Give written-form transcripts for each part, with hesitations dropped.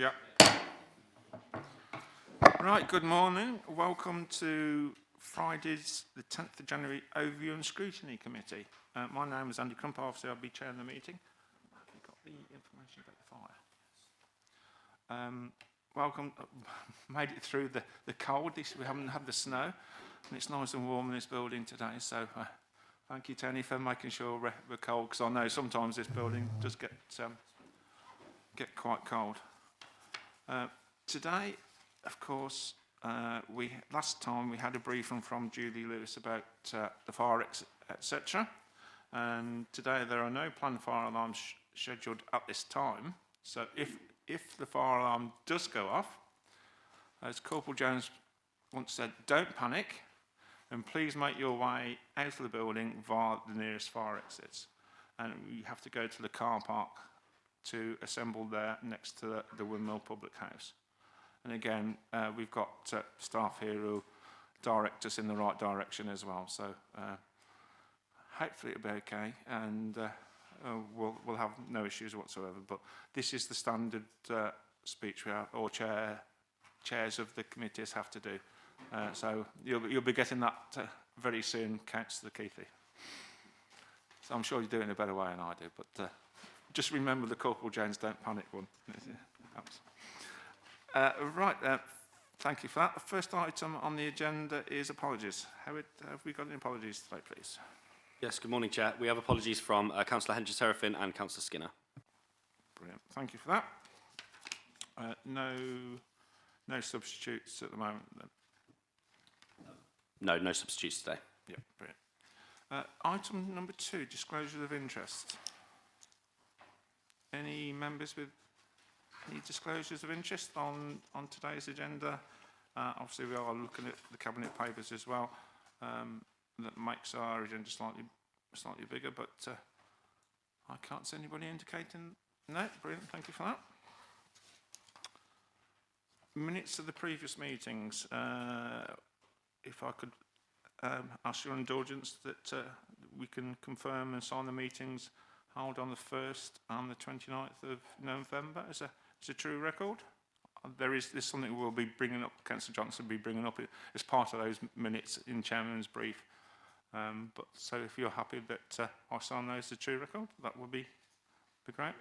Yeah. Right, good morning. Welcome to Friday's, the 10th of January, Overview and Scrutiny Committee. My name is Andy Crump, obviously I'll be chairing the meeting. Have you got the information about the fire? Welcome, made it through the cold. We haven't had the snow, and it's nice and warm in this building today, so thank you, Tony, for making sure we're cold, because I know sometimes this building does get quite cold. Today, of course, last time we had a briefing from Julie Lewis about the fire, etc. And today there are no planned fire alarms scheduled at this time. So if the fire alarm does go off, as Corporal Jones once said, don't panic, and please make your way out of the building via the nearest fire exits. And you have to go to the car park to assemble there next to the Windmill Public House. And again, we've got staff here who direct us in the right direction as well. So hopefully it'll be okay, and we'll have no issues whatsoever. But this is the standard speech we have, or chairs of the committees have to do. So you'll be getting that very soon, Councillor Keithy. So I'm sure you do it in a better way than I do, but just remember the Corporal Jones don't panic one. Right, thank you for that. The first item on the agenda is apologies. Have we got any apologies today, please? Yes, good morning, Chair. We have apologies from Councillor Henry-Serafin and Councillor Skinner. Brilliant, thank you for that. No substitutes at the moment then? No substitutes today. Yeah, brilliant. Item number 2, disclosure of interest. Any members with any disclosures of interest on today's agenda? Obviously, we are looking at the cabinet papers as well. That makes our agenda slightly bigger, but I can't see anybody indicating. No, brilliant. Thank you for that. Minutes of the previous meetings. If I could ask your indulgence that we can confirm and sign the meetings held on the 1st and the 29th of November as a true record. There's something we'll be bringing up, Councillor Johnson will be bringing up as part of those minutes in Chairman's brief. But so if you're happy that I sign those as a true record, that would be great.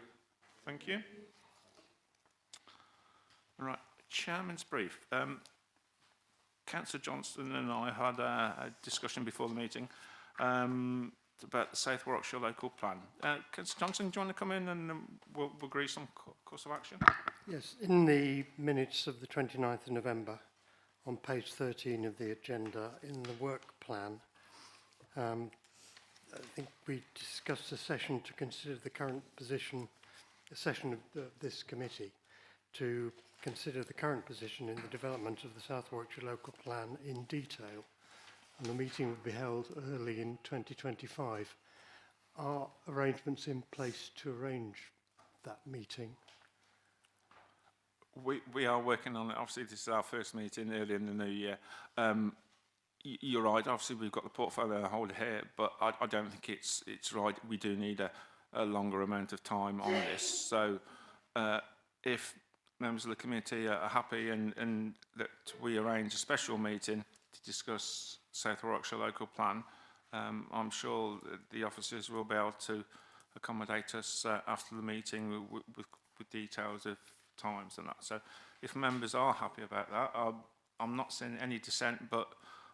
Thank you. All right, Chairman's brief. Councillor Johnston and I had a discussion before the meeting about the South Warwickshire local plan. Councillor Johnson, do you want to come in and we'll agree some course of action? Yes, in the minutes of the 29th of November, on page 13 of the agenda, in the work plan, I think we discussed a session to consider the current position, a session of this committee, to consider the current position in the development of the South Warwickshire local plan in detail. And the meeting will be held early in 2025. Are arrangements in place to arrange that meeting? We are working on it. Obviously, this is our first meeting early in the new year. You're right. Obviously, we've got the portfolio holder here, but I don't think it's right. We do need a longer amount of time on this. So, if members of the committee are happy and that we arrange a special meeting to discuss South Warwickshire local plan, I'm sure the officers will be able to accommodate us after the meeting with details of times and that. So if members are happy about that, I'm not seeing any dissent, but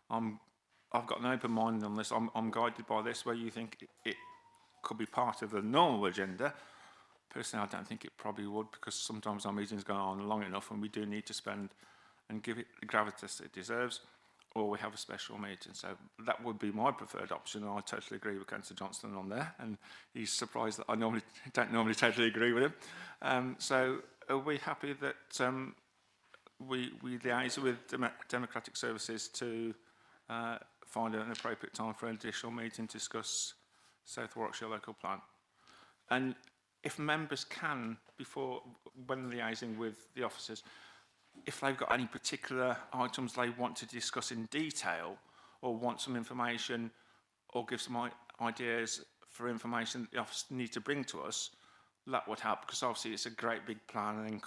I've got an open mind on this. I'm guided by this. Where you think it could be part of the normal agenda, personally I don't think it probably would, because sometimes our meetings go on long enough and we do need to spend and give it the gravitas it deserves, or we have a special meeting. So that would be my preferred option, and I totally agree with Councillor Johnston on there, and he's surprised that I don't normally totally agree with him. So are we happy that we liaise with Democratic Services to find an appropriate time for an additional meeting to discuss South Warwickshire local plan? And if members can, when liaising with the officers, if they've got any particular items they want to discuss in detail, or want some information, or give some ideas for information that the officers need to bring to us, that would help, because obviously it's a great big plan and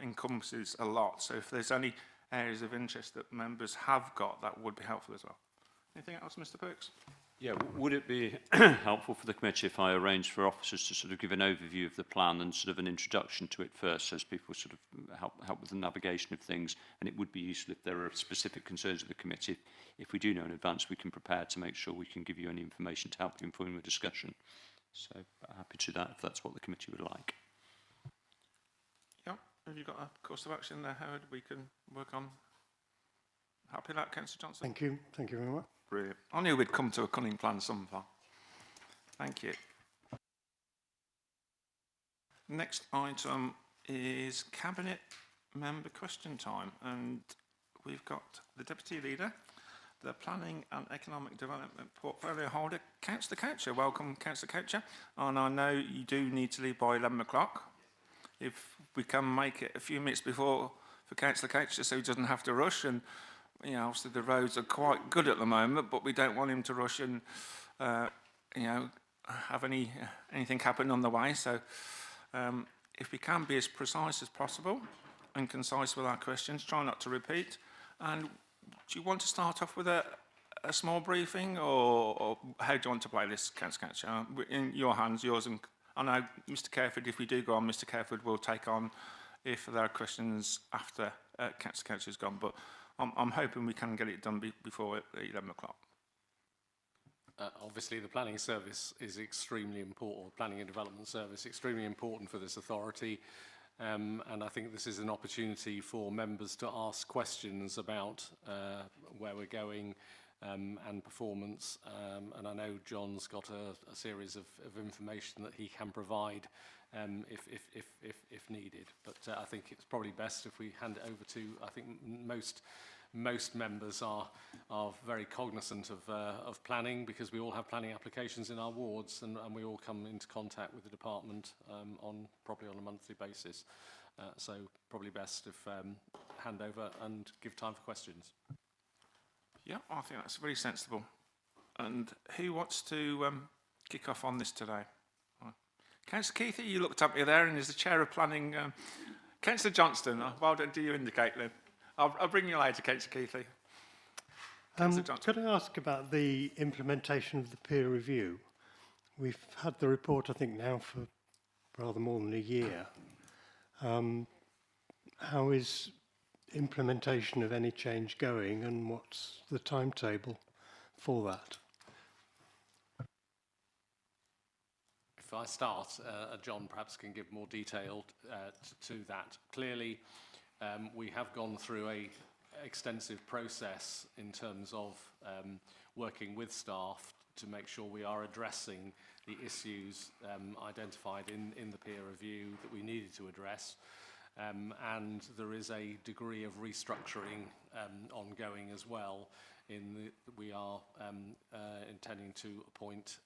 encompasses a lot. So if there's any areas of interest that members have got, that would be helpful as well. Anything else, Mr. Perks? Yeah, would it be helpful for the committee if I arranged for officers to sort of give an overview of the plan and sort of an introduction to it first, so as people sort of help with the navigation of things? And it would be useful if there are specific concerns of the committee. If we do know in advance, we can prepare to make sure we can give you any information to help you inform the discussion. So happy to do that if that's what the committee would like. Yeah, have you got a course of action there, Howard, we can work on? Happy with that, Councillor Johnson? Thank you very much. Brilliant. I knew we'd come to a cunning plan sometime. Thank you. Next item is Cabinet Member Question Time, and we've got the Deputy Leader, the Planning and Economic Development Portfolio Holder, Councillor Coucher. Welcome, Councillor Coucher. And I know you do need to leave by 11 o'clock. If we can make it a few minutes before for Councillor Coucher so he doesn't have to rush, and you know, obviously the roads are quite good at the moment, but we don't want him to rush and, you know, have anything happen on the way. So if we can be as precise as possible and concise with our questions, try not to repeat. And do you want to start off with a small briefing, or how do you want to play this, Councillor Coucher? In your hands, yours, and I know Mr. Careford, if we do go on, Mr. Careford will take on if there are questions after Councillor Coucher's gone, but I'm hoping we can get it done before 11 o'clock. Obviously, the planning service is extremely important, planning and development service, extremely important for this authority. And I think this is an opportunity for members to ask questions about where we're going and performance. And I know John's got a series of information that he can provide if needed. But I think it's probably best if we hand it over to, I think most members are very cognizant of planning, because we all have planning applications in our wards, and we all come into contact with the department probably on a monthly basis. So probably best if hand over and give time for questions. Yeah, I think that's very sensible. And who wants to kick off on this today? Councillor Keithy, you looked at me there, and is the Chair of Planning. Councillor Johnston, well done, do you indicate then? I'll bring you later, Councillor Keithy. Could I ask about the implementation of the peer review? We've had the report, I think, now for rather more than a year. How is implementation of any change going, and what's the timetable for that? If I start, John perhaps can give more detail to that. Clearly, we have gone through an extensive process in terms of working with staff to make sure we are addressing the issues identified in the peer review that we needed to address. And there is a degree of restructuring ongoing as well. We are intending to appoint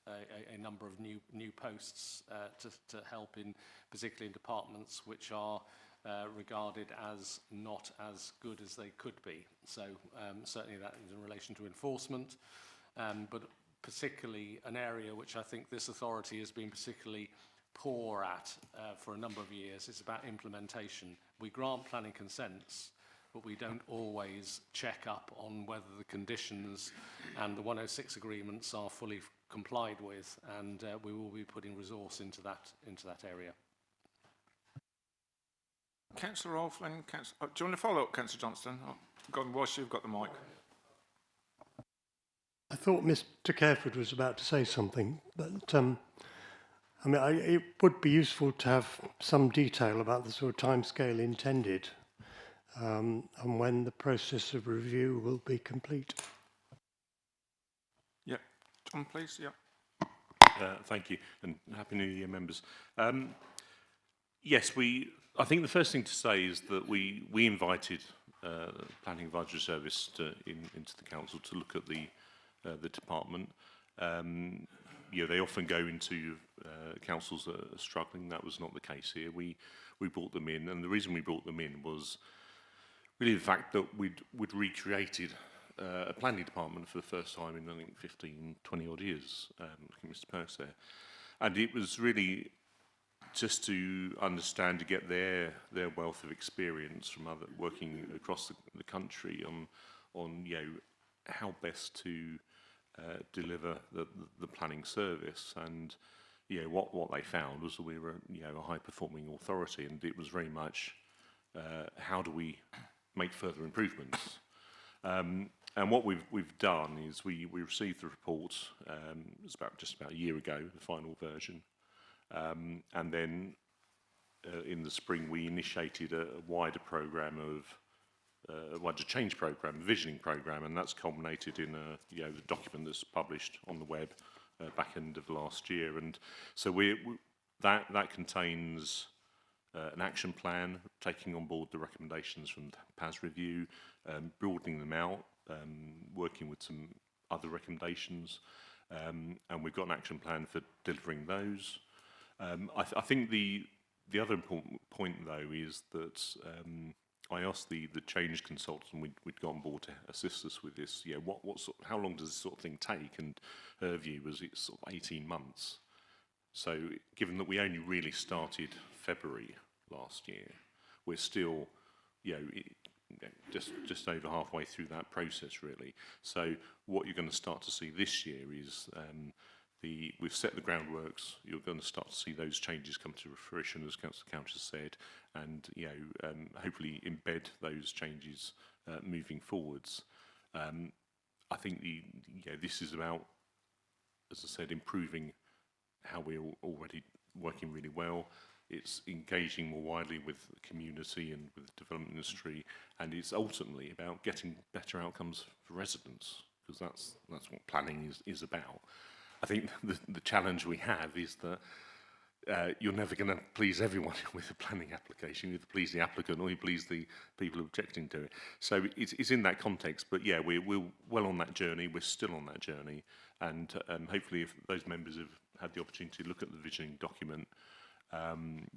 a number of new posts to help in, particularly in departments which are regarded as not as good as they could be. So certainly that is in relation to enforcement, but particularly an area which I think this authority has been particularly poor at for a number of years is about implementation. We grant planning consents, but we don't always check up on whether the conditions and the 106 agreements are fully complied with, and we will be putting resource into that area. Councillor Rolfling, do you want to follow up, Councillor Johnston? Go on, whilst you've got the mic. I thought Mr. Careford was about to say something, but I mean, it would be useful to have some detail about the sort of timescale intended and when the process of review will be complete. Yeah, John, please. Yeah. Thank you, and Happy New Year, members. Yes, I think the first thing to say is that we invited the Planning Advisory Service into the council to look at the department. They often go into councils that are struggling. That was not the case here. We brought them in, and the reason we brought them in was really the fact that we'd recreated a planning department for the first time in, I think, 15, 20 odd years. I think Mr. Perks there. And it was really just to understand, to get their wealth of experience from other working across the country on how best to deliver the planning service. And what they found was that we were a high performing authority, and it was very much how do we make further improvements. And what we've done is we received the report. It was just about a year ago, the final version, and then in the spring we initiated a wider program of a wider change program, a visioning program, and that's culminated in the document that's published on the web back end of last year. And so that contains an action plan, taking on board the recommendations from the PAS review, broadening them out, working with some other recommendations, and we've got an action plan for delivering those. I think the other important point, though, is that I asked the change consultant we'd got on board to assist us with this. How long does this sort of thing take? And her view was it's sort of 18 months. So given that we only really started February last year, we're still, just over halfway through that process, really. So what you're going to start to see this year is we've set the groundworks. You're going to start to see those changes come to fruition, as Councillor Couch has said, and hopefully embed those changes moving forwards. I think this is about, as I said, improving how we're already working really well. It's engaging more widely with the community and with the development industry, and it's ultimately about getting better outcomes for residents, because that's what planning is about. I think the challenge we have is that you're never going to please everyone with a planning application. You either please the applicant or you please the people objecting to it. So it's in that context. But yeah, we're well on that journey. We're still on that journey, and hopefully, if those members have had the opportunity to look at the visioning document,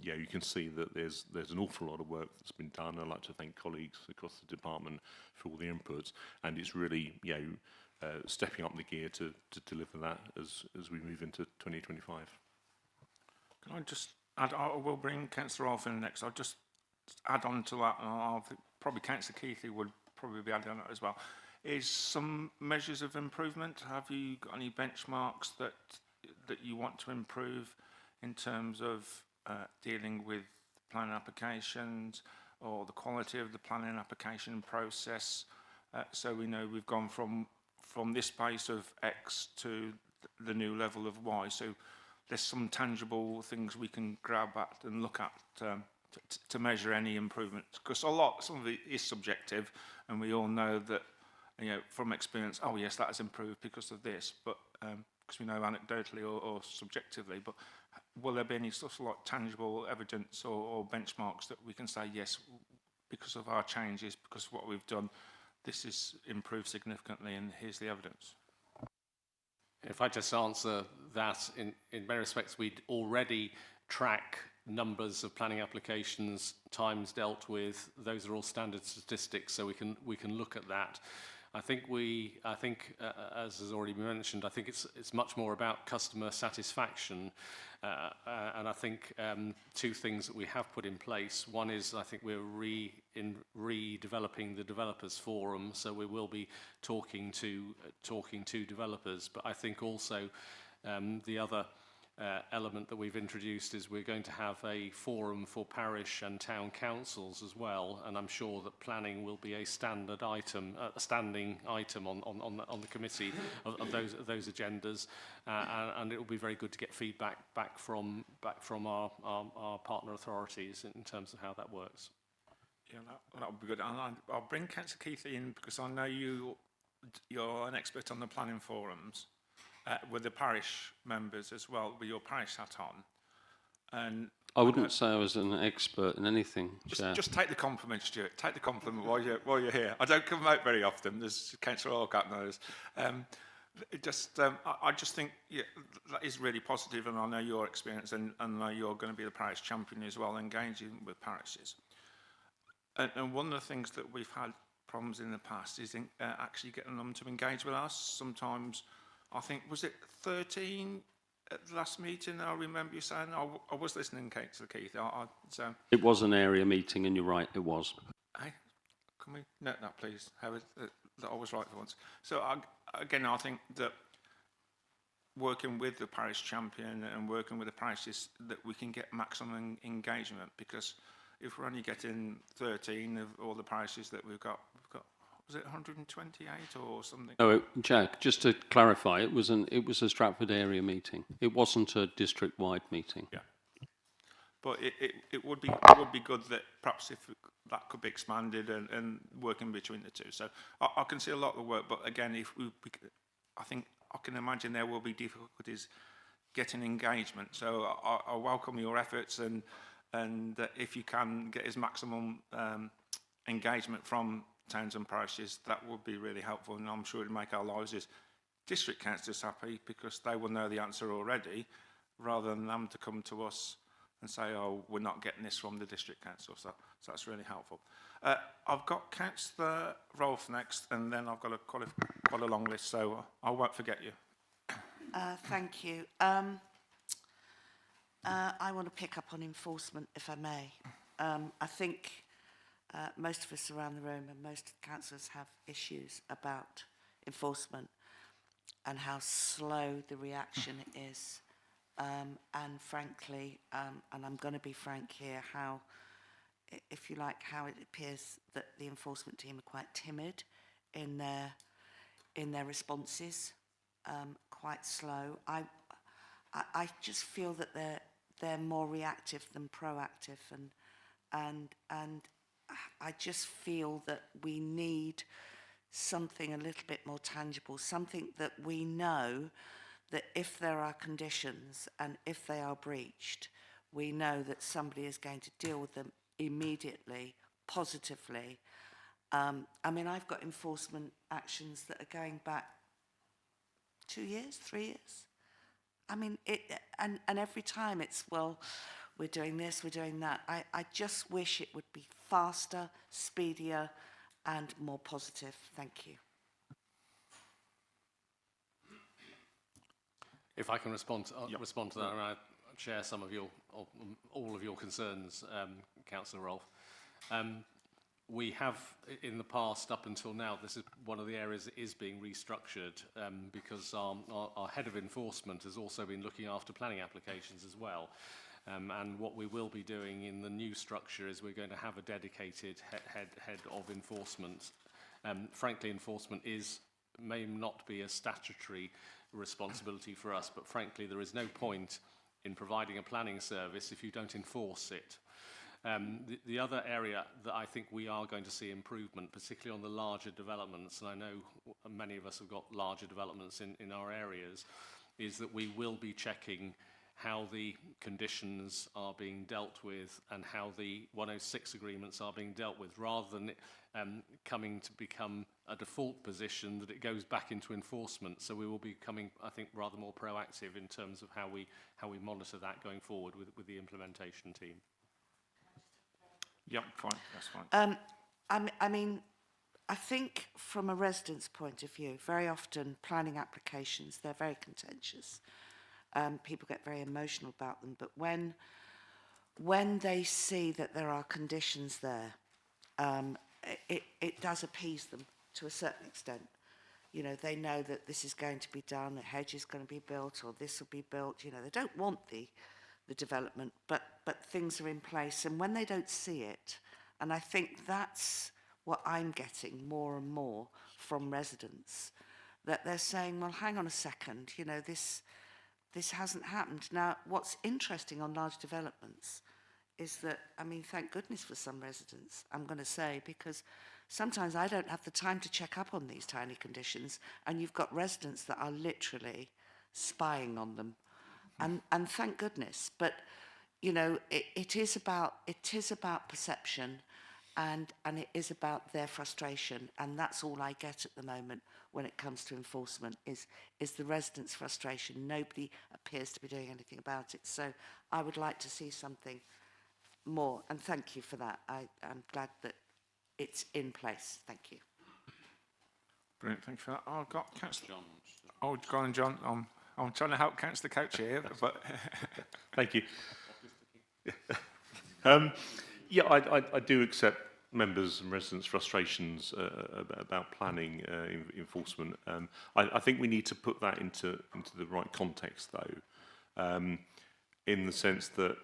you can see that there's an awful lot of work that's been done. I'd like to thank colleagues across the department for all the inputs, and it's really stepping up the gear to deliver that as we move into 2025. Can I just add? I will bring Councillor Alvin next. I'll just add on to that, and I think probably Councillor Keithley would probably be adding on that as well. Is some measures of improvement? Have you got any benchmarks that you want to improve in terms of dealing with planning applications or the quality of the planning application process? So we know we've gone from this base of X to the new level of Y. So there's some tangible things we can grab at and look at to measure any improvements. Because some of it is subjective, and we all know that, from experience, oh yes, that has improved because of this, but because we know anecdotally or subjectively. But will there be any sort of like tangible evidence or benchmarks that we can say, yes, because of our changes, because of what we've done, this is improved significantly, and here's the evidence? If I just answer that, in many respects, we'd already track numbers of planning applications, times dealt with. Those are all standard statistics, so we can look at that. I think as has already been mentioned, I think it's much more about customer satisfaction, and I think two things that we have put in place. One is, I think we're redeveloping the developers forum, so we will be talking to developers. But I think also the other element that we've introduced is we're going to have a forum for parish and town councils as well, and I'm sure that planning will be a standard item, a standing item on the committee of those agendas, and it will be very good to get feedback back from our partner authorities in terms of how that works. Yeah, that would be good. And I'll bring Councillor Keithley in, because I know you're an expert on the planning forums. With the parish members as well, with your parish hat on. And I wouldn't say I was an expert in anything, Chair. Just take the compliment, Stuart. Take the compliment while you're here. I don't come out very often, as Councillor Orcutt knows. I just think that is really positive, and I know your experience, and I know you're going to be the parish champion as well, engaging with parishes. And one of the things that we've had problems in the past is actually getting them to engage with us. Sometimes, I think, was it 13 at the last meeting, I remember you saying, I was listening, Keith. So, It was an area meeting, and you're right, it was. hey, can we note that, please? Howard, that I was right for once. So, again, I think that working with the parish champion and working with the parishes, that we can get maximum engagement, because if we're only getting 13 of all the parishes that we've got, was it 128 or something? Oh, Jack, just to clarify, it was a Stratford area meeting. It wasn't a district-wide meeting. Yeah. But it would be good that perhaps if that could be expanded and working between the two. So I can see a lot of the work, but again, if I think I can imagine there will be difficulties getting engagement. So I welcome your efforts, and if you can get as maximum engagement from towns and parishes, that would be really helpful, and I'm sure it'll make our lives as district councillors happy, because they will know the answer already, rather than them to come to us and say, oh, we're not getting this from the district council. So that's really helpful. I've got Councillor Rolfe next, and then I've got quite a long list, so I won't forget you. Thank you. I want to pick up on enforcement, if I may. I think most of us around the room and most councillors have issues about enforcement and how slow the reaction is. And frankly, and I'm going to be frank here, how, if you like, how it appears that the enforcement team are quite timid in their responses, quite slow. I just feel that they're more reactive than proactive, and I just feel that we need something a little bit more tangible, something that we know that if there are conditions and if they are breached, we know that somebody is going to deal with them immediately, positively. I mean, I've got enforcement actions that are going back 2 years, 3 years. I mean, and every time it's, well, we're doing this, we're doing that. I just wish it would be faster, speedier, and more positive. Thank you. If I can respond to that, and I share some of all of your concerns, Councillor Rolfe. We have, in the past, up until now, this is one of the areas that is being restructured, because our head of enforcement has also been looking after planning applications as well. And what we will be doing in the new structure is we're going to have a dedicated head of enforcement. Frankly, enforcement may not be a statutory responsibility for us, but frankly, there is no point in providing a planning service if you don't enforce it. The other area that I think we are going to see improvement, particularly on the larger developments, and I know many of us have got larger developments in our areas, is that we will be checking how the conditions are being dealt with and how the 106 agreements are being dealt with, rather than it coming to become a default position that it goes back into enforcement. So we will be becoming, I think, rather more proactive in terms of how we monitor that going forward with the implementation team. Yep, fine, that's fine. I mean, I think from a resident's point of view, very often planning applications, they're very contentious. People get very emotional about them, but when they see that there are conditions there, it does appease them to a certain extent. You know, they know that this is going to be done, a hedge is going to be built, or this will be built. You know, they don't want the development, but things are in place. And when they don't see it, and I think that's what I'm getting more and more from residents, that they're saying, well, hang on a second, you know, this hasn't happened. Now, what's interesting on large developments is that, I mean, thank goodness for some residents, I'm going to say, because sometimes I don't have the time to check up on these tiny conditions, and you've got residents that are literally spying on them. And thank goodness. But, you know, it is about perception, and it is about their frustration, and that's all I get at the moment when it comes to enforcement is the residents' frustration. Nobody appears to be doing anything about it. So I would like to see something more, and thank you for that. I'm glad that it's in place. Thank you. Brilliant, thank you for that. I've got Councillor John. Oh, go on, John. I'm trying to help Councillor Couch here, but Thank you. Yeah, I do accept members and residents' frustrations about planning enforcement. I think we need to put that into the right context, though, in the sense that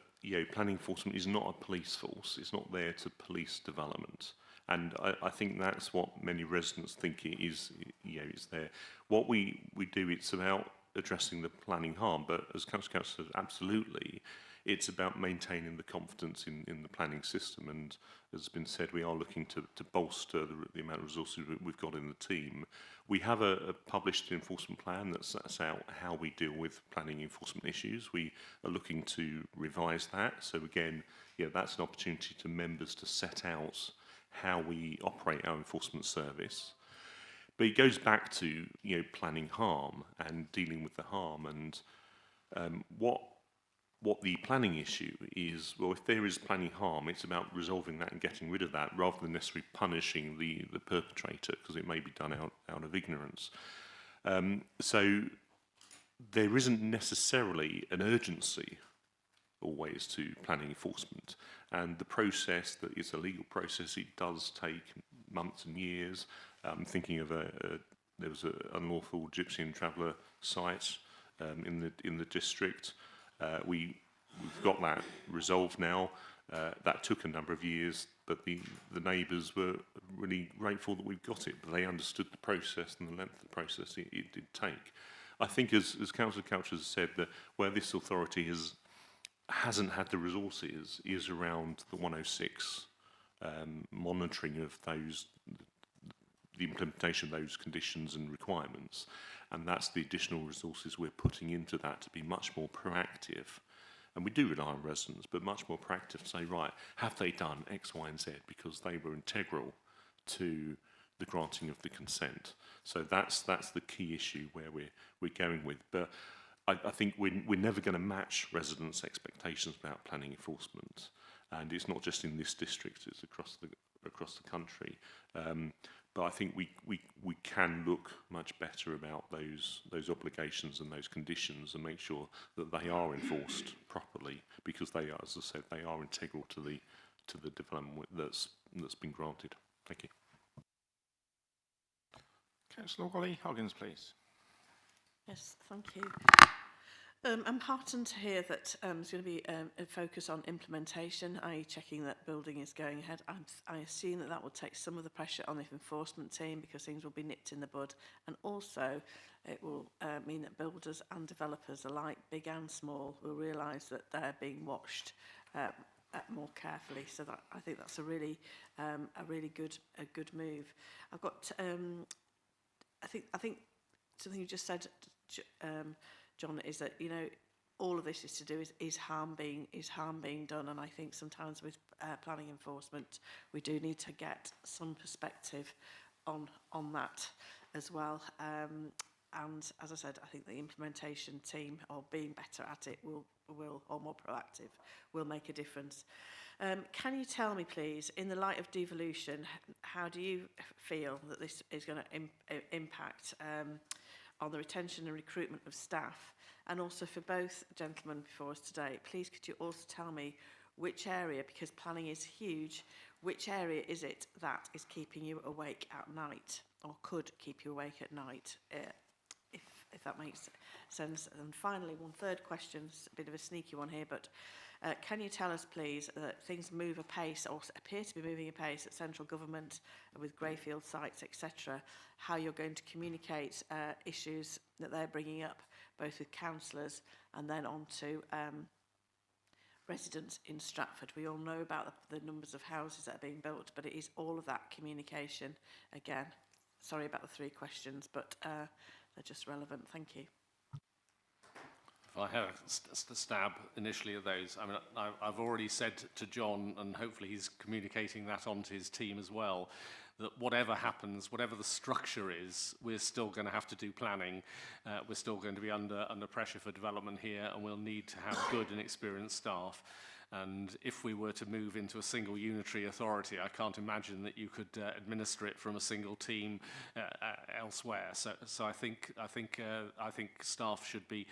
planning enforcement is not a police force. It's not there to police development, and I think that's what many residents think it is. Is there. What we do, it's about addressing the planning harm, but as Councillor said, absolutely. It's about maintaining the confidence in the planning system, and as has been said, we are looking to bolster the amount of resources we've got in the team. We have a published enforcement plan that sets out how we deal with planning enforcement issues. We are looking to revise that. So again, that's an opportunity to members to set out how we operate our enforcement service. But it goes back to planning harm and dealing with the harm, and what the planning issue is, well, if there is planning harm, it's about resolving that and getting rid of that rather than necessarily punishing the perpetrator, because it may be done out of ignorance. So there isn't necessarily an urgency always to planning enforcement, and the process that is a legal process, it does take months and years. Thinking of there was an unlawful Gypsy traveller site in the district. We've got that resolved now. That took a number of years, but the neighbours were really grateful that we've got it, but they understood the process and the length of the process it did take. I think, as Councillor Couch has said, that where this authority hasn't had the resources is around the 106 monitoring of the implementation of those conditions and requirements, and that's the additional resources we're putting into that to be much more proactive. And we do rely on residents, but much more proactive to say, right, have they done X, Y, and Z, because they were integral to the granting of the consent. So that's the key issue where we're going with. But I think we're never going to match residents' expectations about planning enforcement, and it's not just in this district; it's across the country. But I think we can look much better about those obligations and those conditions and make sure that they are enforced properly, because they are, as I said, they are integral to the development that's been granted. Thank you. Councillor Wally Hoggins, please. Yes, thank you. I'm heartened to hear that there's going to be a focus on implementation, i.e. checking that building is going ahead. I assume that will take some of the pressure on the enforcement team, because things will be nipped in the bud, and also it will mean that builders and developers alike, big and small, will realise that they're being watched more carefully. So that, I think that's a really good move. I've got I think something you just said, John, is that all of this is to do is harm being done, and I think sometimes with planning enforcement we do need to get some perspective on that as well. And as I said, I think the implementation team, or being better at it, will or more proactive, will make a difference. Can you tell me, please, in the light of devolution, how do you feel that this is going to impact on the retention and recruitment of staff? And also, for both gentlemen before us today, please could you also tell me which area, because planning is huge, which area is it that is keeping you awake at night, or could keep you awake at night, if that makes sense? And finally, one third question, a bit of a sneaky one here, but can you tell us, please, that things move apace, or appear to be moving apace at central government with greyfield sites, etc., how you're going to communicate issues that they're bringing up, both with councillors and then on to residents in Stratford? We all know about the numbers of houses that are being built, but it is all of that communication. Again, sorry about the three questions, but they're just relevant. Thank you. If I have a stab initially at those, I mean, I've already said to John, and hopefully he's communicating that onto his team as well, that whatever happens, whatever the structure is, we're still going to have to do planning. We're still going to be under pressure for development here, and we'll need to have good and experienced staff. And if we were to move into a single unitary authority, I can't imagine that you could administer it from a single team elsewhere. So I think staff should be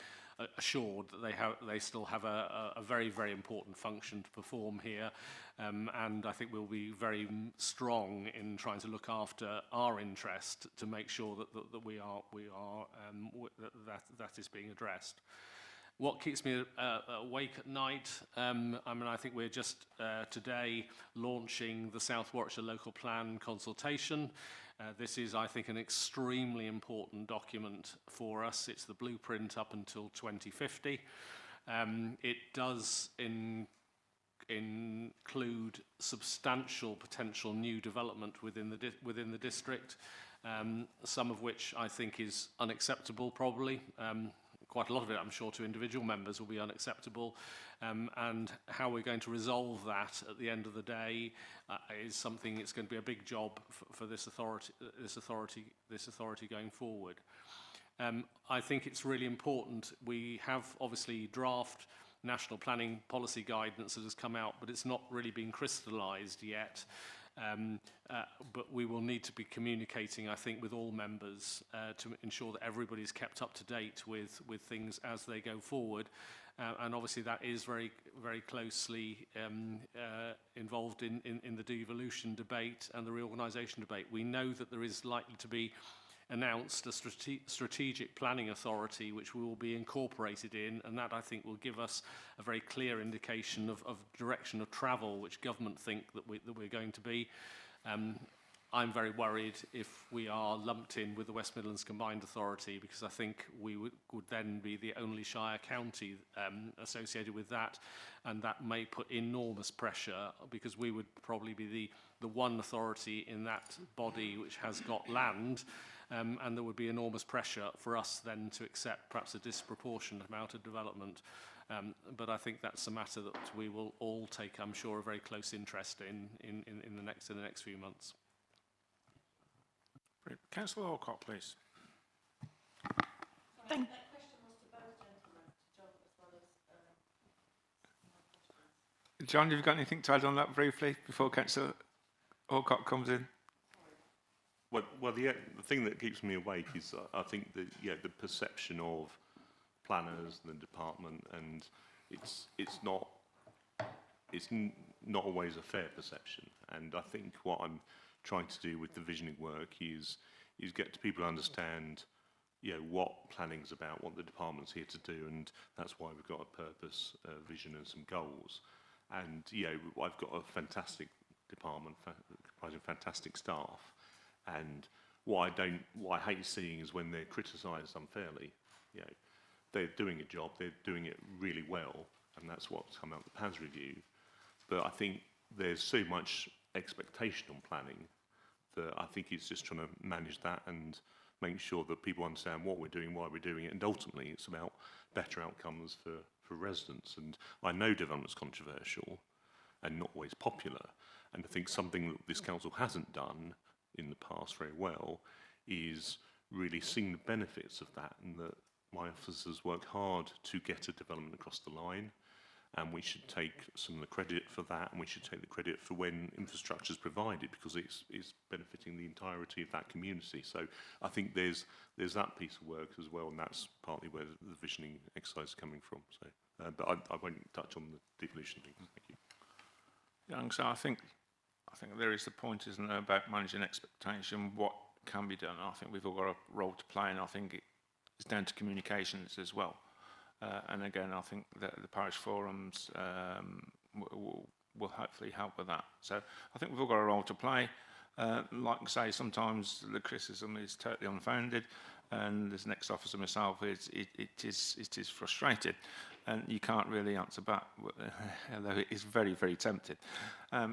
assured that they still have a very, very important function to perform here, and I think we'll be very strong in trying to look after our interest to make sure that that is being addressed. What keeps me awake at night? I mean, I think we're just today launching the South Warwickshire Local Plan consultation. This is, I think, an extremely important document for us. It's the blueprint up until 2050. It does include substantial potential new development within the district, some of which I think is unacceptable probably. Quite a lot of it, I'm sure, to individual members will be unacceptable, and how we're going to resolve that at the end of the day is something. It's going to be a big job for this authority going forward. I think it's really important. We have obviously draft national planning policy guidance that has come out, but it's not really been crystallised yet. But we will need to be communicating, I think, with all members to ensure that everybody's kept up to date with things as they go forward. And obviously that is very, very closely involved in the devolution debate and the reorganisation debate. We know that there is likely to be announced a strategic planning authority which we will be incorporated in, and that I think will give us a very clear indication of direction of travel which government think that we're going to be. I'm very worried if we are lumped in with the West Midlands Combined Authority, because I think we would then be the only Shire county associated with that, and that may put enormous pressure, because we would probably be the one authority in that body which has got land. And there would be enormous pressure for us then to accept perhaps a disproportionate amount of development. But I think that's a matter that we will all take, I'm sure, a very close interest in the next few months. Councillor Alcott, please. Thank John, have you got anything to add on that briefly before Councillor Alcott comes in? Well, the thing that keeps me awake is I think that the perception of planners and the department, and it's not always a fair perception. And I think what I'm trying to do with the visioning work is get people to understand what planning's about, what the department's here to do, and that's why we've got a purpose, vision, and some goals. And I've got a fantastic department comprising fantastic staff. And what I hate seeing is when they're criticised unfairly. They're doing a job, they're doing it really well, and that's what's come out of the PAS review. But I think there's so much expectation on planning that I think it's just trying to manage that and make sure that people understand what we're doing, why we're doing it, and ultimately it's about better outcomes for residents. And I know development's controversial and not always popular, and I think something that this council hasn't done in the past very well is really seeing the benefits of that, and that my officers work hard to get a development across the line, and we should take some of the credit for that, and we should take the credit for when infrastructure is provided, because it's benefiting the entirety of that community. So I think there's that piece of work as well, and that's partly where the visioning exercise is coming from. So, but I won't touch on the devolution thing. Thank you. Young, so I think there is the point, isn't there, about managing expectation, what can be done. I think we've all got a role to play, and I think it's down to communications as well. And again, I think that the parish forums will hopefully help with that. So I think we've all got a role to play. Like I say, sometimes the criticism is totally unfounded, and as an ex-officer myself, it is frustrated, and you can't really answer back, although it is very, very tempting.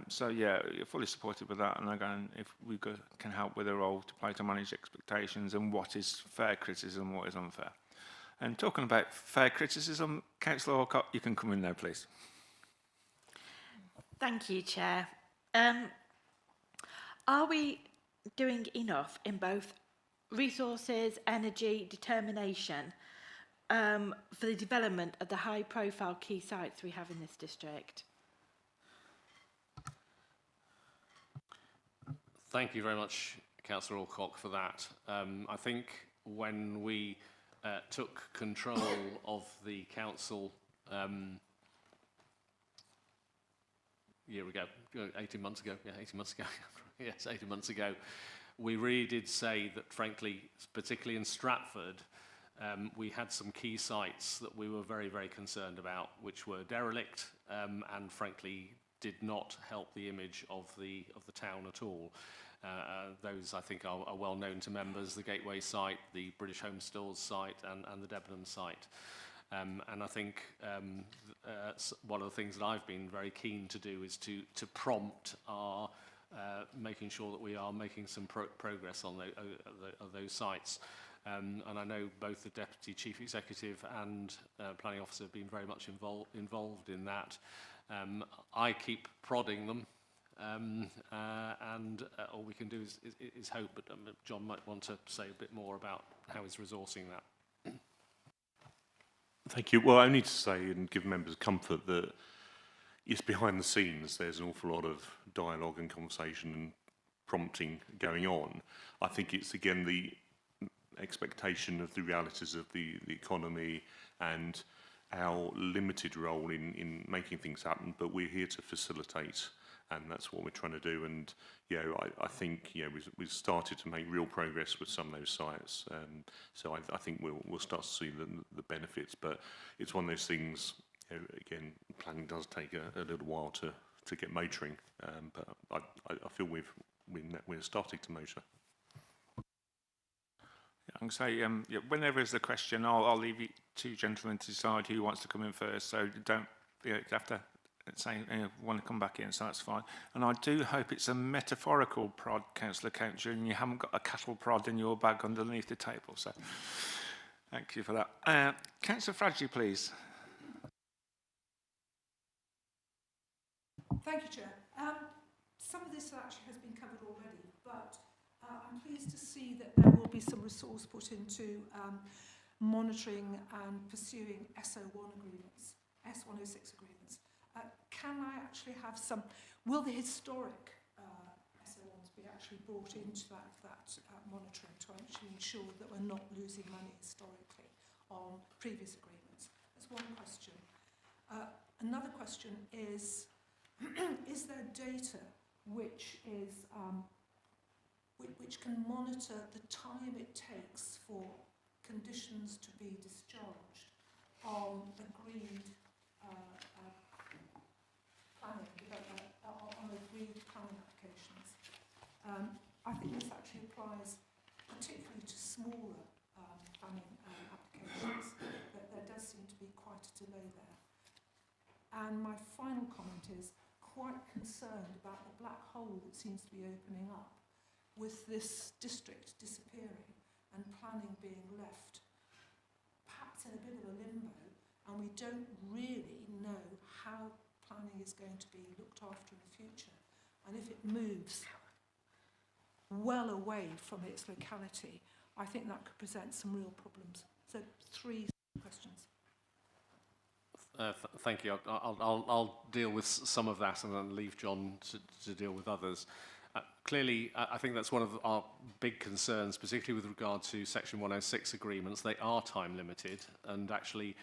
So yeah, you're fully supported with that, and again, if we can help with a role to play to manage expectations and what is fair criticism, what is unfair. And talking about fair criticism, Councillor Alcott, you can come in now, please. Thank you, Chair. Are we doing enough in both resources, energy, determination for the development of the high-profile key sites we have in this district? Thank you very much, Councillor Alcock, for that. I think when we took control of the council year ago, 18 months ago, yeah, 18 months ago, yes, 18 months ago, we really did say that, frankly, particularly in Stratford, we had some key sites that we were very, very concerned about, which were derelict and, frankly, did not help the image of the town at all. Those, I think, are well known to members: the Gateway site, the British Home Stores site, and the Debenham site. And I think one of the things that I've been very keen to do is to prompt our making sure that we are making some progress on those sites. And I know both the Deputy Chief Executive and Planning Officer have been very much involved in that. I keep prodding them, and all we can do is hope, but John might want to say a bit more about how he's resourcing that. Thank you. Well, only to say and give members comfort that it's behind the scenes. There's an awful lot of dialogue and conversation and prompting going on. I think it's, again, the expectation of the realities of the economy and our limited role in making things happen, but we're here to facilitate, and that's what we're trying to do. And I think we've started to make real progress with some of those sites, so I think we'll start to see the benefits. But it's one of those things. Again, planning does take a little while to get motoring, but I feel we're starting to motor. I'm going to say, whenever there's a question, I'll leave you two gentlemen to decide who wants to come in first. So don't have to say want to come back in, so that's fine. And I do hope it's a metaphorical prod, Councillor Coucher, and you haven't got a cattle prod in your bag underneath the table. So thank you for that. Councillor Fradley, please. Thank you, Chair. Some of this actually has been covered already, but I'm pleased to see that there will be some resource put into monitoring and pursuing SO1 agreements, S106 agreements. Can I actually have some, will the historic SO1s be actually brought into that monitoring to actually ensure that we're not losing money historically on previous agreements? That's one question. Another question is there data which can monitor the time it takes for conditions to be discharged on agreed planning applications? I think this actually applies particularly to smaller planning applications, but there does seem to be quite a delay there. And my final comment is quite concerned about the black hole that seems to be opening up with this district disappearing and planning being left perhaps in a bit of a limbo, and we don't really know how planning is going to be looked after in the future. And if it moves well away from its locality, I think that could present some real problems. So 3 questions. Thank you. I'll deal with some of that and then leave John to deal with others. Clearly, I think that's one of our big concerns, particularly with regard to Section 106 agreements. They are time limited, and actually,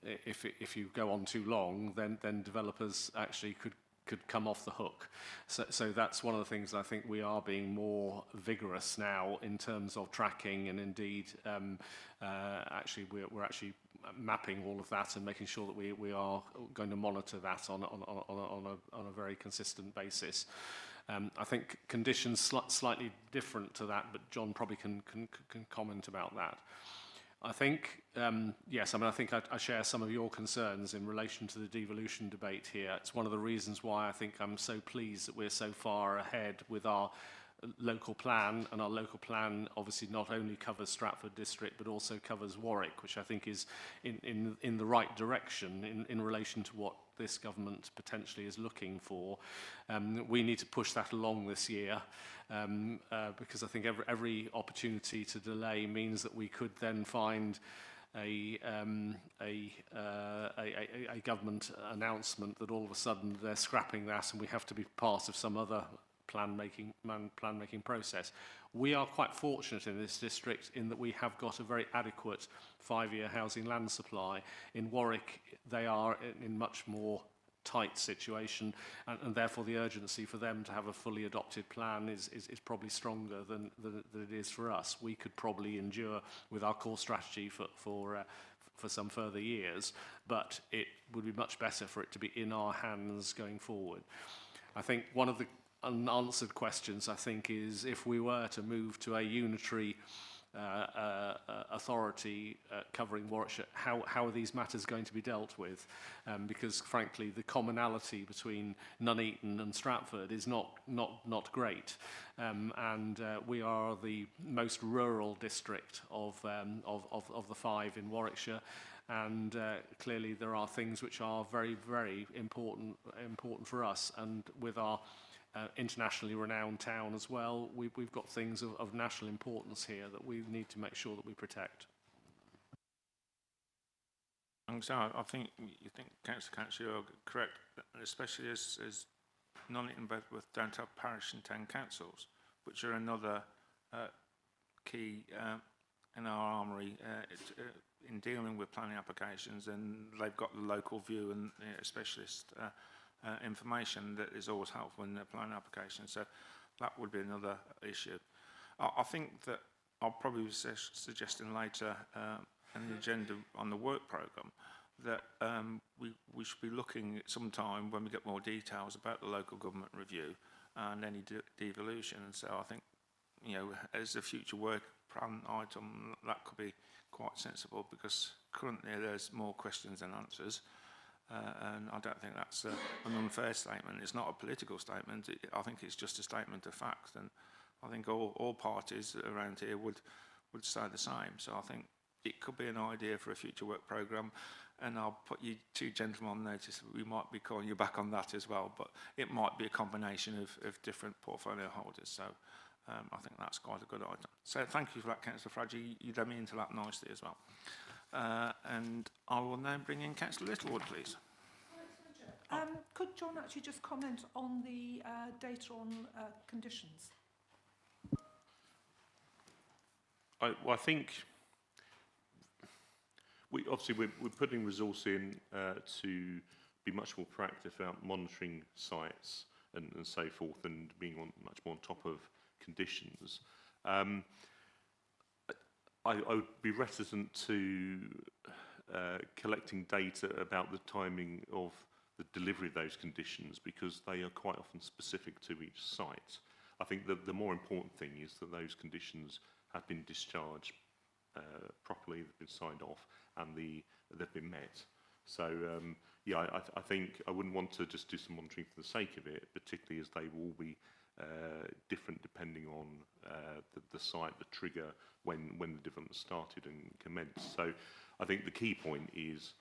if you go on too long, then developers actually could come off the hook. So that's one of the things I think we are being more vigorous now in terms of tracking, and indeed, actually we're actually mapping all of that and making sure that we are going to monitor that on a very consistent basis. I think conditions slightly different to that, but John probably can comment about that. I think, yes, I mean, I think I share some of your concerns in relation to the devolution debate here. It's one of the reasons why I think I'm so pleased that we're so far ahead with our local plan, and our local plan obviously not only covers Stratford district but also covers Warwick, which I think is in the right direction in relation to what this government potentially is looking for. We need to push that along this year, because I think every opportunity to delay means that we could then find a government announcement that all of a sudden they're scrapping that and we have to be part of some other plan making process. We are quite fortunate in this district in that we have got a very adequate 5-year housing land supply. In Warwick, they are in much more tight situation, and therefore the urgency for them to have a fully adopted plan is probably stronger than it is for us. We could probably endure with our core strategy for some further years, but it would be much better for it to be in our hands going forward. I think one of the unanswered questions, I think, is if we were to move to a unitary authority covering Warwickshire, how are these matters going to be dealt with? Because frankly, the commonality between Nuneaton and Stratford is not great, and we are the most rural district of the 5 in Warwickshire. And clearly there are things which are very, very important for us, and with our internationally renowned town as well, we've got things of national importance here that we need to make sure that we protect. And so I think Councillor, you're correct, especially as Nuneaton and Bedworth don't have parish and town councils, which are another key in our armoury in dealing with planning applications, and they've got the local view and specialist information that is always helpful in the planning application. So that would be another issue. I think that I'll probably be suggesting later in the agenda on the work programme that we should be looking at some time when we get more details about the local government review and any devolution. And so I think, you know, as a future work plan item, that could be quite sensible, because currently there's more questions than answers. And I don't think that's an unfair statement. It's not a political statement. I think it's just a statement of fact, and I think all parties around here would say the same. So I think it could be an idea for a future work programme, and I'll put you two gentlemen on notice. We might be calling you back on that as well, but it might be a combination of different portfolio holders. So I think that's quite a good item. So thank you for that, Councillor Fradge. You led me into that nicely as well. And I will now bring in Councillor Littlewood, please. Could John actually just comment on the data on conditions? I think we're putting resource in to be much more proactive about monitoring sites and so forth, and being much more on top of conditions. I would be reticent to collecting data about the timing of the delivery of those conditions, because they are quite often specific to each site. I think the more important thing is that those conditions have been discharged properly, they've been signed off, and they've been met. So yeah, I think I wouldn't want to just do some monitoring for the sake of it, particularly as they will be different depending on the site, the trigger, when the development started and commenced. So I think the key point is,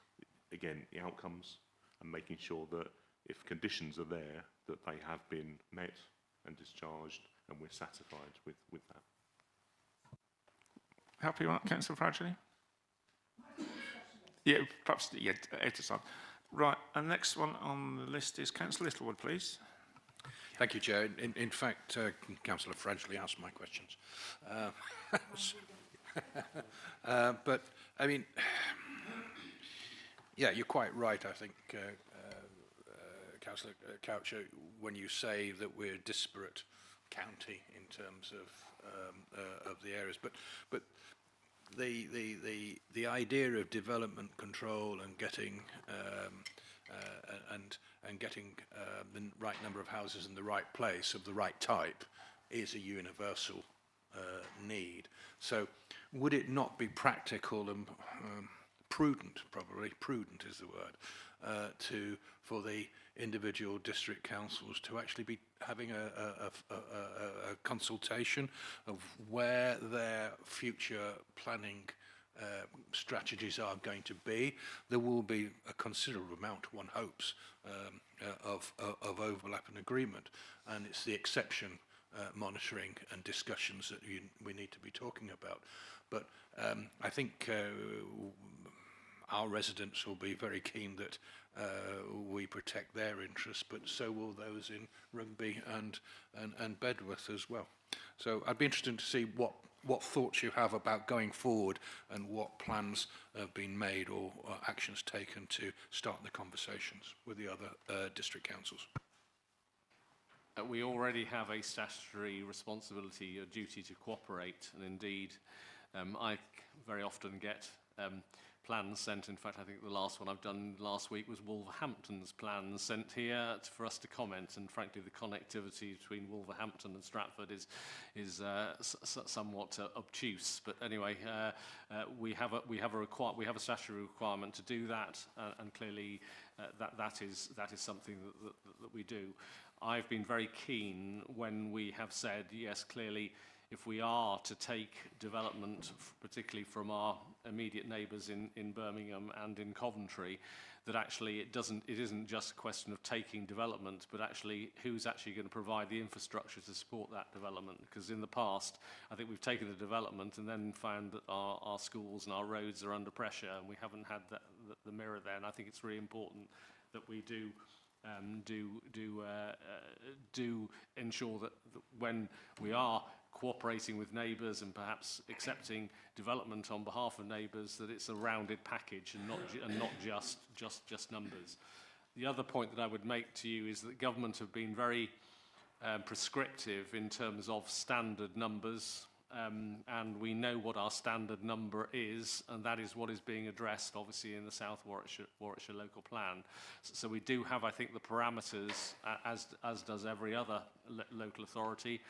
again, the outcomes, and making sure that if conditions are there, that they have been met and discharged, and we're satisfied with that. Happy with that, Councillor Fradge? Yeah, perhaps, yeah, at a time. Right, and next one on the list is Councillor Littlewood, please. Thank you, Chair. In fact, Councillor Fradge asked my questions. But, I mean, yeah, you're quite right, I think, Councillor Coucher, when you say that we're a disparate county in terms of the areas. But the idea of development control and getting getting the right number of houses in the right place of the right type is a universal need. So would it not be practical and prudent, probably prudent is the word, for the individual district councils to actually be having a consultation of where their future planning strategies are going to be? There will be a considerable amount, one hopes, of overlap and agreement, and it's the exception monitoring and discussions that we need to be talking about. But I think our residents will be very keen that we protect their interests, but so will those in Rugby and Bedworth as well. So I'd be interested to see what thoughts you have about going forward and what plans have been made or actions taken to start the conversations with the other district councils. We already have a statutory responsibility, a duty to cooperate, and indeed I very often get plans sent. In fact, I think the last one I've done last week was Wolverhampton's plans sent here for us to comment, and frankly the connectivity between Wolverhampton and Stratford is somewhat obtuse. But anyway, we have a statutory requirement to do that, and clearly that is something that we do. I've been very keen when we have said, yes, clearly, if we are to take development, particularly from our immediate neighbours in Birmingham and in Coventry, that actually it isn't just a question of taking development, but actually who's actually going to provide the infrastructure to support that development. Because in the past, I think we've taken the development and then found that our schools and our roads are under pressure, and we haven't had the mirror there. And I think it's really important that we do ensure that when we are cooperating with neighbours and perhaps accepting development on behalf of neighbours, that it's a rounded package and not just numbers. The other point that I would make to you is that government have been very prescriptive in terms of standard numbers, and we know what our standard number is, and that is what is being addressed obviously in the South Warwickshire local plan. So we do have, I think, the parameters, as does every other local authority.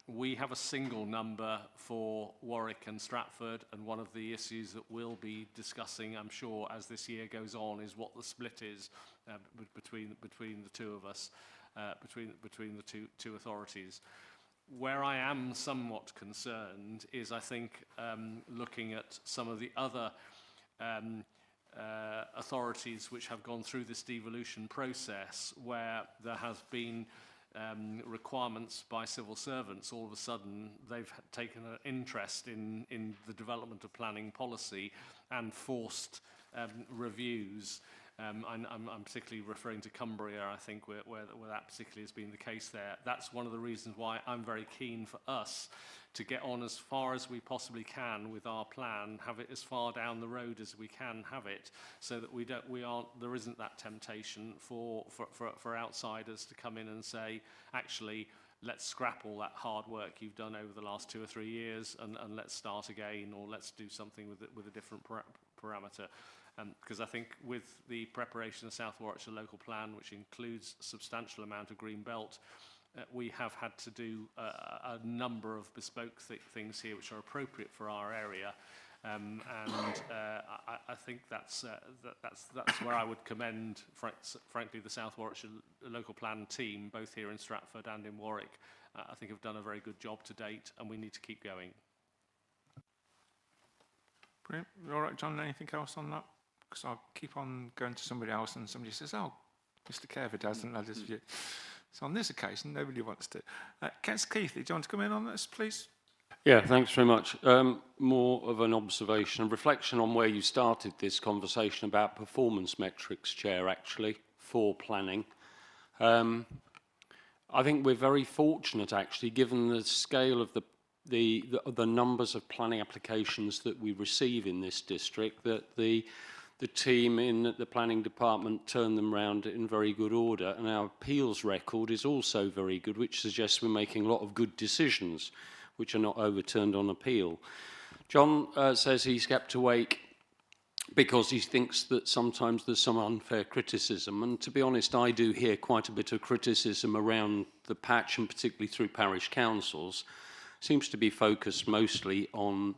We have a single number for Warwick and Stratford, and one of the issues that we'll be discussing, I'm sure, as this year goes on, is what the split is between the two of us, between the two authorities. Where I am somewhat concerned is, I think, looking at some of the other authorities which have gone through this devolution process, where there has been requirements by civil servants. All of a sudden they've taken an interest in the development of planning policy and forced reviews. I'm particularly referring to Cumbria, I think, where that particularly has been the case there. That's one of the reasons why I'm very keen for us to get on as far as we possibly can with our plan, have it as far down the road as we can have it, so that there isn't that temptation for outsiders to come in and say, actually, let's scrap all that hard work you've done over the last 2 or 3 years and let's start again, or let's do something with a different parameter. Because I think with the preparation of South Warwickshire local plan, which includes a substantial amount of green belt, we have had to do a number of bespoke things here which are appropriate for our area, and I think that's where I would commend, frankly, the South Warwickshire local plan team, both here in Stratford and in Warwick. I think have done a very good job to date, and we need to keep going. Brilliant. You all right, John? Anything else on that? Because I'll keep on going to somebody else and somebody says, oh, Mr. Kerver doesn't know this view. So on this occasion, nobody wants to. Councillor Keithley, do you want to come in on this, please? Yeah, thanks very much. More of an observation and reflection on where you started this conversation about performance metrics, Chair, actually, for planning. I think we're very fortunate, actually, given the scale of the numbers of planning applications that we receive in this district, that the team in the planning department turn them round in very good order, and our appeals record is also very good, which suggests we're making a lot of good decisions which are not overturned on appeal. John says he's kept awake because he thinks that sometimes there's some unfair criticism, and to be honest, I do hear quite a bit of criticism around the patch, and particularly through parish councils. Seems to be focused mostly on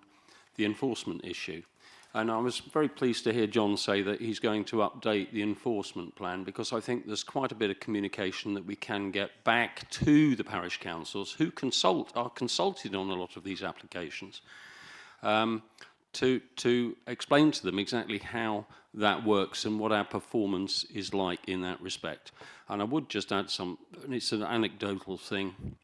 the enforcement issue. And I was very pleased to hear John say that he's going to update the enforcement plan, because I think there's quite a bit of communication that we can get back to the parish councils, who are consulted on a lot of these applications, to explain to them exactly how that works and what our performance is like in that respect. And I would just add and it's an anecdotal thing,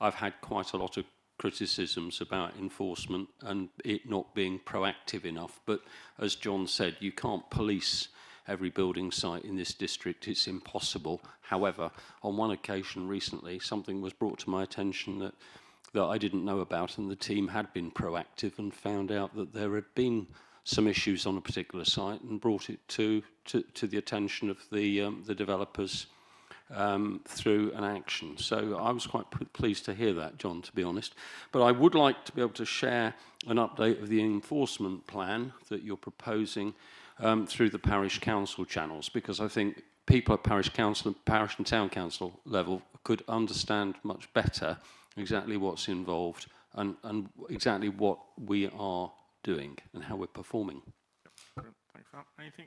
I've had quite a lot of criticisms about enforcement and it not being proactive enough. But as John said, you can't police every building site in this district. It's impossible. However, on one occasion recently, something was brought to my attention that I didn't know about, and the team had been proactive and found out that there had been some issues on a particular site and brought it to the attention of the developers through an action. So I was quite pleased to hear that, John, to be honest. But I would like to be able to share an update of the enforcement plan that you're proposing through the parish council channels, because I think people at parish council and parish and town council level could understand much better exactly what's involved and exactly what we are doing and how we're performing. Thanks for that. Anything,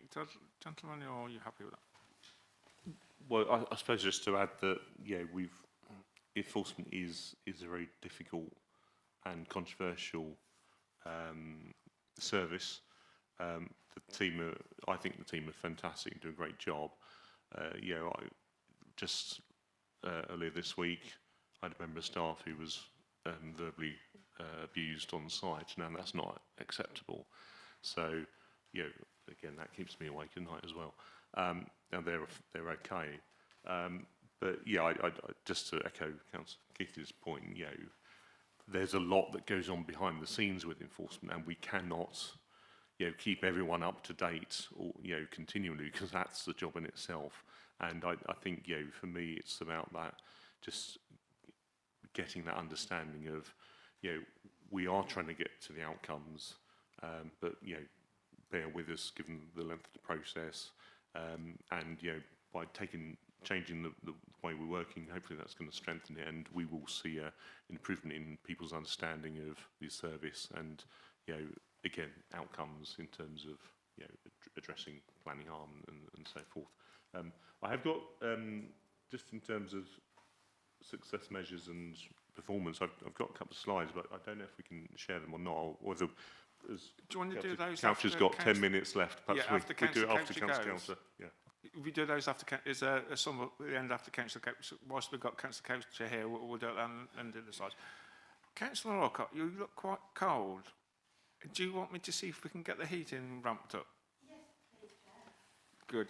gentlemen, or are you happy with that? Well, I suppose just to add that, yeah, enforcement is a very difficult and controversial service. The team I think the team are fantastic, do a great job. Just earlier this week, I had a member of staff who was verbally abused on site, and that's not acceptable. So, again, that keeps me awake at night as well. And they're okay. But yeah, I just to echo Councillor Keithley's point, there's a lot that goes on behind the scenes with enforcement, and we cannot, keep everyone up to date or continually, because that's the job in itself. And I think for me, it's about that, just getting that understanding of we are trying to get to the outcomes, but bear with us given the length of the process, and by changing the way we're working, hopefully that's going to strengthen it, and we will see an improvement in people's understanding of the service, and again, outcomes in terms of addressing planning harm and so forth. I have got just in terms of success measures and performance, I've got a couple of slides, but I don't know if we can share them or not. Or do you want to do those? Councillor's got 10 minutes left. Perhaps we do it after Councillor. Yeah. If we do those after, is there a sum at the end after Councillor Couch? Whilst we've got Councillor Couch here, we'll do it and do the slides. Councillor Orcott, you look quite cold. Do you want me to see if we can get the heating ramped up? Yes, please, Chair. Good.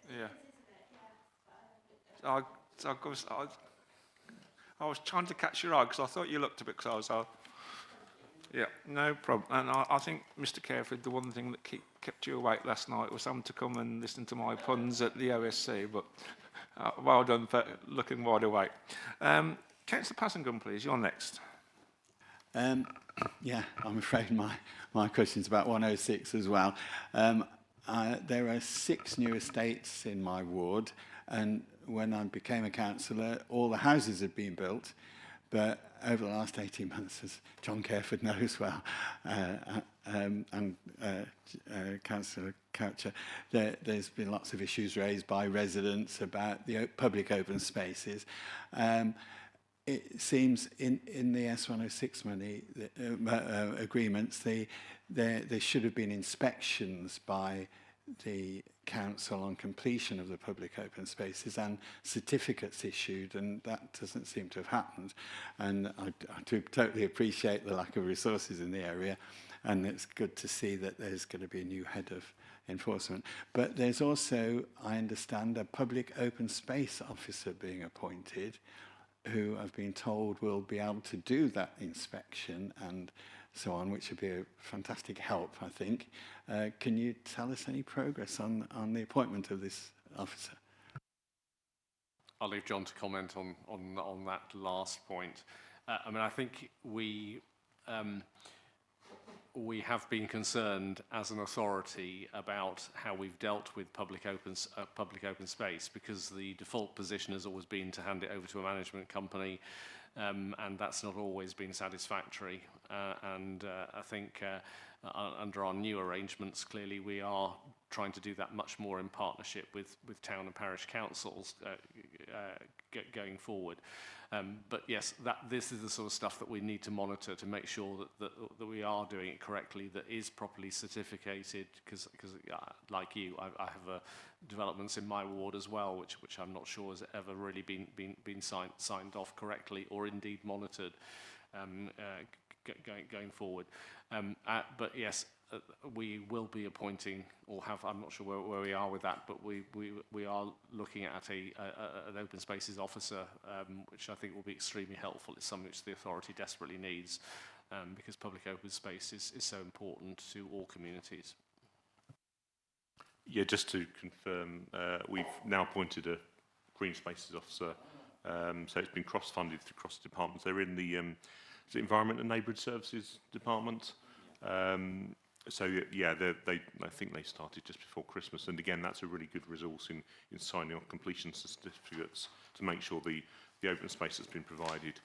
Yeah. I was trying to catch your eye because I thought you looked a bit close. Yeah, no problem. And I think, Mr. Careford, the one thing that kept you awake last night was having to come and listen to my puns at the OSC, but well done for looking wide awake. Councillor Passingham, please, you're next. Yeah, I'm afraid my question's about 106 as well. There are 6 new estates in my ward, and when I became a councillor, all the houses had been built, but over the last 18 months, as John Careford knows well, and Councillor Coucher, there's been lots of issues raised by residents about the public open spaces. It seems in the S106 money agreements, there should have been inspections by the council on completion of the public open spaces and certificates issued, and that doesn't seem to have happened. And I do totally appreciate the lack of resources in the area, and it's good to see that there's going to be a new head of enforcement. But there's also, I understand, a public open space officer being appointed, who I've been told will be able to do that inspection and so on, which would be a fantastic help, I think. Can you tell us any progress on the appointment of this officer? I'll leave John to comment on that last point. I think we have been concerned as an authority about how we've dealt with public open space, because the default position has always been to hand it over to a management company, and that's not always been satisfactory. I think under our new arrangements, clearly we are trying to do that much more in partnership with town and parish councils, going forward. But yes, this is the sort of stuff that we need to monitor to make sure that we are doing it correctly, that is properly certificated, because like you, I have developments in my ward as well, which I'm not sure has ever really been signed off correctly or indeed monitored going forward. But yes, we will be appointing, or have, I'm not sure where we are with that, but we are looking at an open spaces officer, which I think will be extremely helpful. It's something which the authority desperately needs, because public open space is so important to all communities. Yeah, just to confirm, we've now appointed a green spaces officer, so it's been cross-funded across the departments. They're in the Environment and Neighbourhood Services department. So yeah, I think they started just before Christmas, and again, that's a really good resource in signing off completion certificates to make sure the open space that's been provided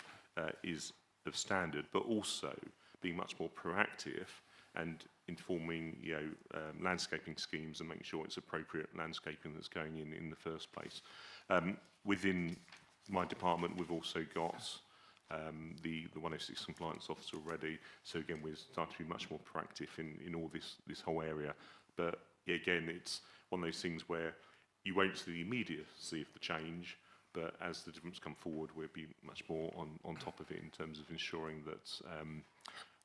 is of standard, but also being much more proactive and informing landscaping schemes and making sure it's appropriate landscaping that's going in the first place. Within my department, we've also got the 106 compliance officer already. So again, we're starting to be much more proactive in all this whole area. But yeah, again, it's one of those things where you won't see the immediacy of the change, but as the difference come forward, we'll be much more on top of it in terms of ensuring that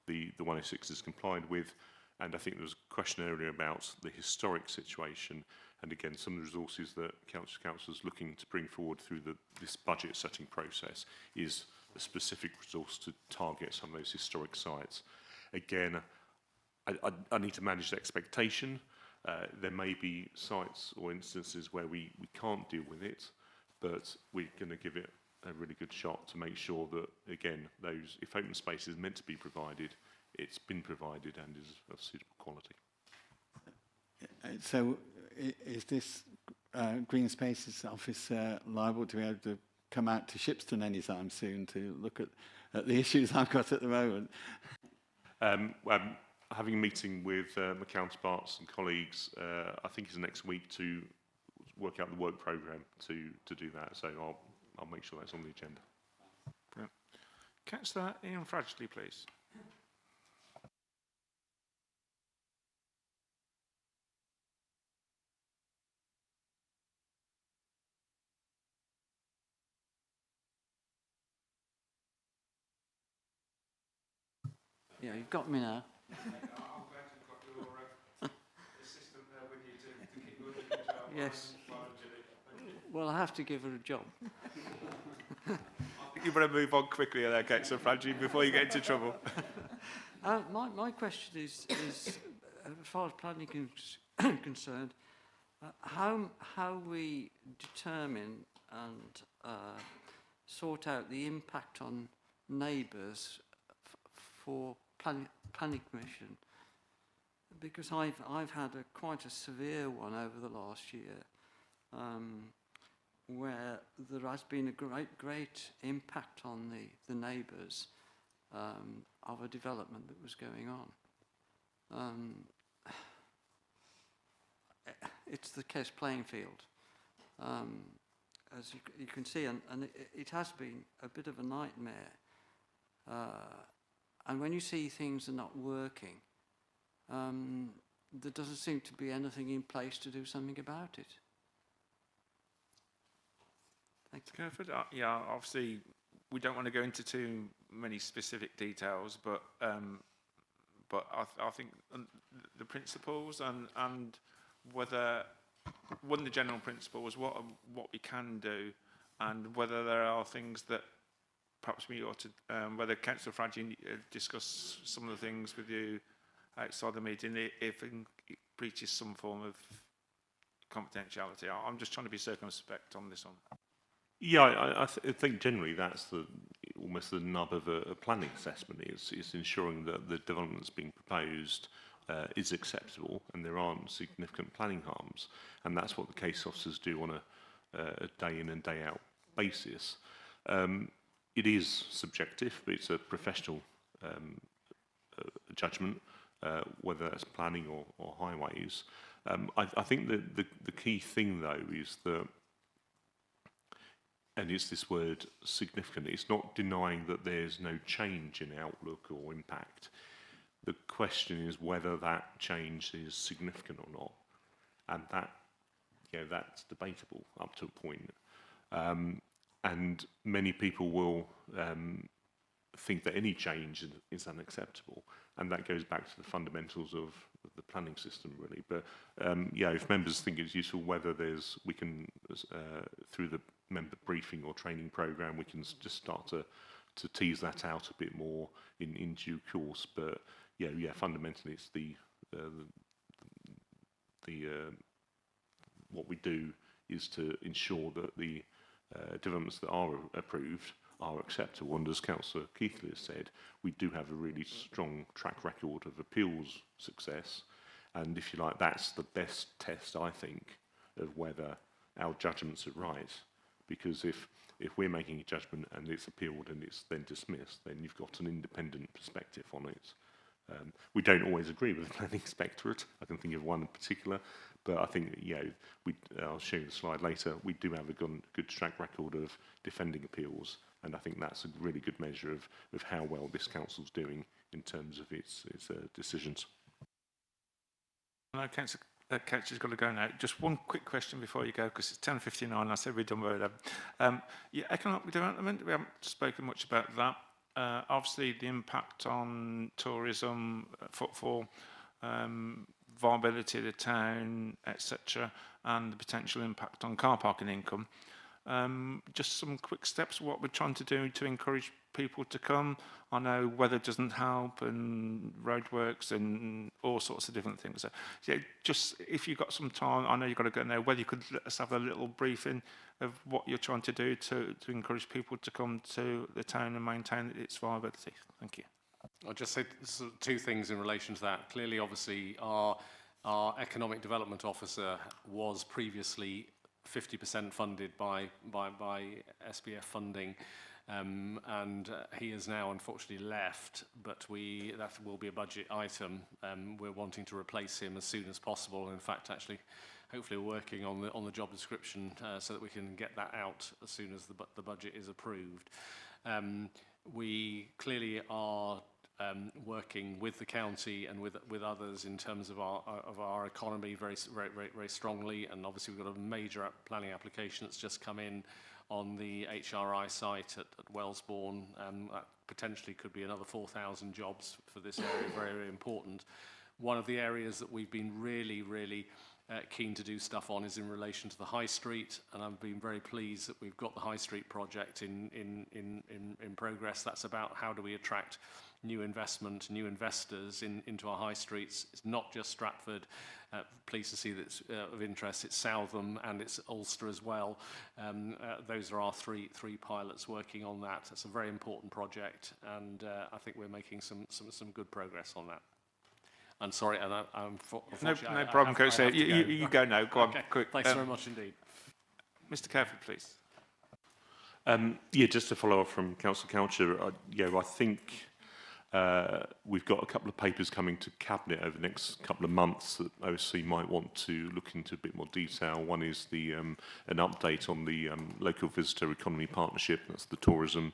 the 106 is complied with. And I think there was a question earlier about the historic situation. And again, some of the resources that council's looking to bring forward through this budget setting process is a specific resource to target some of those historic sites. Again, I need to manage the expectation. There may be sites or instances where we can't deal with it, but we're going to give it a really good shot to make sure that, again, if open space is meant to be provided, it's been provided and is of suitable quality. So is this Green Spaces officer liable to be able to come out to Shipston anytime soon to look at the issues I've got at the moment? I'm having a meeting with my counterparts and colleagues, I think it's next week, to work out the work programme to do that. So I'll make sure that's on the agenda. Brilliant. Councillor Ian Fradgley, please. Yeah, you've got me now. I'm glad you've got your assistant there with you to keep working the job. Yes. Well, I have to give her a job. I think you better move on quickly there, Councillor Fradgley, before you get into trouble. My question is as far as planning is concerned, how we determine and sort out the impact on neighbours for planning permission, because I've had quite a severe one over the last year, where there has been a great impact on the neighbours of a development that was going on. It's the case playing field, as you can see, and it has been a bit of a nightmare. And when you see things are not working, there doesn't seem to be anything in place to do something about it. Thank you. Clifford, yeah, obviously we don't want to go into too many specific details, but I think the principles and whether one of the general principles, what we can do, and whether there are things that perhaps we ought to, whether Councillor Fradgley discuss some of the things with you outside the meeting, if it breaches some form of confidentiality. I'm just trying to be circumspect on this one. Yeah, I think generally that's almost the nub of a planning assessment is ensuring that the development that's being proposed is acceptable and there aren't significant planning harms, and that's what the case officers do on a day in and day out basis. It is subjective, but it's a professional judgment, whether that's planning or highways. I think that the key thing, though, is that and it's this word significant. It's not denying that there's no change in outlook or impact. The question is whether that change is significant or not, and that, you know, that's debatable up to a point. And many people will think that any change is unacceptable, and that goes back to the fundamentals of the planning system, really. But yeah, if members think it's useful, whether we can through the member briefing or training program, we can just start to tease that out a bit more in due course. But yeah, fundamentally, it's what we do is to ensure that the developments that are approved are acceptable. And as Councillor Keithley has said, we do have a really strong track record of appeals success. And if you like, that's the best test, I think, of whether our judgments are right. Because if we're making a judgment and it's appealed and it's then dismissed, then you've got an independent perspective on it. We don't always agree with the planning inspectorate. I can think of one in particular, but I think, you know, I'll show you the slide later. We do have a good track record of defending appeals, and I think that's a really good measure of how well this council's doing in terms of its decisions. No, Councillor's got to go now. Just one quick question before you go, because it's 10:59. I said we're done by 11. Yeah, economic development. We haven't spoken much about that. Obviously, the impact on tourism, footfall, viability of the town, etc., and the potential impact on car parking income. Just some quick steps, what we're trying to do to encourage people to come. I know weather doesn't help, and roadworks and all sorts of different things. So, yeah, just if you've got some time, I know you've got to go now, whether you could let us have a little briefing of what you're trying to do to encourage people to come to the town and maintain its viability. Thank you. I'll just say two things in relation to that. Clearly, obviously, our economic development officer was previously 50% funded by SBF funding, and he is now unfortunately left, but that will be a budget item. We're wanting to replace him as soon as possible. In fact, actually, hopefully we're working on the job description so that we can get that out as soon as the budget is approved. We clearly are working with the county and with others in terms of our economy very strongly, and obviously we've got a major planning application that's just come in on the HRI site at Wellesbourne. That potentially could be another 4,000 jobs for this area, very, very important. One of the areas that we've been really keen to do stuff on is in relation to the High Street, and I've been very pleased that we've got the High Street project in progress. That's about how do we attract new investment, new investors into our high streets. It's not just Stratford. Pleased to see that's of interest. It's Southam and it's Ulster as well. Those are our three pilots working on that. It's a very important project, and I think we're making some good progress on that. I'm sorry, and I'm no problem, Coach. You go now. Go okay. on, quick. Thanks very much indeed. Mr. Careford, please. Yeah, just to follow up from Councillor Coucher, I think we've got a couple of papers coming to Cabinet over the next couple of months that OSC might want to look into a bit more detail. One is an update on the local visitor economy partnership, that's the tourism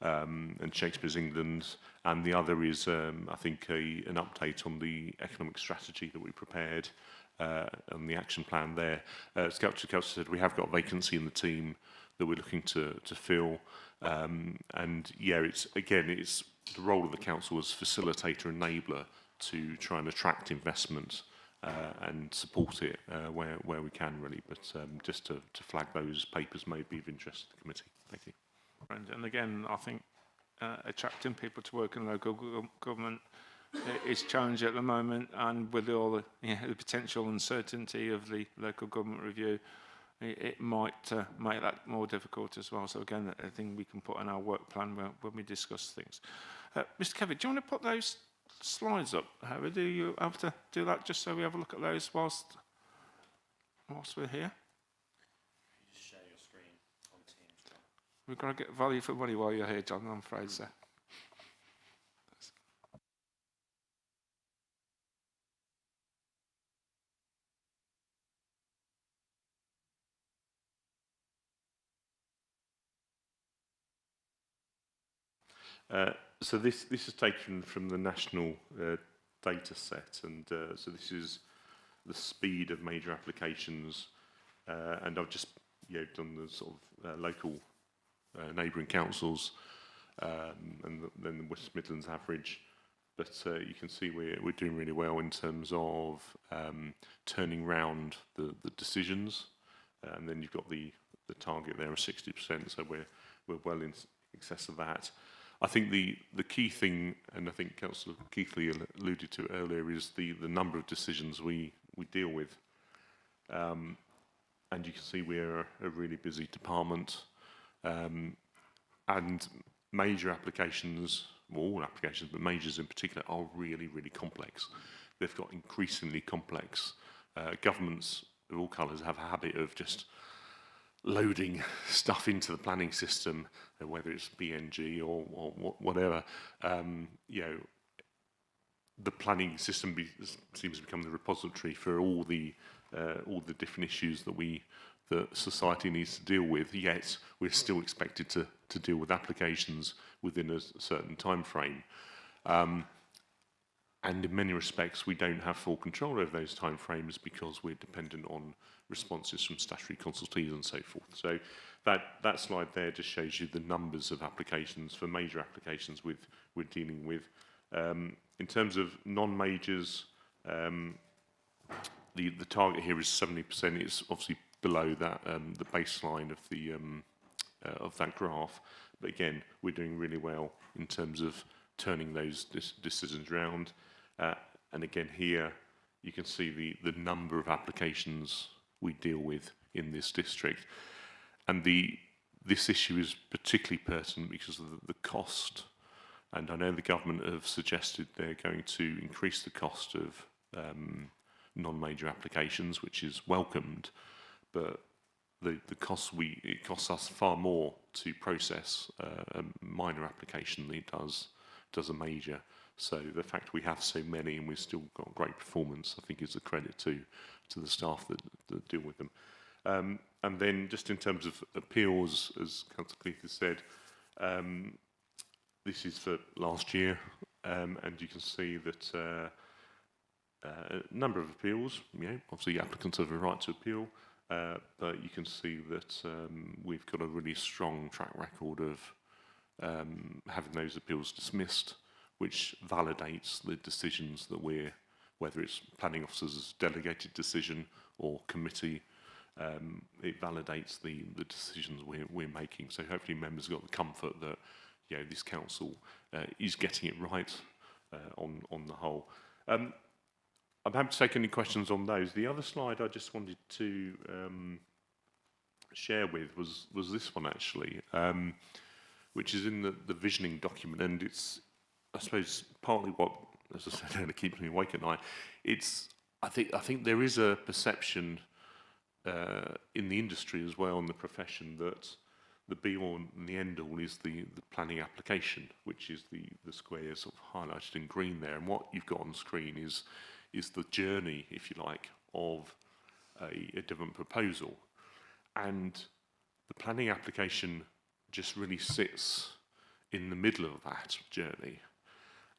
and Shakespeare's England, and the other is, I think, an update on the economic strategy that we prepared and the action plan there. As Councillor said, we have got a vacancy in the team that we're looking to fill, and yeah, it's the role of the council as facilitator, enabler to try and attract investment and support it where we can, really. But just to flag those papers may be of interest to the committee. Thank you. And again, I think attracting people to work in local government is challenging at the moment, and with all the potential uncertainty of the local government review, it might make that more difficult as well. So again, I think we can put on our work plan when we discuss things. Mr. Kevin, do you want to put those slides up? How do you have to do that, just so we have a look at those whilst we're here? We've got to get value for money while you're here, John, I'm afraid so. So this is taken from the national data set, and so this is the speed of major applications, and I've just done the sort of local neighbouring councils, and then the West Midlands average. But you can see we're doing really well in terms of turning round the decisions, and then you've got the target there of 60%, so we're well in excess of that. I think the key thing, and I think Councillor Keithley alluded to it earlier, is the number of decisions we deal with. And you can see we're a really busy department, and major applications, well, all applications, but majors in particular, are really, really complex. They've got increasingly complex. Governments of all colours have a habit of just loading stuff into the planning system, whether it's BNG or whatever. The planning system seems to become the repository for all the different issues that society needs to deal with. Yet we're still expected to deal with applications within a certain time frame. And in many respects, we don't have full control over those timeframes because we're dependent on responses from statutory consultees and so forth. So that slide there just shows you the numbers of applications for major applications we're dealing with. In terms of non-majors, the target here is 70%. It's obviously below that the baseline of that graph. But again, we're doing really well in terms of turning those decisions around. And again, here you can see the number of applications we deal with in this district. And this issue is particularly pertinent because of the cost. And I know the government have suggested they're going to increase the cost of non-major applications, which is welcomed. But it costs us far more to process a minor application than it does a major. So the fact we have so many and we've still got great performance, I think, is a credit to the staff that deal with them. And then just in terms of appeals, as Councillor Cleeth has said, this is for last year, and you can see that a number of appeals, obviously applicants have a right to appeal, but you can see that we've got a really strong track record of having those appeals dismissed, which validates the decisions that whether it's planning officers' delegated decision or committee, it validates the decisions we're making. So hopefully members have got the comfort that this council is getting it right on the whole. I'm happy to take any questions on those. The other slide I just wanted to share with was this one actually, which is in the visioning document, and it's, I suppose, partly what, as I said earlier, keeps me awake at night. I think there is a perception in the industry as well, in the profession, that the be-all and the end-all is the planning application, which is the square sort of highlighted in green there. And what you've got on the screen is the journey, if you like, of a development proposal. And the planning application just really sits in the middle of that journey.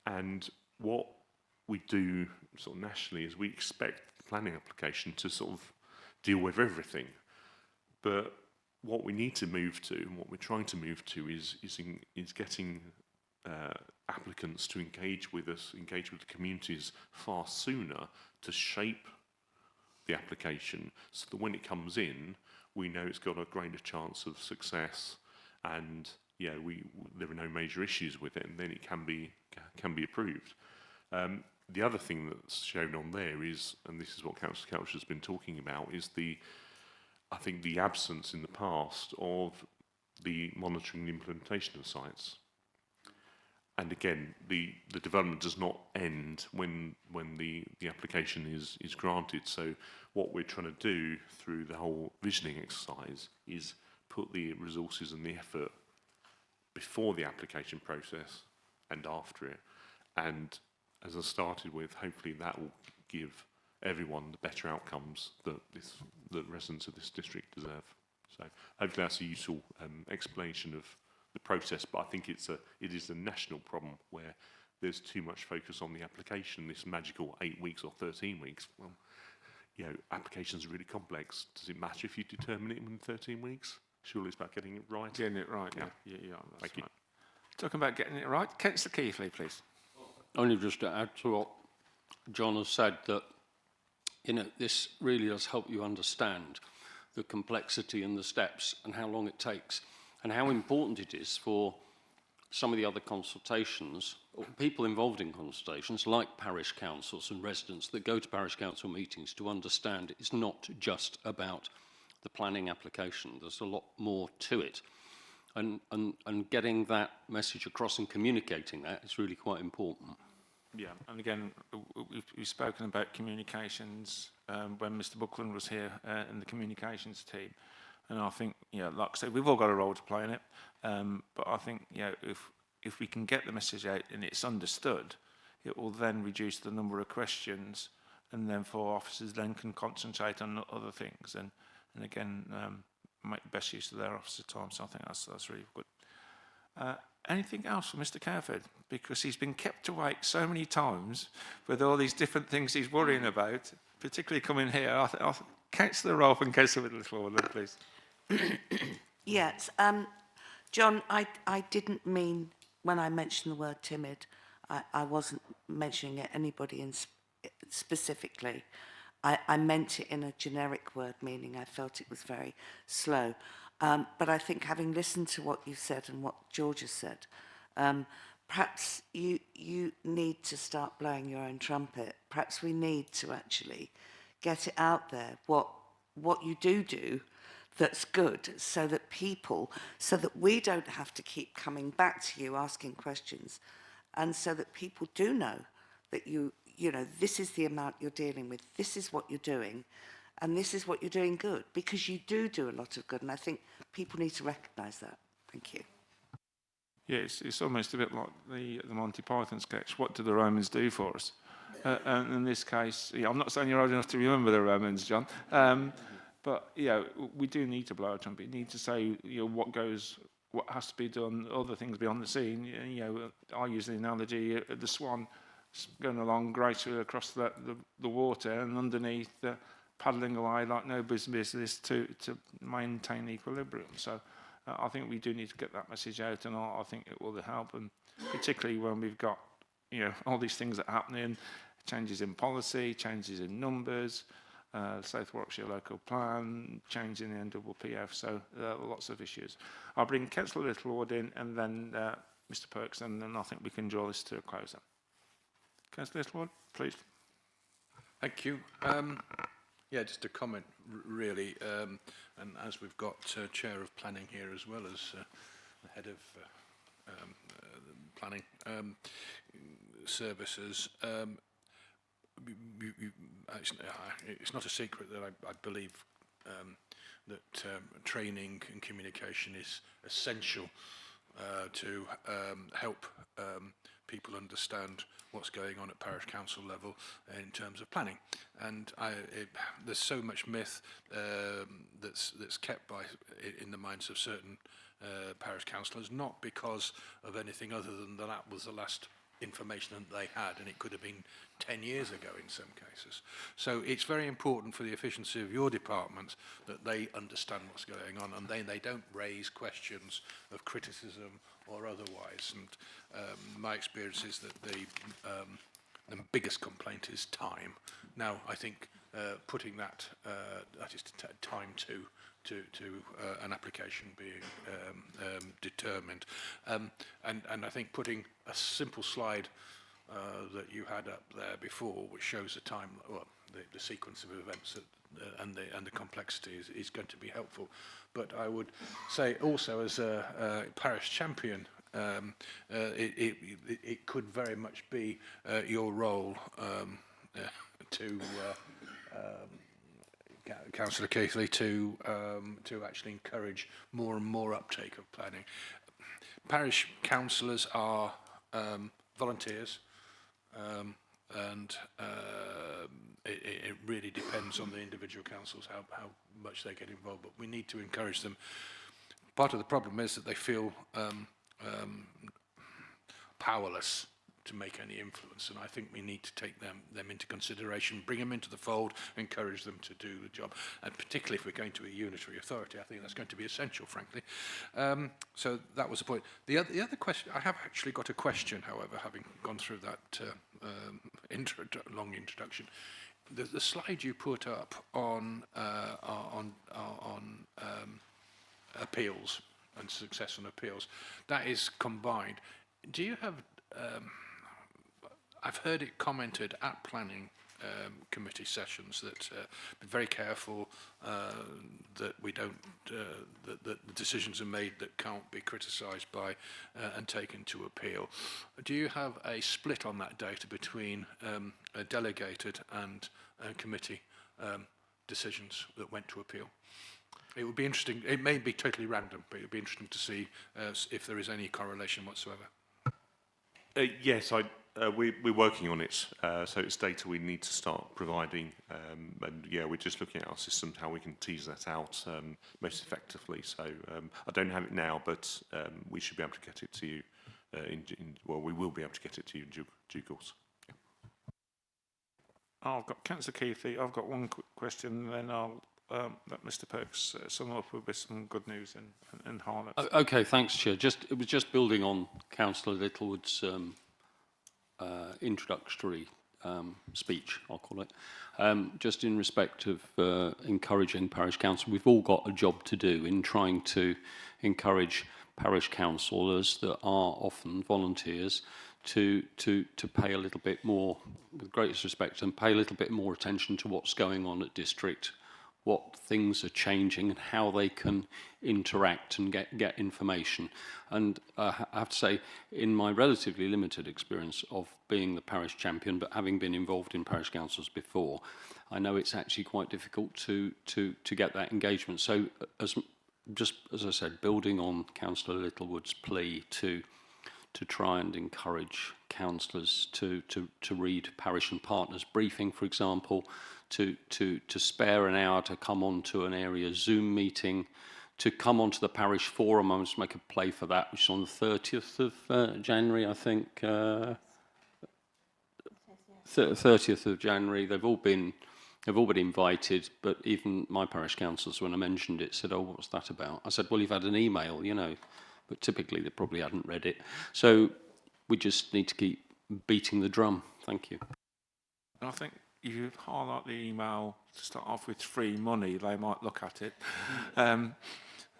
And what we do sort of nationally is we expect the planning application to sort of deal with everything. But what we need to move to, and what we're trying to move to, is getting applicants to engage with us, engage with the communities far sooner to shape the application, so that when it comes in, we know it's got a greater chance of success, and there are no major issues with it, and then it can be approved. The other thing that's shown on there is, and this is what Councillor Couch has been talking about, is I think the absence in the past of the monitoring and implementation of sites. And again, the development does not end when the application is granted. So what we're trying to do through the whole visioning exercise is put the resources and the effort before the application process and after it. And as I started with, hopefully that will give everyone the better outcomes that residents of this district deserve. So hopefully that's a useful explanation of the process. But I think it is a national problem where there's too much focus on the application, this magical 8 weeks or 13 weeks. Well, you know, applications are really complex. Does it matter if you determine it in 13 weeks? Surely it's about getting it right. Getting it right, yeah. Yeah. That's Thank you. right. Talking about getting it right, Councillor Keithley, please. Only just to add to what John has said, that, you know, this really does help you understand the complexity and the steps and how long it takes and how important it is for some of the other consultations, or people involved in consultations, like parish councils and residents that go to parish council meetings, to understand it's not just about the planning application. There's a lot more to it. And getting that message across and communicating that is really quite important. Yeah, and again, we've spoken about communications when Mr. Buckland was here in the communications team. And I think, you know, like I said, we've all got a role to play in it. But I think, you know, if we can get the message out and it's understood, it will then reduce the number of questions, and then for officers then can concentrate on other things. And again, make the best use of their officer time. So I think that's really good. Anything else from Mr. Cowford? Because he's been kept awake so many times with all these different things he's worrying about, particularly coming here. I'll Councillor Rolfe and Councillor Littleward, please. Yes, John, I didn't mean, when I mentioned the word timid, I wasn't mentioning anybody specifically. I meant it in a generic word, meaning I felt it was very slow. But I think, having listened to what you said and what George has said, perhaps you need to start blowing your own trumpet. Perhaps we need to actually get it out there, what you do that's good, so that we don't have to keep coming back to you asking questions, and so that people do know that you know, this is the amount you're dealing with, this is what you're doing, and this is what you're doing good, because you do a lot of good, and I think people need to recognise that. Thank you. Yeah, it's almost a bit like the Monty Python sketch, what do the Romans do for us? And in this case, yeah, I'm not saying you're old enough to remember the Romans, John, but, you know, we do need to blow a trumpet. We need to say, you know, what has to be done, other things beyond the scene. You know, I use the analogy of the swan going along gracefully across the water, and underneath paddling away like no business to maintain equilibrium. So I think we do need to get that message out, and I think it will help, and particularly when we've got, you know, all these things that are happening, changes in policy, changes in numbers, South Warwickshire local plan, change in the NPPF, so lots of issues. I'll bring Councillor Littleward in, and then Mr. Perks, and then I think we can draw this to a close. Councillor Littleward, please. Thank you. Yeah, just a comment, really, and as we've got Chair of Planning here as well as the Head of Planning Services, actually, it's not a secret that I believe that training and communication is essential to help people understand what's going on at parish council level in terms of planning. And there's so much myth that's kept in the minds of certain parish councillors, not because of anything other than that was the last information that they had, and it could have been 10 years ago in some cases. So it's very important for the efficiency of your department that they understand what's going on, and they don't raise questions of criticism or otherwise. And my experience is that the biggest complaint is time. Now, I think putting that is time to an application being determined. And I think putting a simple slide that you had up there before, which shows the time, well, the sequence of events and the complexity is going to be helpful. But I would say also, as a parish champion, it could very much be your role to Councillor Keithley to actually encourage more and more uptake of planning. Parish councillors are volunteers, and it really depends on the individual councils how much they get involved, but we need to encourage them. part of the problem is that they feel powerless to make any influence, and I think we need to take them into consideration, bring them into the fold, encourage them to do the job, and particularly if we're going to a unitary authority, I think that's going to be essential, frankly. So that was the point. The other question, I have actually got a question, however, having gone through that long introduction. The slide you put up on appeals and success on appeals, that is combined. Do you have I've heard it commented at planning committee sessions that be very careful that we don't that the decisions are made that can't be criticised by and taken to appeal. Do you have a split on that data between delegated and committee decisions that went to appeal? It would be interesting. It may be totally random, but it would be interesting to see if there is any correlation whatsoever. Yes, we're working on it. So it's data we need to start providing. And yeah, we're just looking at our systems, how we can tease that out most effectively. So I don't have it now, but we should be able to get it to you. Well, we will be able to get it to you in due course. Yeah. I've got Councillor Keithley. I've got one quick question, and then I'll let Mr. Perks sum up with some good news and highlights. Okay, thanks, Chair. It was just building on Councillor Littlewood's introductory speech, I'll call it. Just in respect of encouraging parish council, we've all got a job to do in trying to encourage parish councillors that are often volunteers to pay a little bit more, with greatest respect, and pay a little bit more attention to what's going on at district, what things are changing and how they can interact and get information. And I have to say, in my relatively limited experience of being the parish champion, but having been involved in parish councils before, I know it's actually quite difficult to get that engagement. So just as I said, building on Councillor Littlewood's plea to try and encourage councillors to read Parish and Partners briefing, for example, to spare an hour to come on to an area Zoom meeting, to come onto the parish forum. I must make a play for that, which is on the 30th of January, I think. 30th of January. They've all been invited, but even my parish councillors, when I mentioned it, said, "Oh, what's that about?" I said, "Well, you've had an email, you know," but typically they probably hadn't read it. So we just need to keep beating the drum. Thank you. And I think if you highlight the email to start off with free money, they might look at it and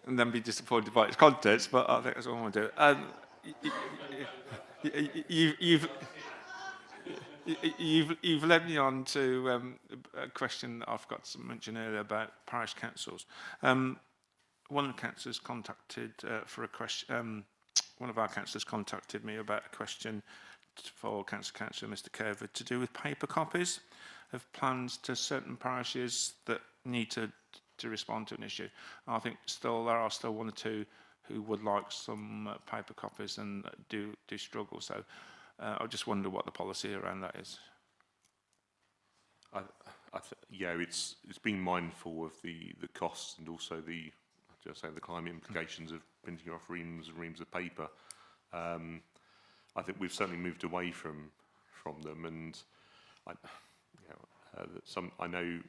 then be disappointed by its contents, but I think that's all I want to do. You've led me on to a question that I've got to mention earlier about parish councils. One of the councillors contacted for a question. One of our councillors contacted me about a question for Councillor Mr. Kerver to do with paper copies of plans to certain parishes that need to respond to an issue. I think there are still one or two who would like some paper copies and do struggle. So I just wonder what the policy around that is. Yeah, it's being mindful of the costs and also the climate implications of printing off reams and reams of paper. I think we've certainly moved away from them, and I know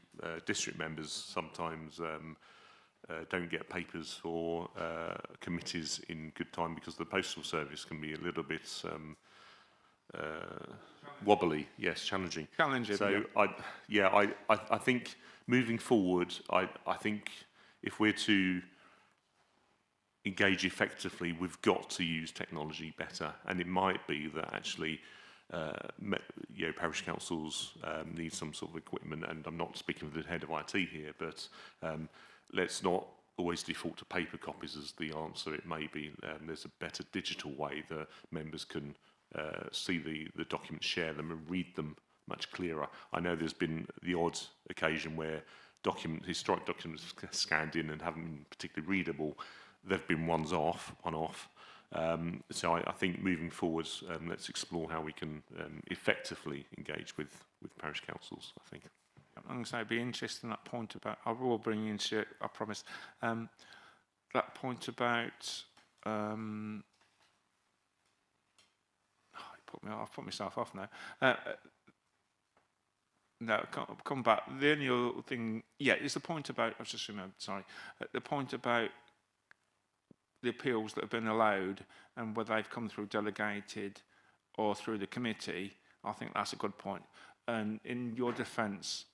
district members sometimes don't get papers for committees in good time because the postal service can be a little bit wobbly. Yes, challenging. Challenging. So yeah. I think moving forward, I think if we're to engage effectively, we've got to use technology better, and it might be that actually parish councils need some sort of equipment, and I'm not speaking of the head of IT here, but let's not always default to paper copies as the answer. It may be there's a better digital way that members can see the documents, share them and read them much clearer. I know there's been the odd occasion where historic documents scanned in and haven't been particularly readable. There've been one-off. So I think moving forwards, let's explore how we can effectively engage with parish councils, I think. I'm going to say I'd be interested in that point about, I will bring you into it, I promise. that point about I've put myself off now. No, come back. The only other thing, is the point about, I just remembered, sorry, the point about the appeals that have been allowed and whether they've come through delegated or through the committee. I think that's a good point. And in your defence,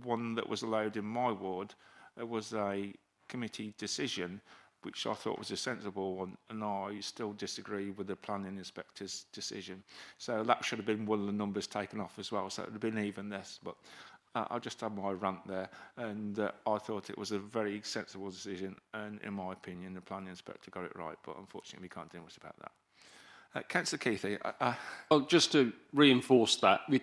one that was allowed in my ward was a committee decision, which I thought was a sensible one, and I still disagree with the planning inspector's decision. So that should have been one of the numbers taken off as well, so it would have been even this. But I'll just have my rant there, and I thought it was a very sensible decision, and in my opinion, the planning inspector got it right, but unfortunately we can't do much about that. Councillor Keithy. Well, just to reinforce that, we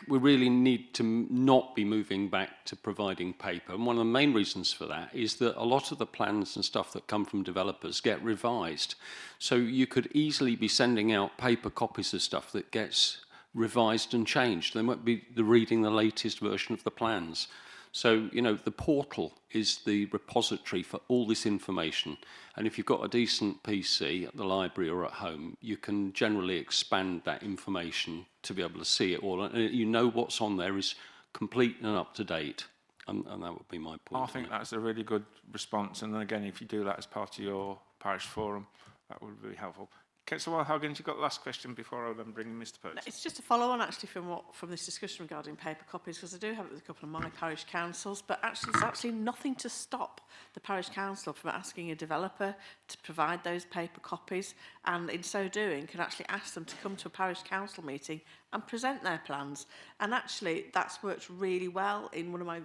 really need to not be moving back to providing paper. And one of the main reasons for that is that a lot of the plans and stuff that come from developers get revised. So you could easily be sending out paper copies of stuff that gets revised and changed. They won't be reading the latest version of the plans. So, you know, the portal is the repository for all this information. And if you've got a decent PC at the library or at home, you can generally expand that information to be able to see it all. And you know what's on there is complete and up to date. And that would be my point. I think that's a really good response. And then again, if you do that as part of your parish forum, that would be helpful. Councillor Huggins, you've got the last question before I then bring in Mr. Perks. It's just a follow-on actually from this discussion regarding paper copies, because I do have it with a couple of my parish councils, but actually there's actually nothing to stop the parish council from asking a developer to provide those paper copies, and in so doing can actually ask them to come to a parish council meeting and present their plans. And actually that's worked really well in one of my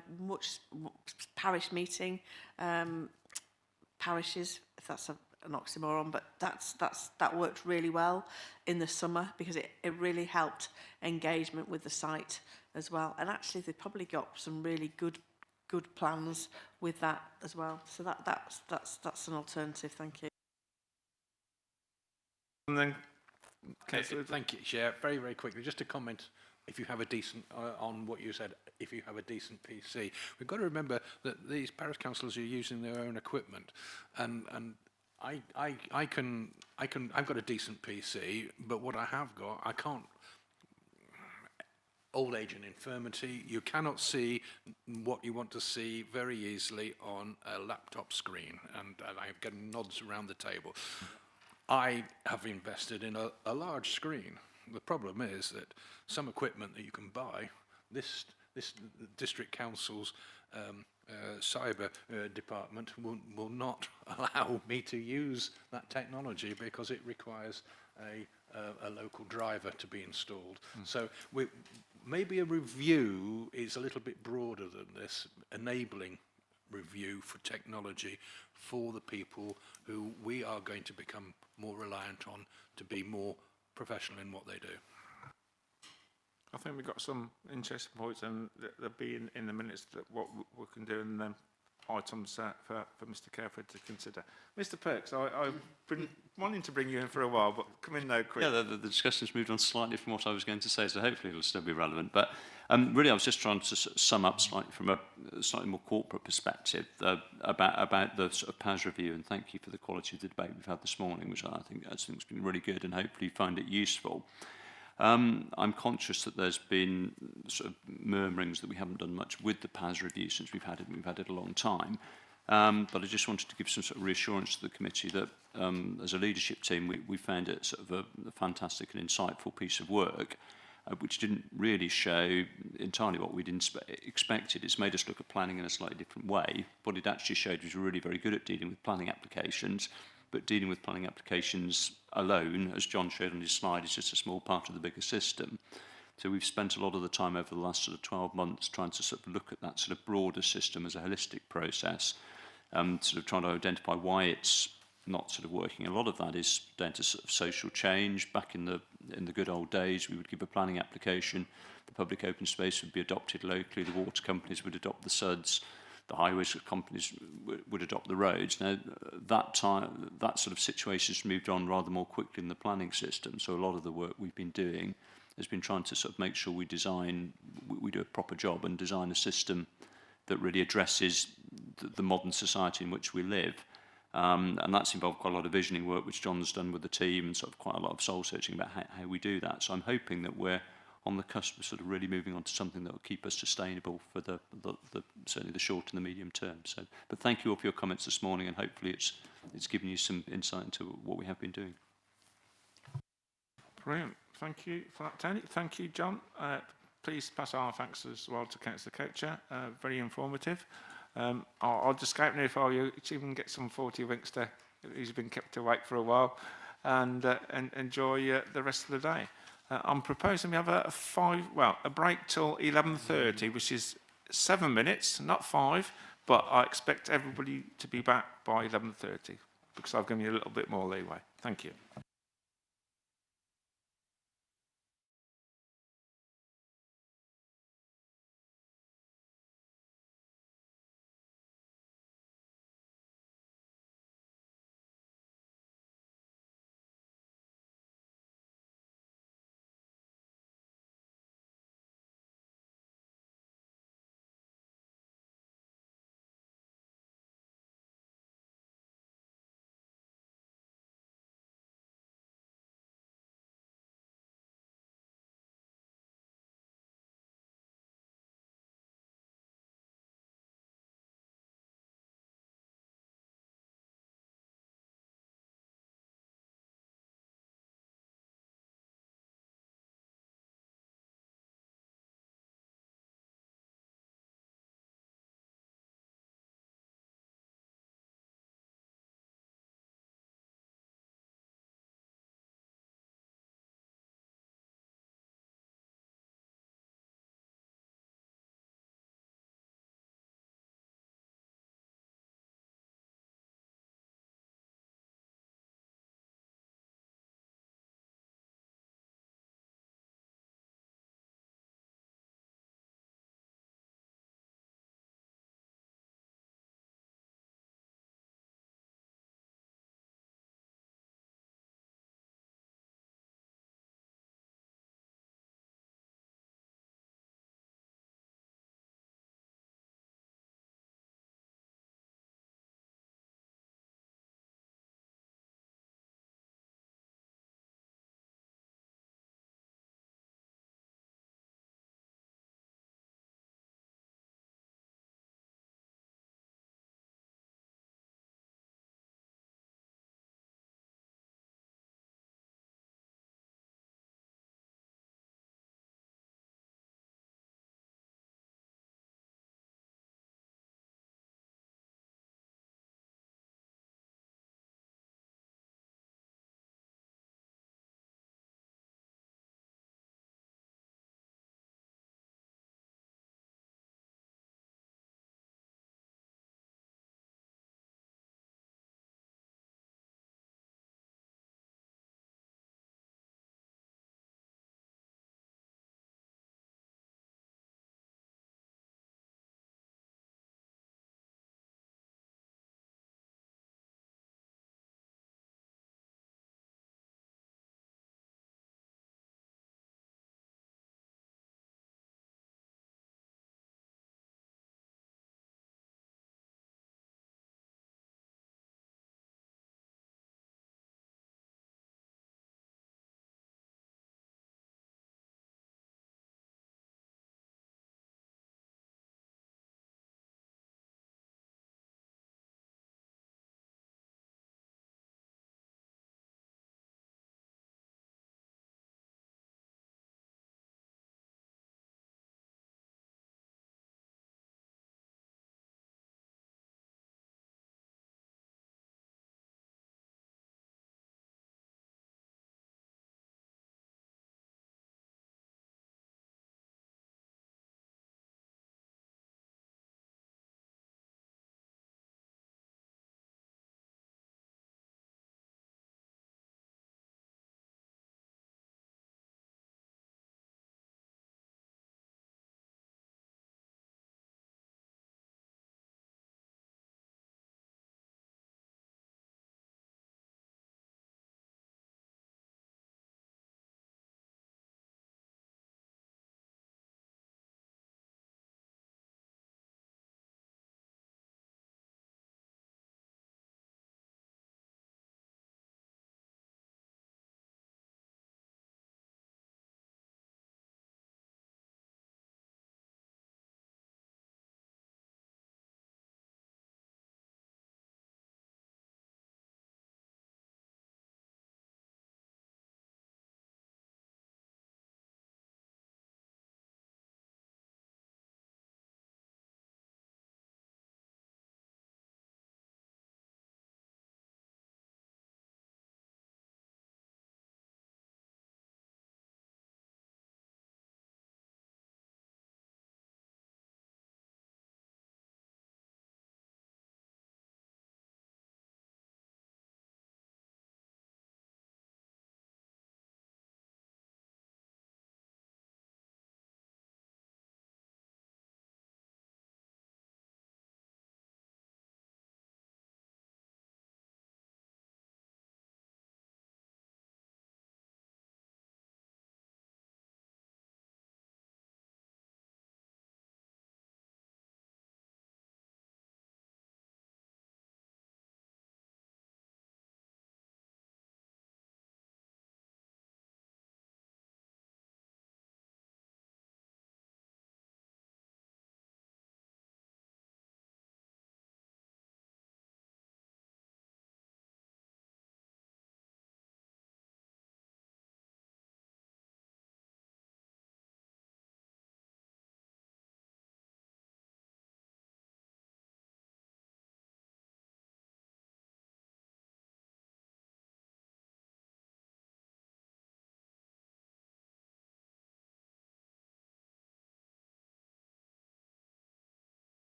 parish meeting parishes, if that's an oxymoron, but that worked really well in the summer because it really helped engagement with the site as well. And actually they've probably got some really good plans with that as well. So that's an alternative. Thank you. And then, thank you, Chair. Very, very quickly, just to comment, if you have a decent, on what you said, if you have a decent PC, we've got to remember that these parish councillors are using their own equipment, and I've got a decent PC, but what I have got, I can't. Old age and infirmity, you cannot see what you want to see very easily on a laptop screen, and I'm getting nods around the table. I have invested in a large screen. The problem is that some equipment that you can buy, this district council's cyber department will not allow me to use that technology because it requires a local driver to be installed. So maybe a review is a little bit broader than this, enabling review for technology for the people who we are going to become more reliant on to be more professional in what they do. I think we've got some interesting points, and there'll be in the minutes that what we can do, and then items for Mr. Careford to consider. Mr. Perks, I've been wanting to bring you in for a while, but come in now quick. Yeah, the discussion's moved on slightly from what I was going to say, so hopefully it'll still be relevant. But really, I was just trying to sum up slightly from a slightly more corporate perspective about the sort of PAS review, and thank you for the quality of the debate we've had this morning, which I think has been really good, and hopefully you find it useful. I'm conscious that there's been sort of murmurings that we haven't done much with the PAS review since we've had it a long time. But I just wanted to give some sort of reassurance to the committee that as a leadership team, we found it sort of a fantastic and insightful piece of work, which didn't really show entirely what we'd expected. It's made us look at planning in a slightly different way. What it actually showed was we're really very good at dealing with planning applications, but dealing with planning applications alone, as John showed on his slide, is just a small part of the bigger system. So we've spent a lot of the time over the last sort of 12 months trying to sort of look at that sort of broader system as a holistic process, sort of trying to identify why it's not sort of working. A lot of that is down to sort of social change. Back in the good old days, we would give a planning application, the public open space would be adopted locally, the water companies would adopt the SUDs, the highways companies would adopt the roads. Now, that sort of situation has moved on rather more quickly in the planning system. So a lot of the work we've been doing has been trying to sort of make sure we do a proper job and design a system that really addresses the modern society in which we live. And that's involved quite a lot of visioning work, which John's done with the team, and sort of quite a lot of soul searching about how we do that. So I'm hoping that we're on the cusp of sort of really moving on to something that will keep us sustainable for the certainly the short and the medium term. So, but thank you all for your comments this morning, and hopefully it's given you some insight into what we have been doing. Brilliant. Thank you for that, Tony. Thank you, John. Please pass our thanks as well to Councillor Coucher. Very informative. I'll just go out now if I you even get some 40 winks to who's been kept awake for a while, and enjoy the rest of the day. I'm proposing we have a break till 11:30, which is 7 minutes, not 5, but I expect everybody to be back by 11:30 because I've given you a little bit more leeway. Thank you.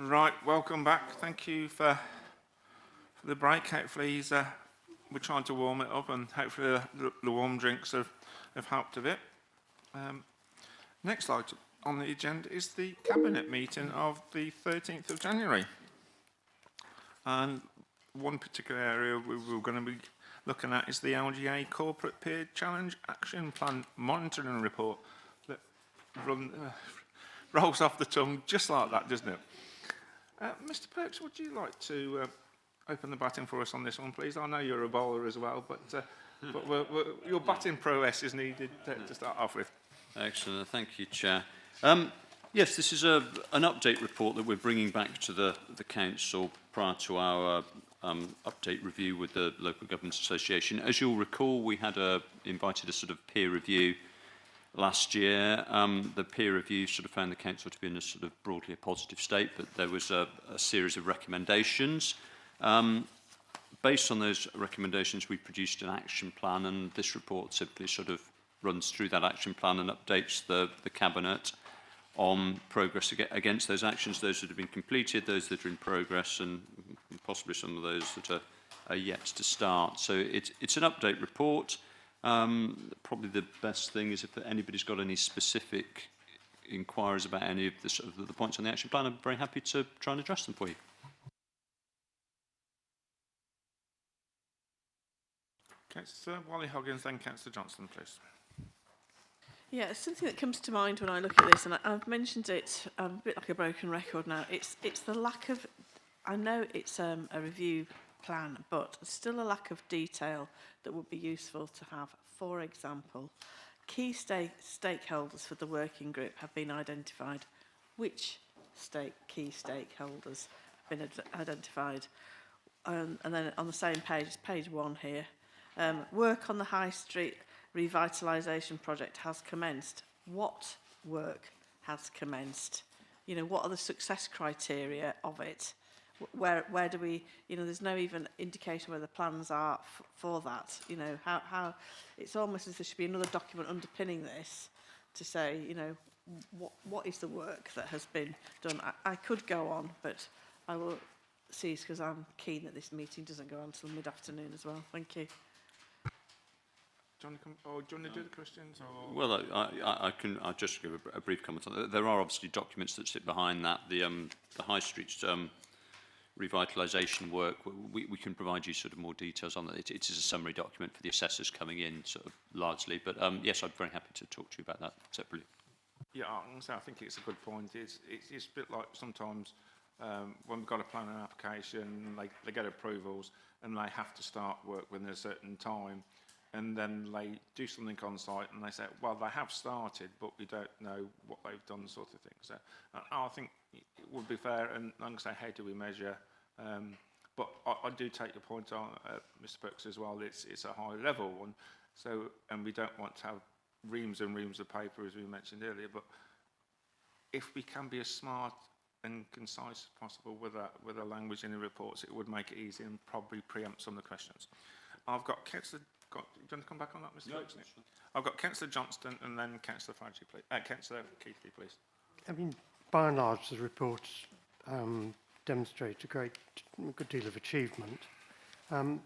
Right, welcome back. Thank you for the break. Hopefully we're trying to warm it up, and hopefully the warm drinks have helped a bit. Next item on the agenda is the Cabinet meeting of the 13th of January. And one particular area we're going to be looking at is the LGA Corporate Peer Challenge Action Plan Monitoring Report that rolls off the tongue just like that, doesn't it? Mr. Perks, would you like to open the batting for us on this one, please? I know you're a bowler as well, but your batting prowess is needed to start off with. Excellent. Thank you, Chair. Yes, this is an update report that we're bringing back to the Council prior to our update review with the Local Government Association. As you'll recall, we had invited a sort of peer review last year. The peer review sort of found the Council to be in a sort of broadly a positive state, but there was a series of recommendations. Based on those recommendations, we produced an action plan, and this report simply sort of runs through that action plan and updates the Cabinet on progress against those actions, those that have been completed, those that are in progress, and possibly some of those that are yet to start. So it's an update report. Probably the best thing is if anybody's got any specific inquiries about any of the points on the action plan, I'm very happy to try and address them for you. Councillor Wally-Hoggins, then Councillor Johnston, please. Yeah, something that comes to mind when I look at this, and I've mentioned it, I'm a bit like a broken record now, it's the lack of, I know it's a review plan, but still a lack of detail that would be useful to have. For example, key stakeholders for the working group have been identified. Which key stakeholders have been identified? And then on the same page, it's page 1 here, work on the High Street revitalisation project has commenced. What work has commenced? You know, what are the success criteria of it? Where do we, you know, there's no even indication where the plans are for that. You know, how it's almost as if there should be another document underpinning this to say, you know, what is the work that has been done. I could go on, but I will cease because I'm keen that this meeting doesn't go on until mid-afternoon as well. Thank you. Do you want to do the questions? Or? Well, I'll just give a brief comment on that. There are obviously documents that sit behind that. The High Street revitalisation work, we can provide you sort of more details on that. It is a summary document for the assessors coming in, sort of largely. But yes, I'm very happy to talk to you about that separately. Yeah, I think it's a good point. It's a bit like sometimes when we've got a plan and application, they get approvals and they have to start work within a certain time. And then they do something on site and they say, well, they have started, but we don't know what they've done, sort of thing. So I think it would be fair, and I'm going to say, how do we measure? But I do take your point on, Mr. Perks, as well. It's a high level one, so, and we don't want to have reams and reams of paper, as we mentioned earlier. But if we can be as smart and concise as possible with the language in the reports, it would make it easy and probably preempt some of the questions. I've got Councillor. Do you want to come back on that, Mr. Perks? I've got Councillor Johnston and then Councillor Fadgey, please. Councillor Keithley, please. I mean, by and large, the reports demonstrate a good deal of achievement. I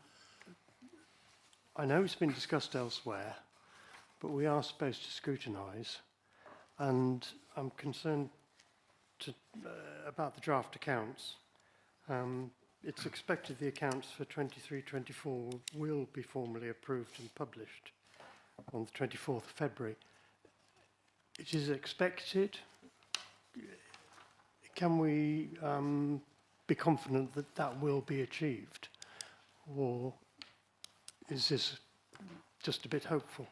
know it's been discussed elsewhere, but we are supposed to scrutinise, and I'm concerned about the draft accounts. It's expected the accounts for 23-24 will be formally approved and published on the 24th of February. It is expected. Can we be confident that that will be achieved? Or is this just a bit hopeful?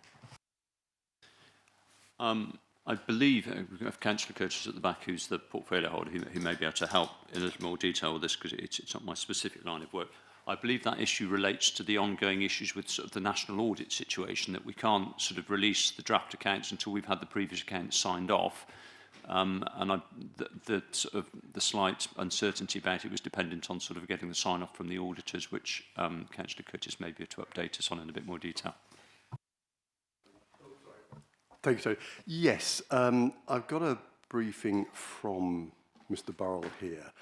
I believe we have Councillor Curtis at the back, who's the portfolio holder, who may be able to help in a little more detail with this, because it's not my specific line of work. I believe that issue relates to the ongoing issues with sort of the national audit situation, that we can't sort of release the draft accounts until we've had the previous accounts signed off. The slight uncertainty about it was dependent on sort of getting the sign-off from the auditors, which Councillor Curtis may be able to update us on in a bit more detail. Thank you, Tony. Yes, I've got a briefing from Mr. Burrell here.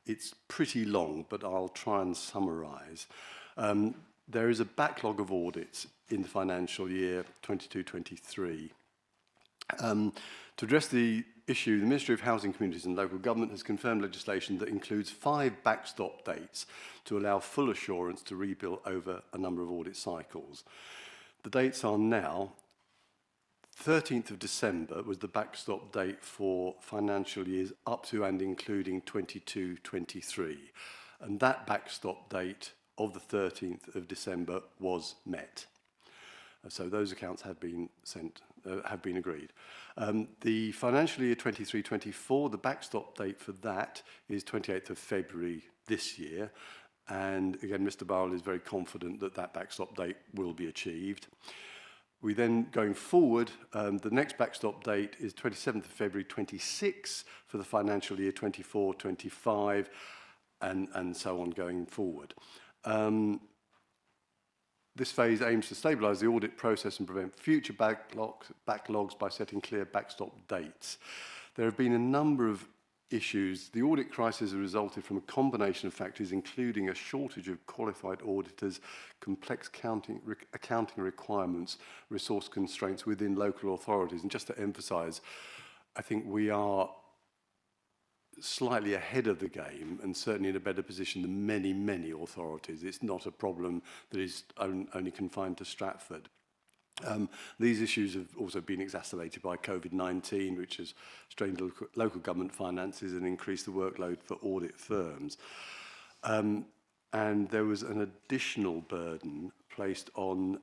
It's pretty long, but I'll try and summarise. There is a backlog of audits in the financial year 22-23. To address the issue, the Ministry of Housing, Communities and Local Government has confirmed legislation that includes 5 backstop dates to allow full assurance to rebuild over a number of audit cycles. The dates are now 13th of December was the backstop date for financial years up to and including 22-23. And that backstop date of the 13th of December was met. So those accounts have been agreed. The financial year 23-24, the backstop date for that is 28th of February this year. And again, Mr. Burrell is very confident that that backstop date will be achieved. We then, going forward, the next backstop date is 27th of February 26 for the financial year 24-25, and so on going forward. This phase aims to stabilise the audit process and prevent future backlogs by setting clear backstop dates. There have been a number of issues. The audit crisis has resulted from a combination of factors, including a shortage of qualified auditors, complex accounting requirements, resource constraints within local authorities. And just to emphasise, I think we are slightly ahead of the game and certainly in a better position than many, many authorities. It's not a problem that is only confined to Stratford. These issues have also been exacerbated by COVID-19, which has strained local government finances and increased the workload for audit firms. And there was an additional burden placed on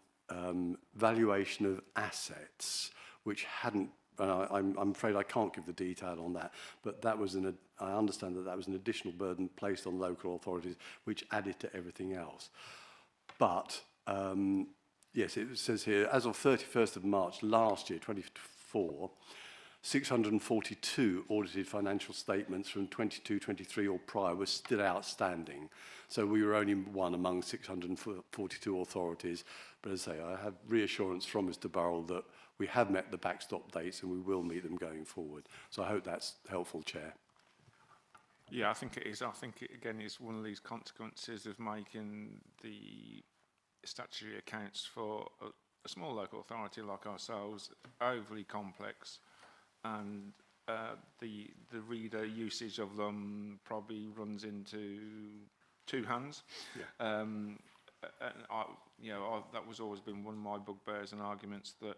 valuation of assets, which hadn't, I'm afraid I can't give the detail on that, but that was I understand that was an additional burden placed on local authorities, which added to everything else. But yes, it says here, as of 31st of March last year, 24, 642 audited financial statements from 22-23 or prior were still outstanding. So we were only one among 642 authorities. But as I say, I have reassurance from Mr. Burrell that we have met the backstop dates and we will meet them going forward. So I hope that's helpful, Chair. Yeah, I think it is. I think it, again, is one of these consequences of making the statutory accounts for a small local authority like ourselves overly complex, and the reader usage of them probably runs into two hands. Yeah. And that was always been one of my bugbears and arguments that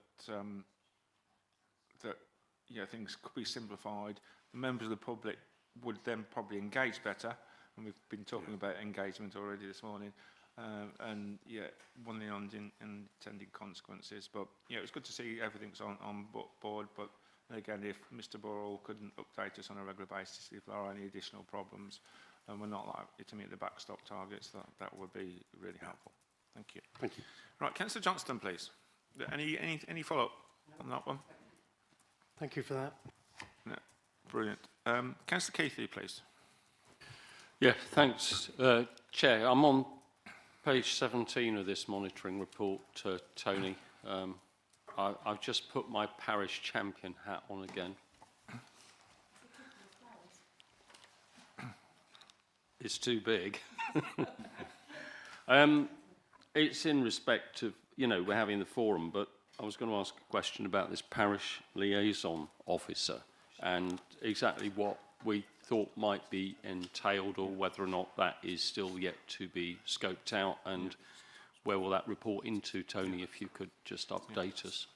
things could be simplified. The members of the public would then probably engage better, and we've been talking about engagement already this morning. And one of the unintended consequences. But it's good to see everything's on board. But again, if Mr. Burrell couldn't update us on a regular basis if there are any additional problems, and we're not likely to meet the backstop targets, that would be really helpful. Thank you. Thank you. Right, Councillor Johnston, please. Any follow-up on that one? Thank you for that. No, brilliant. Councillor Keithley, please. Yeah, thanks, Chair. I'm on page 17 of this monitoring report, Tony. I've just put my parish champion hat on again. It's too big. It's in respect of, we're having the forum, but I was going to ask a question about this parish liaison officer and exactly what we thought might be entailed, or whether or not that is still yet to be scoped out, and where will that report into, Tony, if you could just update us.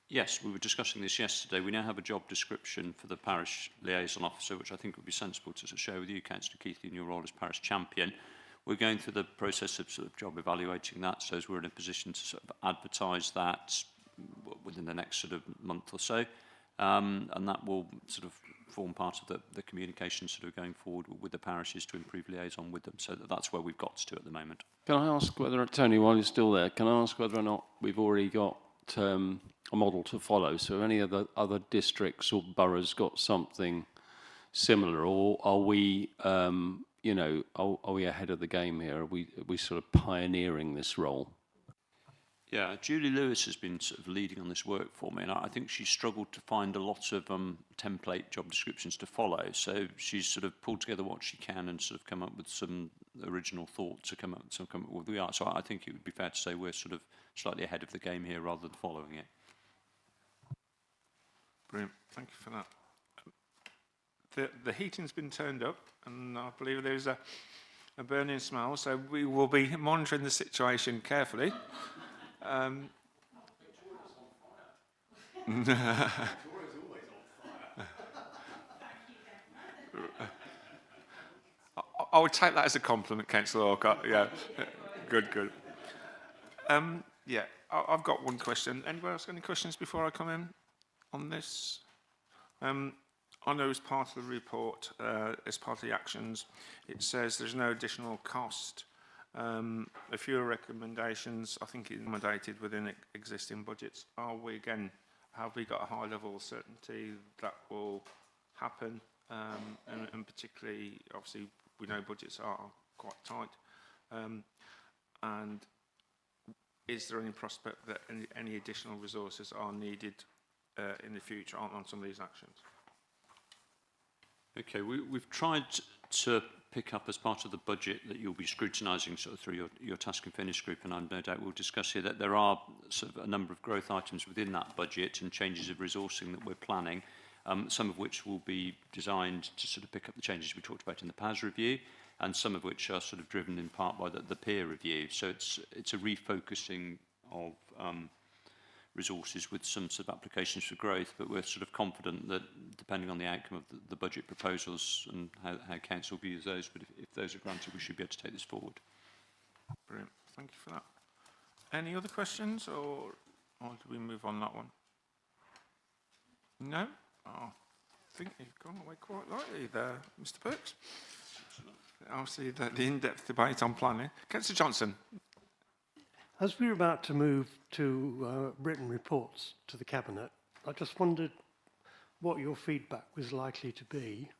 Yes, we were discussing this yesterday. We now have a job description for the parish liaison officer, which I think would be sensible to share with you, Councillor Keithley, in your role as parish champion. We're going through the process of sort of job evaluating that, so as we're in a position to sort of advertise that within the next sort of month or so, and that will sort of form part of the communication sort of going forward with the parishes to improve liaison with them. So that's where we've got to at the moment. Can I ask whether, Tony, while you're still there, can I ask whether or not we've already got a model to follow? So any of the other districts or boroughs got something similar, or are we, are we ahead of the game here? Are we sort of pioneering this role? Yeah, Julie Lewis has been sort of leading on this work for me, and I think she's struggled to find a lot of template job descriptions to follow. So she's sort of pulled together what she can and sort of come up with some original thoughts to come up with where we are. So I think it would be fair to say we're sort of slightly ahead of the game here rather than following it. Brilliant. Thank you for that. The heating's been turned up, and I believe there's a burning smell, so we will be monitoring the situation carefully. I would take that as a compliment, Councillor Orcott. Yeah, good. Yeah, I've got one question. Anyone else got any questions before I come in on this? I know as part of the report, as part of the actions, it says there's no additional cost. A few recommendations, I think, accommodated within existing budgets. Have we got a high level of certainty that will happen? And particularly, obviously, we know budgets are quite tight. And is there any prospect that any additional resources are needed in the future on some of these actions? Okay, we've tried to pick up as part of the budget that you'll be scrutinising sort of through your task and finish group, and I no doubt we'll discuss here that there are sort of a number of growth items within that budget and changes of resourcing that we're planning, some of which will be designed to sort of pick up the changes we talked about in the PAS review, and some of which are sort of driven in part by the peer review. So it's a refocusing of resources with some sort of applications for growth, but we're sort of confident that depending on the outcome of the budget proposals and how council views those, but if those are granted, we should be able to take this forward. Brilliant, thank you for that. Any other questions, or do we move on that one? No? Oh, I think you've gone away quite lightly there, Mr. Perks. Obviously, the in-depth debate on planning. Councillor Johnson. As we're about to move to written reports to the Cabinet, I just wondered what your feedback was likely to be.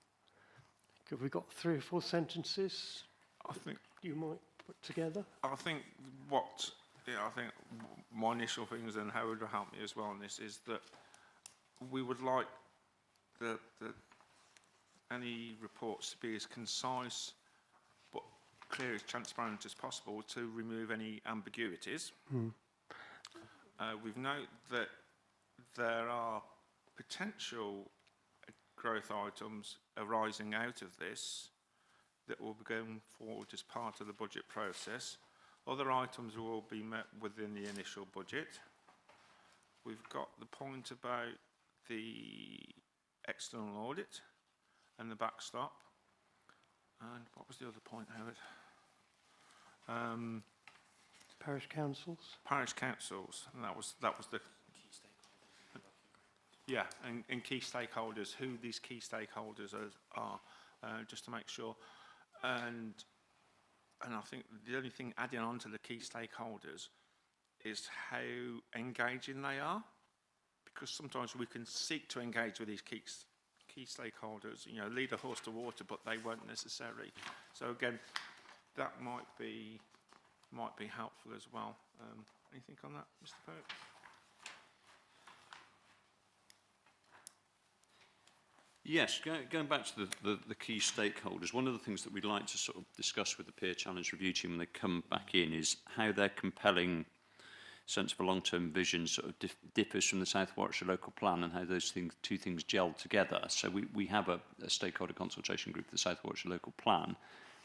Have we got 3 or 4 sentences I think you might put together? I think my initial things, and how it would help me as well on this, is that we would like any reports to be as concise but clear, as transparent as possible, to remove any ambiguities. We've noted that there are potential growth items arising out of this that will be going forward as part of the budget process. Other items will be met within the initial budget. We've got the point about the external audit and the backstop. And what was the other point, Howard? Parish councils? Parish councils, and that was the key stakeholders. Yeah, and key stakeholders, who these key stakeholders are, just to make sure. And I think the only thing adding on to the key stakeholders is how engaging they are, because sometimes we can seek to engage with these key stakeholders, lead a horse to water, but they won't necessarily. So again, that might be helpful as well. Anything on that, Mr. Perks? Yes, going back to the key stakeholders, one of the things that we'd like to sort of discuss with the peer challenge review team when they come back in is how their compelling sense of a long-term vision sort of differs from the South Warwickshire local plan, and how those two things gel together. So we have a stakeholder consultation group, the South Warwickshire local plan,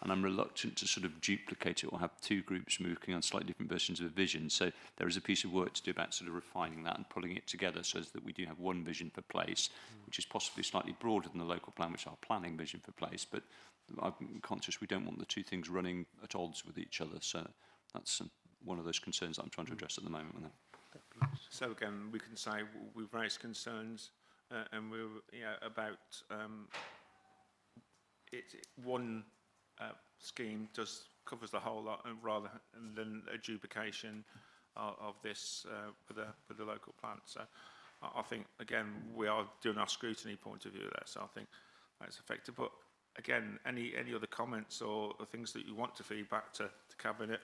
and I'm reluctant to sort of duplicate it or have 2 groups working on slightly different versions of a vision. So there is a piece of work to do about sort of refining that and pulling it together so that we do have one vision for place, which is possibly slightly broader than the local plan, which is our planning vision for place. But I'm conscious we don't want the 2 things running at odds with each other. So that's one of those concerns that I'm trying to address at the moment. With that. So again, we can say we've raised concerns and we're about one scheme covers the whole lot, rather than a duplication of this with the local plan. So I think again we are doing our scrutiny point of view there. So I think that's effective. But again, any other comments or things that you want to feed back to Cabinet,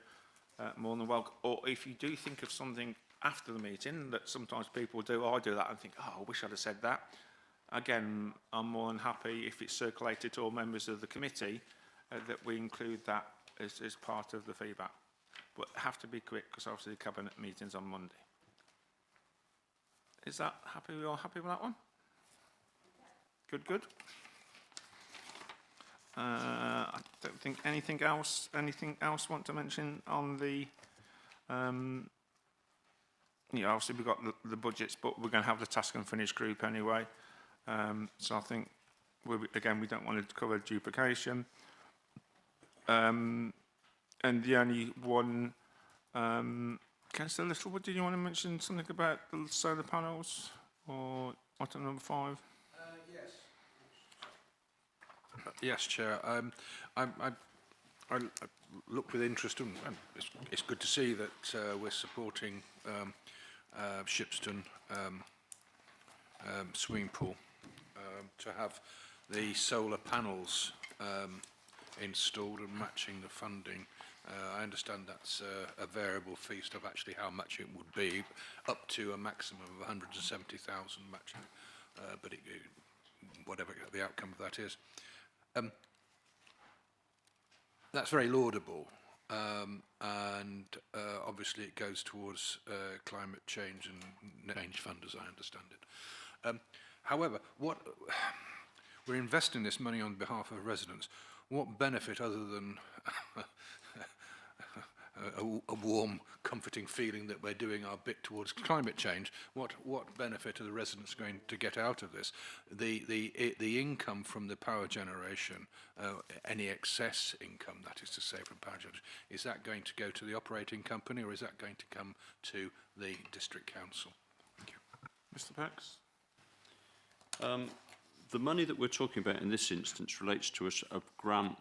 more than welcome. Or if you do think of something after the meeting that sometimes people do, I do that and think, oh, I wish I'd have said that. Again, I'm more than happy if it's circulated to all members of the committee that we include that as part of the feedback. But have to be quick because obviously the cabinet meeting's on Monday. Is that happy? We all happy with that one? Good, good. I don't think anything else want to mention on the obviously we've got the budgets, but we're going to have the task and finish group anyway. So I think again we don't want to cover duplication. And the only one, Councillor Littlewood, did you want to mention something about the solar panels or item number 5? Yes. Yes, Chair. I look with interest, and it's good to see that we're supporting Shipston swimming pool to have the solar panels installed and matching the funding. I understand that's a variable feast of actually how much it would be, up to a maximum of 170,000 matching, but whatever the outcome of that is. That's very laudable, and obviously it goes towards climate change and change fund, as I understand it. However, we're investing this money on behalf of residents. What benefit other than a warm, comforting feeling that we're doing our bit towards climate change? What benefit are the residents going to get out of this? The income from the power generation, any excess income, that is to say, from power generation, is that going to go to the operating company, or is that going to come to the district council? Thank you. Mr. Pex? The money that we're talking about in this instance relates to a grant,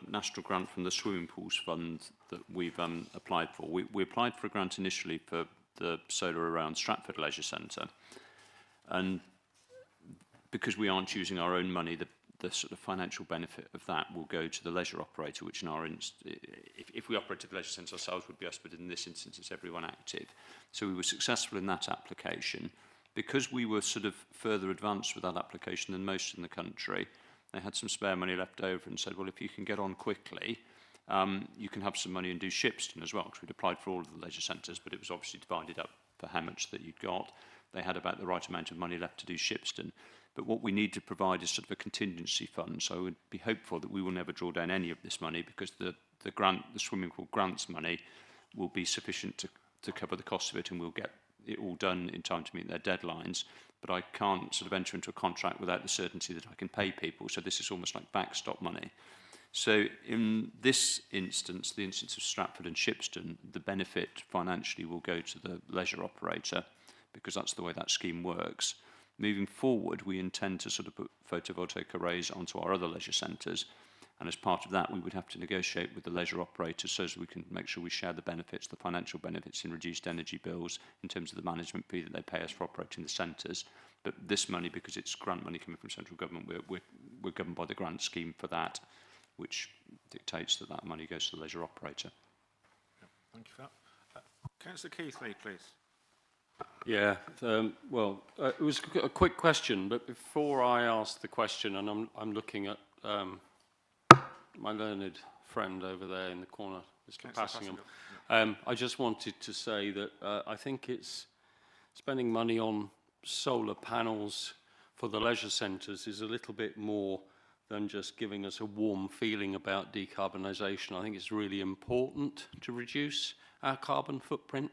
national grant from the Swimming Pools Fund that we've applied for. We applied for a grant initially for the solar around Stratford Leisure Centre, and because we aren't using our own money, the sort of financial benefit of that will go to the leisure operator, which in our if we operated the leisure centre ourselves would be us, but in this instance it's everyone active. So we were successful in that application. Because we were sort of further advanced with that application than most in the country, they had some spare money left over and said, well, if you can get on quickly, you can have some money and do Shipston as well, because we'd applied for all of the leisure centres, but it was obviously divided up for how much that you'd got. They had about the right amount of money left to do Shipston. But what we need to provide is sort of a contingency fund, so I would be hopeful that we will never draw down any of this money, because the swimming pool grants money will be sufficient to cover the cost of it, and we'll get it all done in time to meet their deadlines. But I can't sort of enter into a contract without the certainty that I can pay people, so this is almost like backstop money. So in this instance, the instance of Stratford and Shipston, the benefit financially will go to the leisure operator, because that's the way that scheme works. Moving forward, we intend to sort of put photovoltaic arrays onto our other leisure centres, and as part of that we would have to negotiate with the leisure operators so as we can make sure we share the benefits, the financial benefits in reduced energy bills in terms of the management fee that they pay us for operating the centres. But this money, because it's grant money coming from central government, we're governed by the grant scheme for that, which dictates that that money goes to the leisure operator. Thank you for that. Councillor Keithley, please. Yeah, well, it was a quick question, but before I ask the question, and I'm looking at my learned friend over there in the corner, Mr. Passingham. I just wanted to say that I think it's spending money on solar panels for the leisure centres is a little bit more than just giving us a warm feeling about decarbonisation. I think it's really important to reduce our carbon footprint.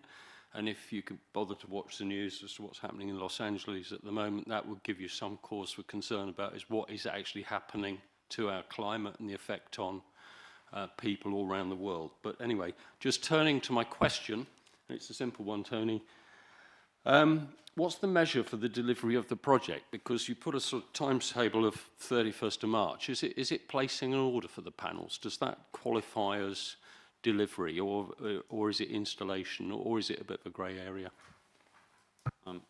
And if you could bother to watch the news as to what's happening in Los Angeles at the moment, that would give you some cause for concern about is what is actually happening to our climate and the effect on people all around the world. But anyway, just turning to my question, and it's a simple one, Tony. What's the measure for the delivery of the project? Because you put a sort of timetable of 31st of March. Is it placing an order for the panels? Does that qualify as delivery, or is it installation, or is it a bit of a grey area? The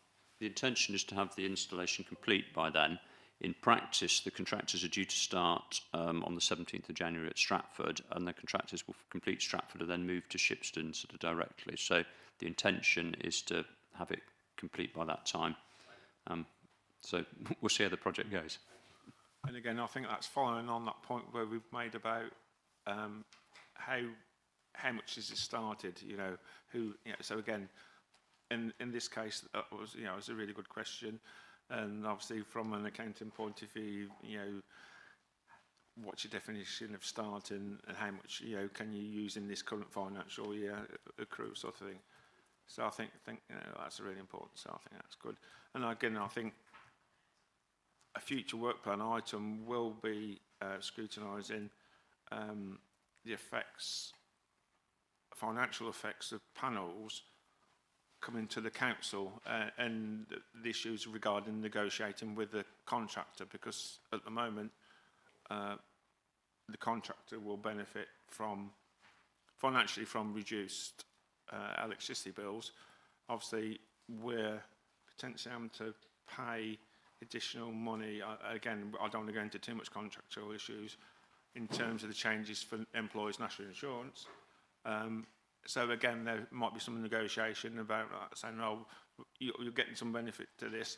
intention is to have the installation complete by then. In practice, the contractors are due to start on the 17th of January at Stratford, and the contractors will complete Stratford and then move to Shipston sort of directly. So the intention is to have it complete by that time. So we'll see how the project goes. And again, I think that's following on that point where we've made about how much has it started, you know, so again, in this case, that was, you know, it was a really good question. And obviously from an accounting point of view, you know, what's your definition of starting and how much, you know, can you use in this current financial year accrue sort of thing. So I think you know, that's really important. So I think that's good. And again, I think a future work plan item will be scrutinising the effects, financial effects of panels coming to the council and the issues regarding negotiating with the contractor, because at the moment the contractor will benefit financially from reduced electricity bills. Obviously, we're potentially having to pay additional money. Again, I don't want to go into too much contractual issues in terms of the changes for employees' national insurance. So again, there might be some negotiation about saying, "Oh, you're getting some benefit to this.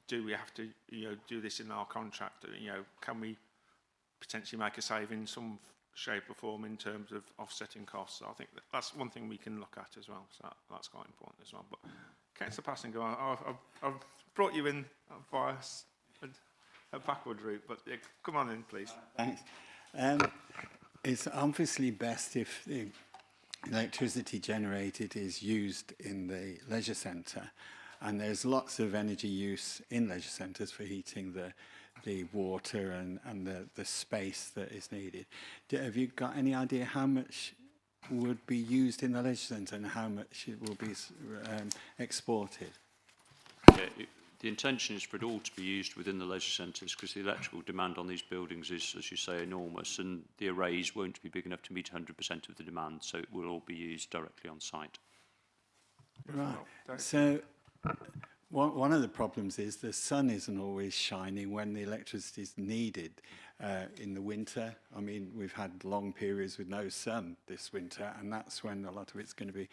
Do we have to, you know, do this in our contract? You know, can we potentially make a saving in some shape or form in terms of offsetting costs?" So I think that's one thing we can look at as well. So that's quite important as well. But Councillor Passingham, I've brought you in via a backward route, but yeah, come on in, please. Thanks. It's obviously best if the electricity generated is used in the leisure centre, and there's lots of energy use in leisure centres for heating the water and the space that is needed. Have you got any idea how much would be used in the leisure centre and how much it will be exported? Yeah, the intention is for it all to be used within the leisure centres, because the electrical demand on these buildings is, as you say, enormous, and the arrays won't be big enough to meet 100% of the demand, so it will all be used directly on site. Right. So one of the problems is the sun isn't always shining when the electricity is needed in the winter. I mean, we've had long periods with no sun this winter, and that's when a lot of it's going to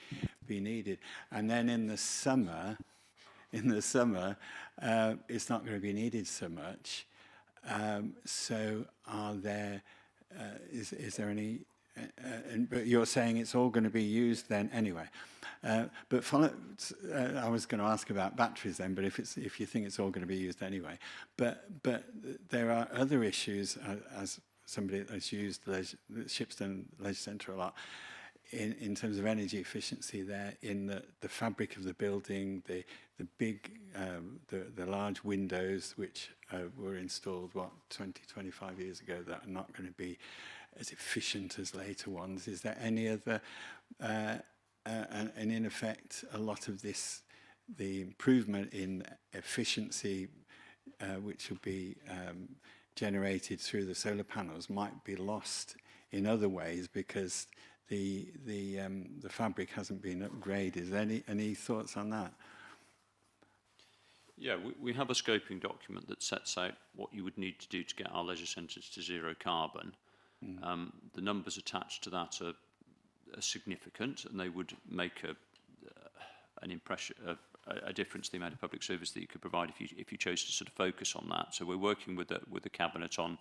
be needed. And then in the summer, it's not going to be needed so much. So are there, is there any, but you're saying it's all going to be used then anyway. But I was going to ask about batteries then, but if you think it's all going to be used anyway. But there are other issues, as somebody that's used the Shipston Leisure Centre a lot, in terms of energy efficiency there, in the fabric of the building, the big, the large windows which were installed, 20-25 years ago, that are not going to be as efficient as later ones. Is there any other, and in effect, a lot of this, the improvement in efficiency which will be generated through the solar panels might be lost in other ways because the fabric hasn't been upgraded. Any thoughts on that? Yeah, we have a scoping document that sets out what you would need to do to get our leisure centres to zero carbon. The numbers attached to that are significant, and they would make an impression, a difference in the amount of public service that you could provide if you chose to sort of focus on that. So we're working with the Cabinet on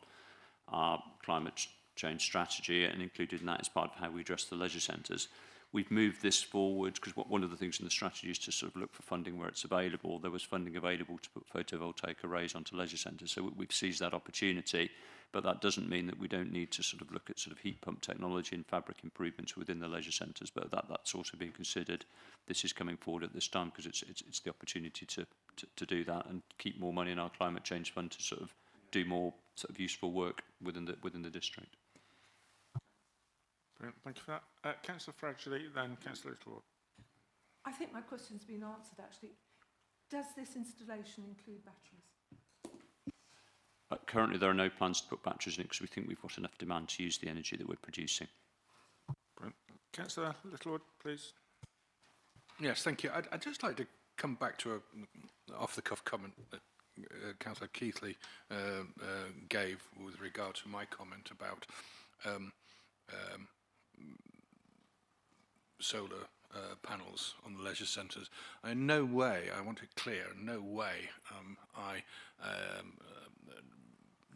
our climate change strategy, and included in that as part of how we address the leisure centres. We've moved this forward because one of the things in the strategy is to sort of look for funding where it's available. There was funding available to put photovoltaic arrays onto leisure centres, so we've seized that opportunity. But that doesn't mean that we don't need to sort of look at sort of heat pump technology and fabric improvements within the leisure centres. But that's also being considered. This is coming forward at this time because it's the opportunity to do that and keep more money in our climate change fund to sort of do more sort of useful work within the district. Brilliant. Thank you for that. Councillor Fradgley, then Councillor Littlewood. I think my question's been answered, actually. Does this installation include batteries? Currently, there are no plans to put batteries in it because we think we've got enough demand to use the energy that we're producing. Brilliant. Councillor Littlewood, please. Yes, thank you. I'd just like to come back to an off-the-cuff comment that Councillor Keithley gave with regard to my comment about solar panels on the leisure centres. In no way, I want it clear, in no way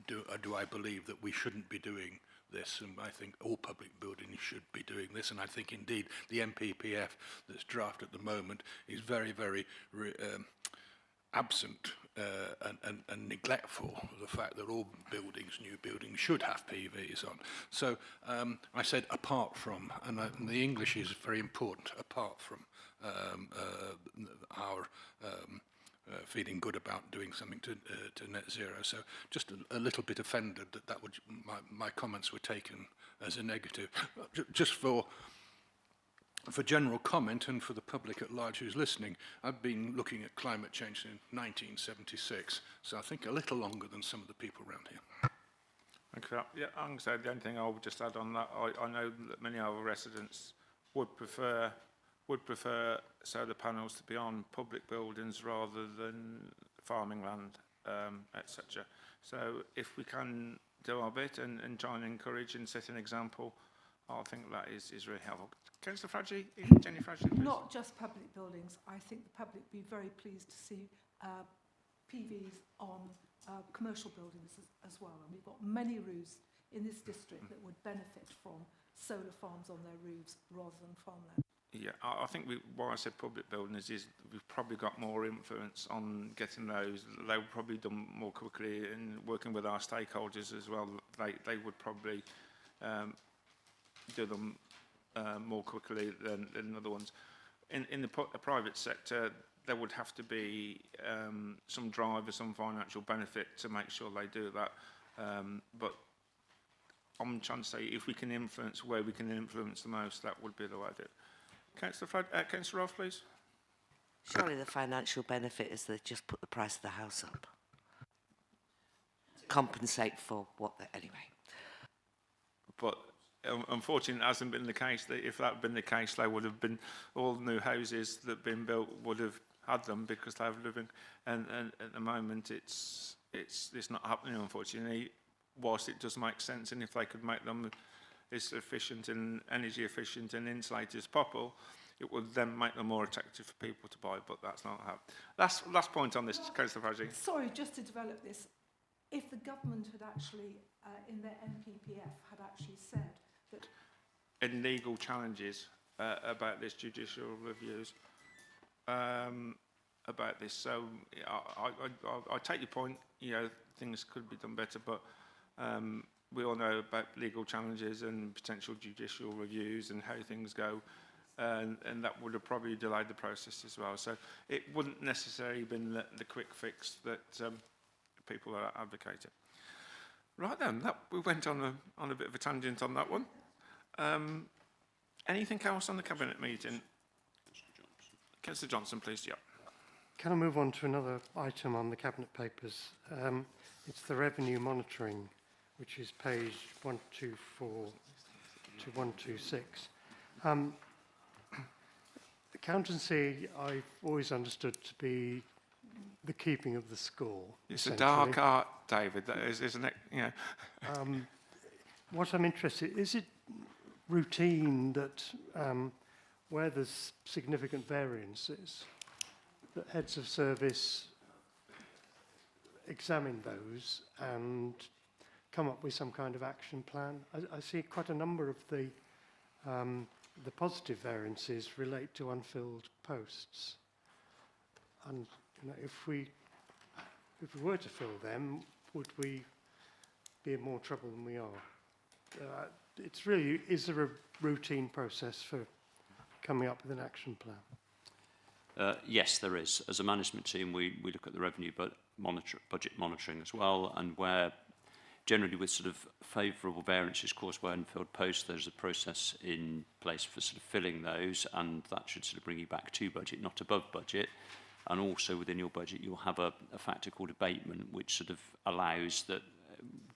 do I believe that we shouldn't be doing this, and I think all public buildings should be doing this, and I think indeed the MPPF that's drafted at the moment is very, very absent and neglectful of the fact that all buildings, new buildings, should have PVs on. So I said apart from, and the English is very important, apart from our feeling good about doing something to net zero. So just a little bit offended that would my comments were taken as a negative. Just for general comment and for the public at large who's listening, I've been looking at climate change since 1976, so I think a little longer than some of the people around here. Thank you. Yeah, I'm going to say the only thing I would just add on that, I know that many of our residents would prefer solar panels to be on public buildings rather than farming land, etc. So if we can do our bit and try and encourage and set an example, I think that is really helpful. Councillor Fradley, Jenny Fradley, please. Not just public buildings. I think the public would be very pleased to see PVs on commercial buildings as well. And we've got many roofs in this district that would benefit from solar farms on their roofs rather than farmland. Yeah, I think why I said public buildings is we've probably got more influence on getting those. They would probably done more quickly, and working with our stakeholders as well, they would probably do them more quickly than other ones. In the private sector, there would have to be some drive or some financial benefit to make sure they do that. But I'm trying to say, if we can influence where we can influence the most, that would be the way to do it. Councillor Rolfe, please. Surely the financial benefit is they just put the price of the house up. Compensate for what they... Anyway. But unfortunately, it hasn't been the case. If that had been the case, they would have been, all the new houses that have been built would have had them because they have living. And at the moment, it's not happening, unfortunately, whilst it does make sense. And if they could make them as efficient and energy efficient and insulated as possible, it would then make them more attractive for people to buy, but that's not how. Last point on this, Councillor Fradley. Sorry, just to develop this, if the government had actually, in their MPPF, had actually said that... In legal challenges about this judicial reviews, about this, so I take your point, you know, things could be done better, but we all know about legal challenges and potential judicial reviews and how things go, and that would have probably delayed the process as well. So it wouldn't necessarily been the quick fix that people are advocating. Right then, we went on a bit of a tangent on that one. Anything else on the Cabinet meeting? Councillor Johnson, please. Yeah. Can I move on to another item on the Cabinet papers? It's the revenue monitoring, which is page 124 to 126. Accountancy, I've always understood to be the keeping of the score. It's a dark art, David, that is, isn't it? You know. What I'm interested, is it routine that where there's significant variances, that heads of service examine those and come up with some kind of action plan? I see quite a number of the positive variances relate to unfilled posts, and you know, if we were to fill them, would we be in more trouble than we are? It's really, is there a routine process for coming up with an action plan? Yes, there is. As a management team, we look at the revenue budget monitoring as well, and where generally with sort of favourable variances caused by unfilled posts, there's a process in place for sort of filling those, and that should sort of bring you back to budget, not above budget. And also within your budget, you'll have a factor called abatement, which sort of allows that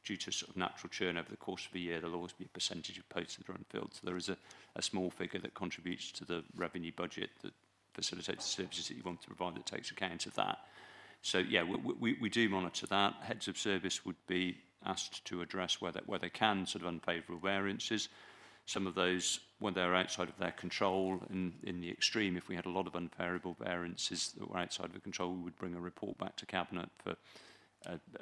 due to sort of natural churn over the course of a year, there'll always be a percentage of posts that are unfilled. So there is a small figure that contributes to the revenue budget that facilitates the services that you want to provide that takes account of that. So yeah, we do monitor that. Heads of service would be asked to address where they can sort of unfavourable variances. Some of those, when they're outside of their control, in the extreme, if we had a lot of unfavourable variances that were outside of the control, we would bring a report back to Cabinet for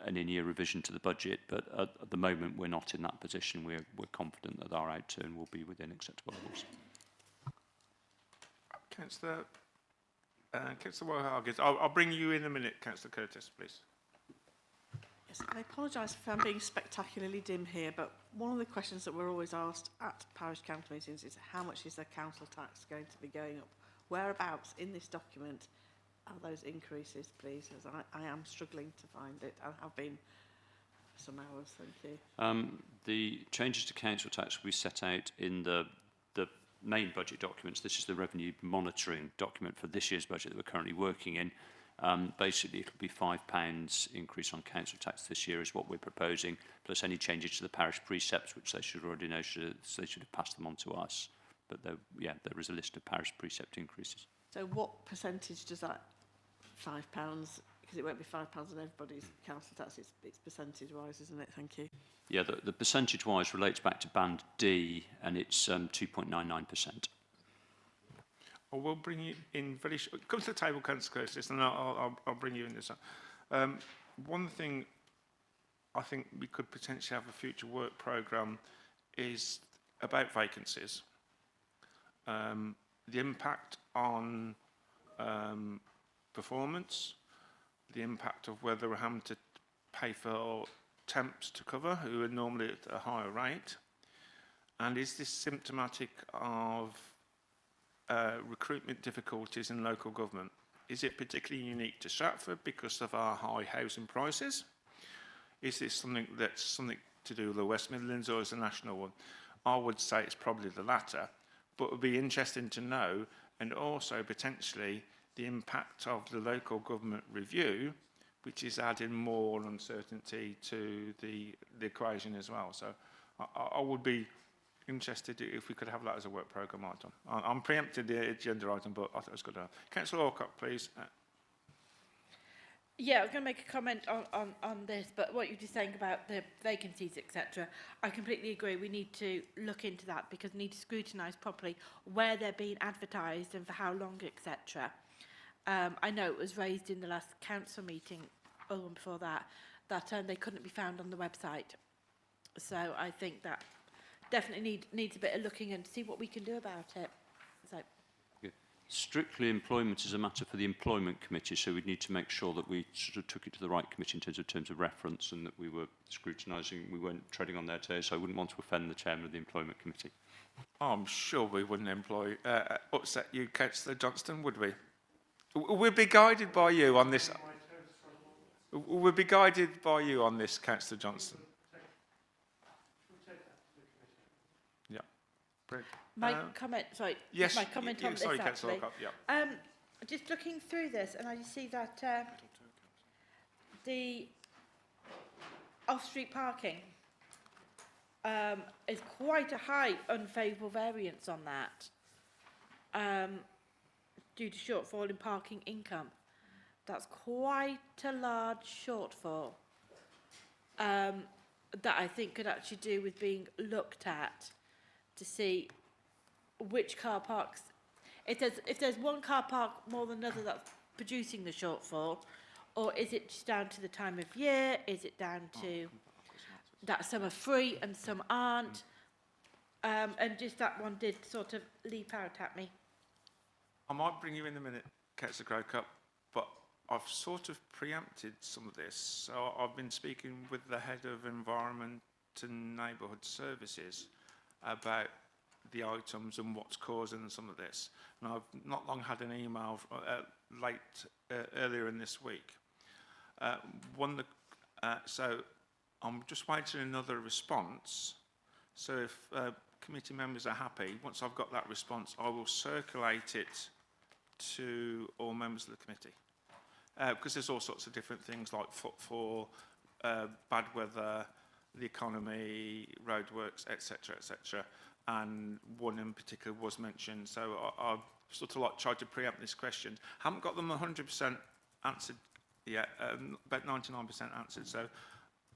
an in-year revision to the budget. But at the moment, we're not in that position. We're confident that our outturn will be within acceptable levels. Councillor Warhagis, I'll bring you in a minute, Councillor Curtis, please. Yes, I apologise if I'm being spectacularly dim here, but one of the questions that we're always asked at parish council meetings is how much is the council tax going to be going up? Whereabouts in this document are those increases, please? As I am struggling to find it. I have been for some hours, thank you. The changes to council tax will be set out in the main budget documents. This is the revenue monitoring document for this year's budget that we're currently working in. Basically, it'll be £5 increase on council tax this year is what we're proposing, plus any changes to the parish precepts, which they should already know, they should have passed them on to us. But there is a list of parish precept increases. So what percentage does that £5, because it won't be £5 on everybody's council tax, it's percentage-wise, isn't it? Thank you. Yeah, the percentage-wise relates back to Band D, and it's 2.99%. I will bring you in very short. Come to the table, Councillor Curtis, and I'll bring you in this. One thing I think we could potentially have a future work programme is about vacancies. The impact on performance, the impact of whether we're having to pay for temps to cover who are normally at a higher rate, and is this symptomatic of recruitment difficulties in local government? Is it particularly unique to Stratford because of our high housing prices? Is this something that's something to do with the West Midlands, or is it a national one? I would say it's probably the latter, but it would be interesting to know, and also potentially the impact of the local government review, which is adding more uncertainty to the equation as well. So I would be interested if we could have that as a work programme item. I'm preempted the agenda item, but I thought it was good to have. Councillor Alcock, please. Yeah, I'm going to make a comment on this, but what you're just saying about the vacancies, etc., I completely agree. We need to look into that because we need to scrutinise properly where they're being advertised and for how long, etc. I know it was raised in the last council meeting, or one before that they couldn't be found on the website. So I think that definitely needs a bit of looking and see what we can do about it. So. Strictly employment is a matter for the employment committee, so we'd need to make sure that we sort of took it to the right committee in terms of reference, and that we were scrutinising, we weren't treading on their toes. So I wouldn't want to offend the chairman of the employment committee. I'm sure we wouldn't upset you, Councillor Johnston, would we? We'll be guided by you on this. We'll be guided by you on this, Councillor Johnston. Yeah. Brilliant. My comment, sorry, yes, my comment on this sorry, actually. Yeah. Just looking through this, and I just see that the off-street parking is quite a high unfavourable variance on that due to shortfall in parking income. That's quite a large shortfall that I think could actually do with being looked at to see which car parks, if there's one car park more than another that's producing the shortfall, or is it just down to the time of year? Is it down to that some are free and some aren't? And just that one did sort of leap out at me. I might bring you in a minute, Councillor Growcup, but I've sort of preempted some of this. So I've been speaking with the head of Environment and Neighbourhood Services about the items and what's causing some of this. And I've not long had an email earlier in this week. So I'm just waiting another response. So if committee members are happy, once I've got that response, I will circulate it to all members of the committee. Because there's all sorts of different things like footfall, bad weather, the economy, roadworks, etc., etc. And one in particular was mentioned. So I've sort of like tried to preempt this question. Haven't got them 100% answered Yeah, about 99% answered. So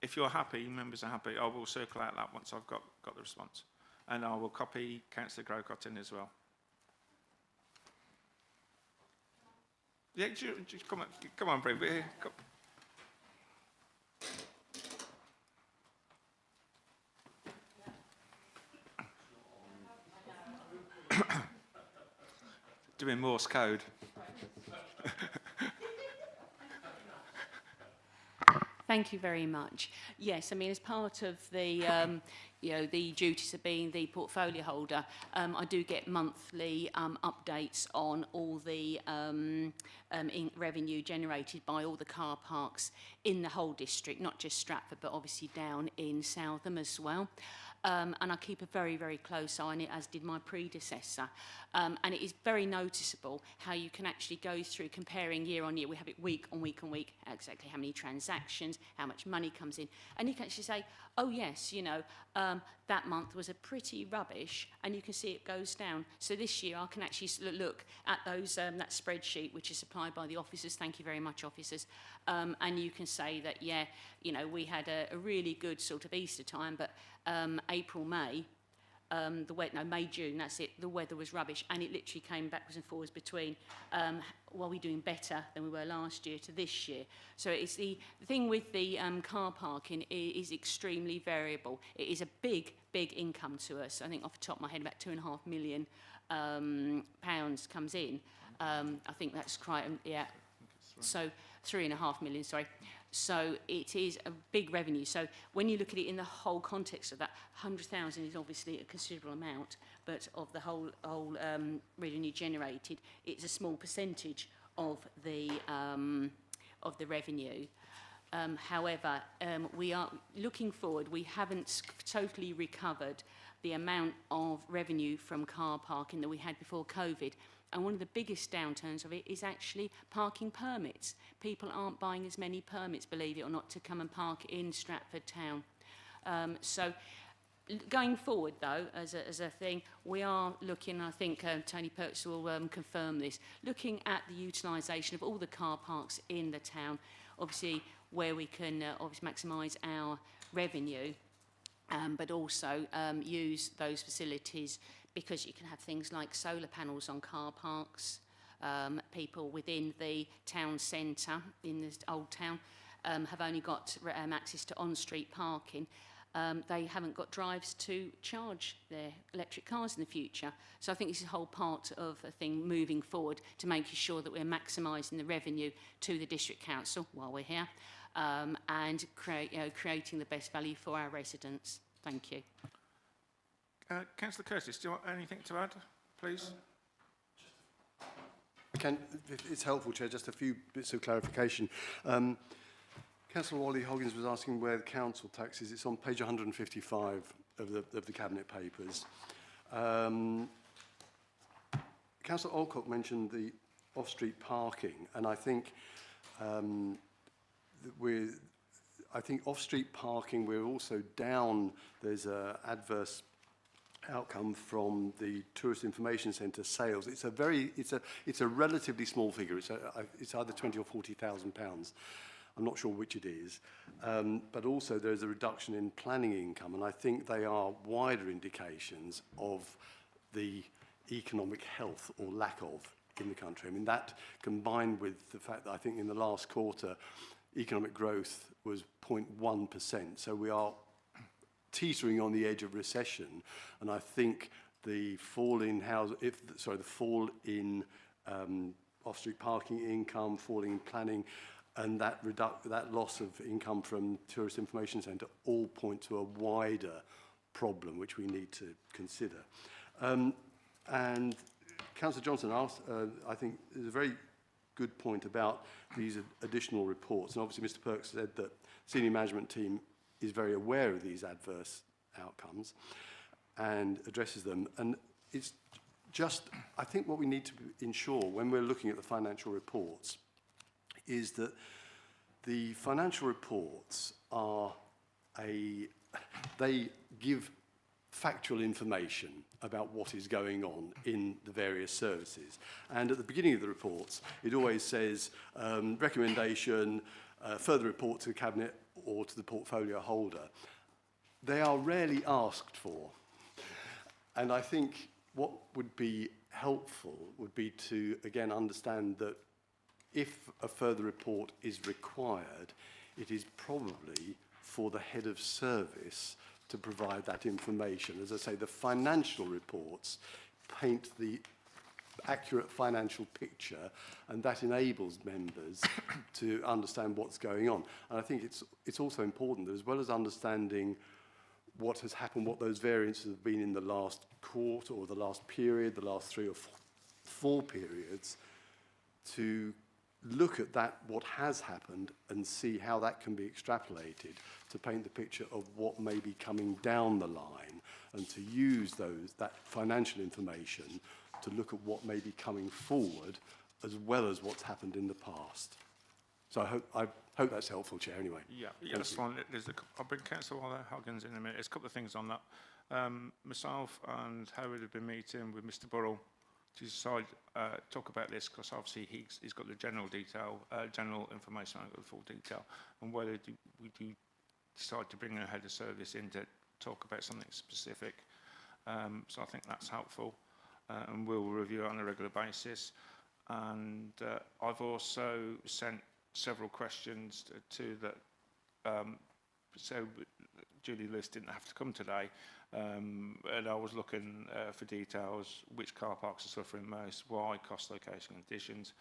if you're happy, members are happy, I will circle out that once I've got the response. And I will copy Councillor Grocott in as well. Yeah, come on, Bree. Come. Doing Morse code. Thank you very much. Yes, I mean, as part of the, the duties of being the portfolio holder, I do get monthly updates on all the revenue generated by all the car parks in the whole district, not just Stratford, but obviously down in Southam as well. And I keep a very, very close eye on it, as did my predecessor. And it is very noticeable how you can actually go through comparing year on year. We have it week on week on week, exactly how many transactions, how much money comes in. And you can actually say, oh yes, that month was a pretty rubbish, and you can see it goes down. So this year I can actually look at those that spreadsheet, which is supplied by the officers. Thank you very much, officers. And you can say that, yeah, we had a really good sort of Easter time, but April, May, May, June, that's it, the weather was rubbish, and it literally came backwards and forwards between while we're doing better than we were last year to this year. So it's the thing with the car parking is extremely variable. It is a big, big income to us. I think off the top of my head about £2.5 million pounds comes in. I think that's quite, yeah. So 3.5 million, sorry. So it is a big revenue. So when you look at it in the whole context of that, 100,000 is obviously a considerable amount, but of the whole revenue generated, it's a small percentage of the revenue. However, we are looking forward. We haven't totally recovered the amount of revenue from car parking that we had before COVID. And one of the biggest downturns of it is actually parking permits. People aren't buying as many permits, believe it or not, to come and park in Stratford town. So going forward, though, as a thing, we are looking, I think Tony Perks will confirm this, looking at the utilisation of all the car parks in the town, obviously where we can obviously maximise our revenue, but also use those facilities, because you can have things like solar panels on car parks. People within the town centre, in the old town, have only got access to on-street parking. They haven't got drives to charge their electric cars in the future. So I think this is a whole part of a thing moving forward to making sure that we're maximising the revenue to the district council while we're here, and creating the best value for our residents. Thank you. Councillor Curtis, do you want anything to add, please? If it's helpful, Chair, just a few bits of clarification. Councillor Wally Hoggins was asking where the council tax is. It's on page 155 of the Cabinet Papers. Councillor Alcock mentioned the off-street parking, and I think off-street parking, we're also down. There's an adverse outcome from the Tourist Information Centre sales. It's a relatively small figure. It's either 20 or 40,000 pounds. I'm not sure which it is. But also there's a reduction in planning income, and I think they are wider indications of the economic health or lack of in the country. I mean, that combined with the fact that I think in the last quarter economic growth was 0.1%. So we are teetering on the edge of recession, and I think the fall in off-street parking income, falling in planning, and that loss of income from Tourist Information Centre all point to a wider problem which we need to consider. And Councillor Johnson asked, I think, is a very good point about these additional reports, and obviously Mr. Perks said that senior management team is very aware of these adverse outcomes and addresses them. And it's just, I think what we need to ensure when we're looking at the financial reports is that the financial reports they give factual information about what is going on in the various services. And at the beginning of the reports, it always says recommendation, further report to the Cabinet or to the portfolio holder. They are rarely asked for. And I think what would be helpful would be to, again, understand that if a further report is required, it is probably for the head of service to provide that information. As I say, the financial reports paint the accurate financial picture, and that enables members to understand what's going on. And I think it's also important that, as well as understanding what has happened, what those variances have been in the last quarter or the last period, the last 3 or 4 periods, to look at that, what has happened, and see how that can be extrapolated to paint the picture of what may be coming down the line, and to use that financial information to look at what may be coming forward, as well as what's happened in the past. So I hope that's helpful, Chair, anyway. Yeah, that's fine. I'll bring Councillor Huggins in a minute. There's a couple of things on that. Myself and Howard have been meeting with Mr Burrell to decide, talk about this, because obviously he's got the general detail, general information, I've got the full detail, and whether we do decide to bring a head of service in to talk about something specific. So I think that's helpful, and we'll review it on a regular basis. And I've also sent several questions to that, so Julie Lewis didn't have to come today, and I was looking for details: which car parks are suffering most, why, cost, location, conditions,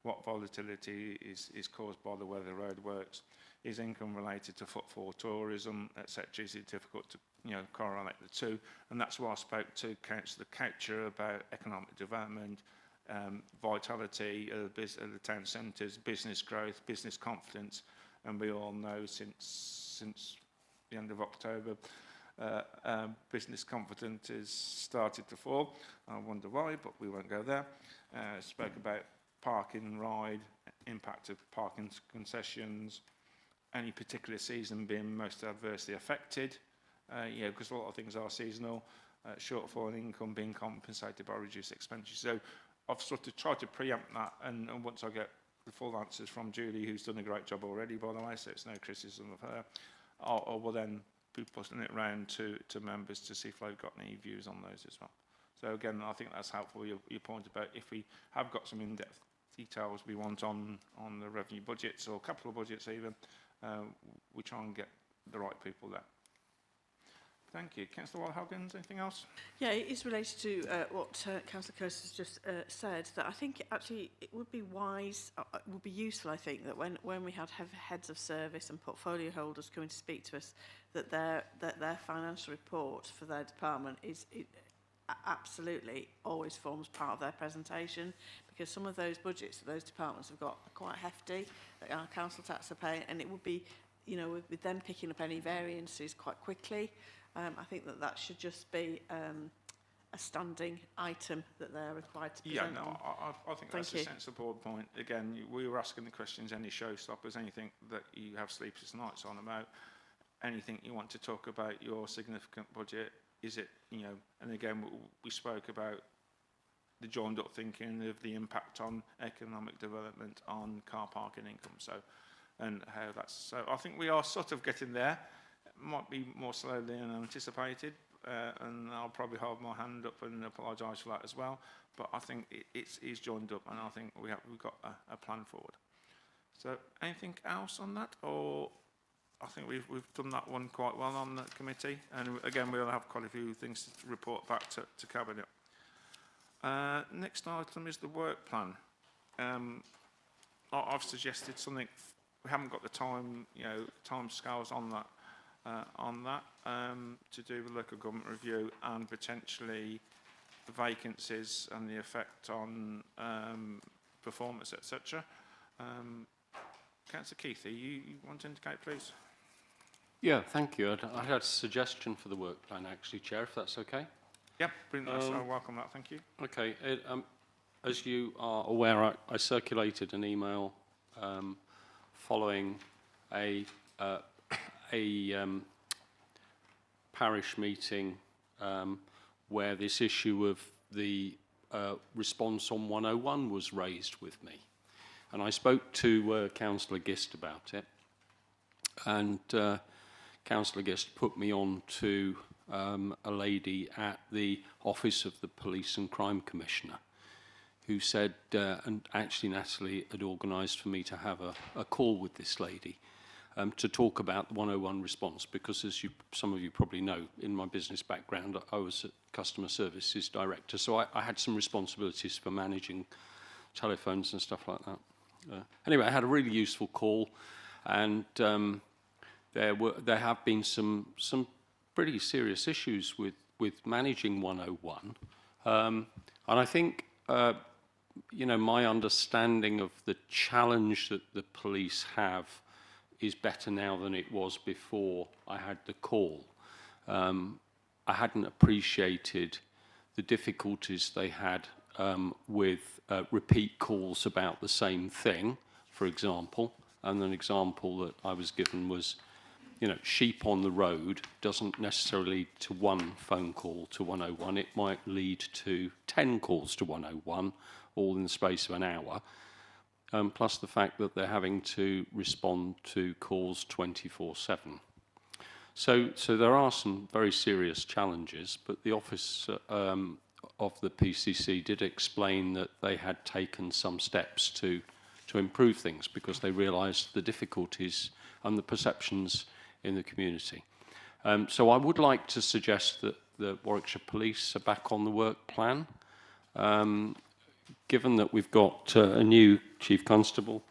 what volatility is caused by the weather, roadworks, is income related to footfall, tourism, etc. Is it difficult to correlate the two? And that's why I spoke to Councillor Coucher about economic development, vitality of the town centres, business growth, business confidence, and we all know since the end of October, business confidence has started to fall. I wonder why, but we won't go there. Spoke about parking ride, impact of parking concessions, any particular season being most adversely affected, because a lot of things are seasonal, shortfall in income being compensated by reduced expenditure. So I've sort of tried to preempt that, and once I get the full answers from Julie, who's done a great job already, by the way, so it's no criticism of her, I will then be putting it round to members to see if they've got any views on those as well. So again, I think that's helpful, your point about if we have got some in-depth details we want on the revenue budgets or capital budgets even, we try and get the right people there. Thank you. Councillor Huggins, anything else? Yeah, it is related to what Councillor Curtis has just said, that I think actually it would be wise, it would be useful, I think, that when we have heads of service and portfolio holders coming to speak to us, that their financial report for their department it absolutely always forms part of their presentation, because some of those budgets that those departments have got are quite hefty, that our council tax are paying, and it would be, with them picking up any variances quite quickly. I think that should just be a standing item that they're required to present. Yeah, no, I think that's a sensible point. Again, we were asking the questions, any showstoppers, anything that you have sleepless nights on about, anything you want to talk about your significant budget, is it, and again, we spoke about the joined up thinking of the impact on economic development on car parking income, so, and how that's, so I think we are sort of getting there. Might be more slowly than anticipated, and I'll probably hold my hand up and apologise for that as well. But I think it's joined up, and I think we've got a plan forward. So, anything else on that, or I think we've done that one quite well on the committee, and again we'll have quite a few things to report back to Cabinet. Next item is the work plan. I've suggested something. We haven't got the time, time scales on that. To do with local government review and potentially the vacancies and the effect on performance, etc. Councillor Keith, you want to indicate, please? Yeah, thank you. I had a suggestion for the work plan, actually, Chair, if that's okay. Yep, brilliant. I welcome that. Thank you. Okay. As you are aware, I circulated an email following a parish meeting where this issue of the response on 101 was raised with me. And I spoke to Councillor Gist about it, and Councillor Gist put me on to a lady at the Office of the Police and Crime Commissioner, who said, and actually Natalie had organised for me to have a call with this lady to talk about the 101 response, because as some of you probably know, in my business background, I was a customer services director, so I had some responsibilities for managing telephones and stuff like that. Anyway, I had a really useful call, and there have been some pretty serious issues with managing 101, and I think you know, my understanding of the challenge that the police have is better now than it was before I had the call. I hadn't appreciated the difficulties they had with repeat calls about the same thing, for example. And an example that I was given was, you know, sheep on the road doesn't necessarily lead to one phone call to 101. It might lead to 10 calls to 101, all in the space of an hour. Plus the fact that they're having to respond to calls 24/7. So there are some very serious challenges, but the Office of the PCC did explain that they had taken some steps to improve things, because they realised the difficulties and the perceptions in the community. So I would like to suggest that the Warwickshire Police are back on the work plan. Given that we've got a new Chief Constable,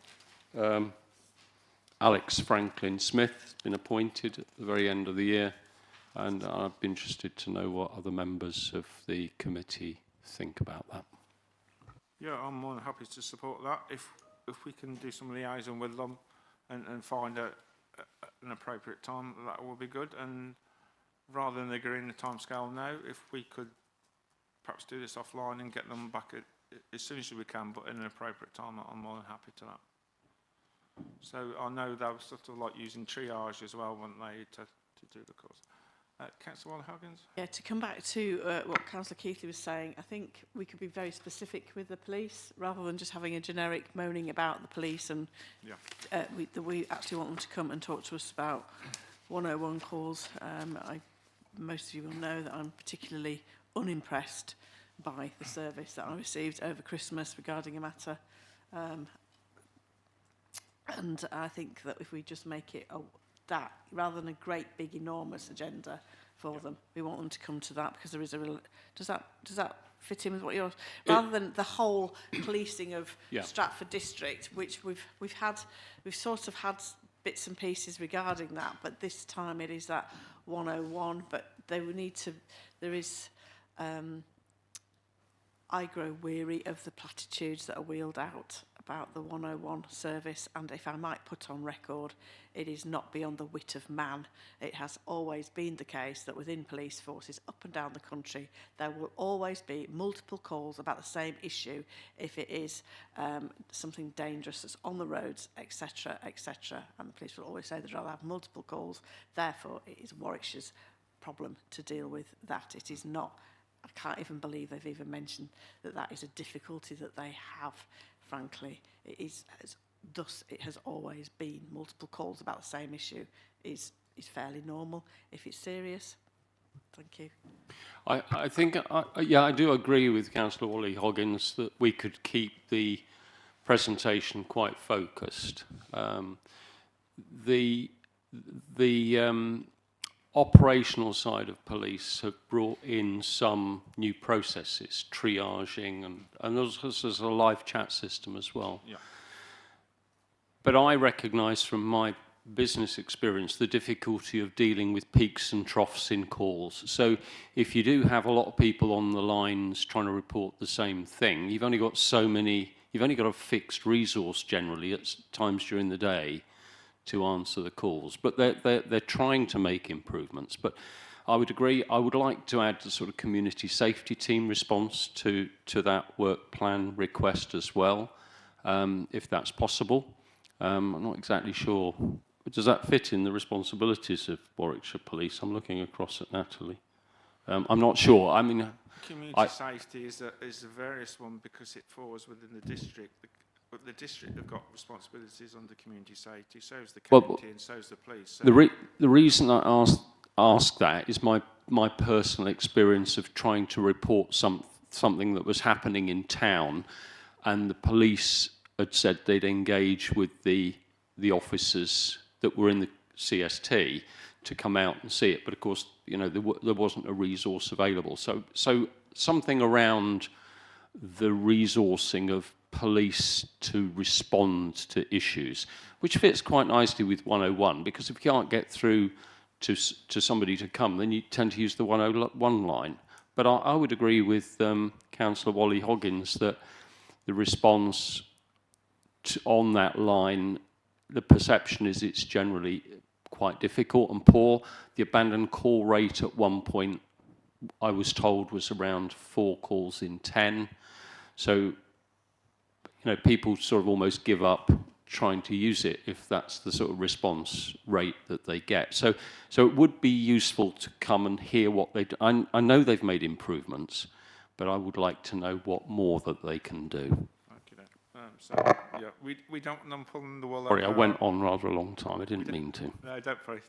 Alex Franklin Smith has been appointed at the very end of the year, and I'd be interested to know what other members of the committee think about that. Yeah, I'm more than happy to support that. If we can do some liaison with them and find an appropriate time, that will be good. And rather than agreeing the timescale now, if we could perhaps do this offline and get them back as soon as we can, but in an appropriate time, I'm more than happy to that. So I know they were sort of like using triage as well, weren't they, to do the course. Councillor Waller-Huggins? Yeah, to come back to what Councillor Keithley was saying, I think we could be very specific with the police, rather than just having a generic moaning about the police, and yeah. we actually want them to come and talk to us about 101 calls. Most of you will know that I'm particularly unimpressed by the service that I received over Christmas regarding a matter. And I think that if we just make it that, rather than a great big enormous agenda for them, we want them to come to that, because there is a real... Does that fit in with what you're... Rather than the whole policing of Stratford district, which we've sort of had bits and pieces regarding that, but this time it is that 101, but they will need to... There is... I grow weary of the platitudes that are wheeled out about the 101 service, and if I might put on record, it is not beyond the wit of man. It has always been the case that within police forces up and down the country, there will always be multiple calls about the same issue if it is something dangerous that's on the roads, etc., etc. And the police will always say they'd rather have multiple calls. Therefore, it is Warwickshire's problem to deal with that. It is not... I can't even believe they've even mentioned that that is a difficulty that they have, frankly. It has always been multiple calls about the same issue is fairly normal. If it's serious, thank you. I think, I do agree with Councillor Waller-Huggins that we could keep the presentation quite focused. The operational side of police have brought in some new processes, triaging, and there's a live chat system as well. Yeah. But I recognise from my business experience the difficulty of dealing with peaks and troughs in calls. So if you do have a lot of people on the lines trying to report the same thing, you've only got a fixed resource generally at times during the day to answer the calls, but they're trying to make improvements. But I would agree, I would like to add the sort of community safety team response to that work plan request as well, if that's possible. I'm not exactly sure. Does that fit in the responsibilities of Warwickshire Police? I'm looking across at Natalie. I'm not sure. I mean, Community safety is a various one because it falls within the district. But the district have got responsibilities under community safety, so is the county and so is the police. So the reason I ask that is my personal experience of trying to report something that was happening in town, and the police had said they'd engage with the officers that were in the CST to come out and see it, but of course, you know, there wasn't a resource available. So something around the resourcing of police to respond to issues, which fits quite nicely with 101, because if you can't get through to somebody to come, then you tend to use the 101 line. But I would agree with Councillor Wally Hoggins that the response on that line, the perception is it's generally quite difficult and poor. The abandoned call rate at one point, I was told, was around 4 calls in 10. So, you know, people sort of almost give up trying to use it if that's the sort of response rate that they get. So it would be useful to come and hear what they do. I know they've made improvements, but I would like to know what more that they can do. So, yeah, we don't want them pulling the wool over. Sorry, I went on rather a long time. I didn't mean to. No, don't worry.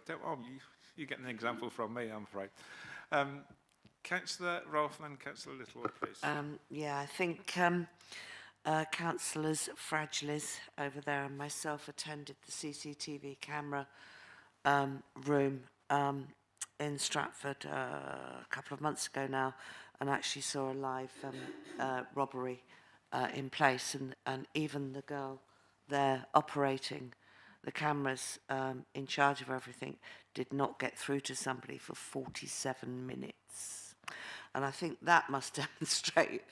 You get an example from me, I'm afraid. Councillor Rolfe and Councillor Littlewood, please. Yeah, I think Councillors Fragilis over there and myself attended the CCTV camera room in Stratford a couple of months ago now, and actually saw a live robbery in place, and even the girl there operating the cameras in charge of everything did not get through to somebody for 47 minutes. And I think that must demonstrate,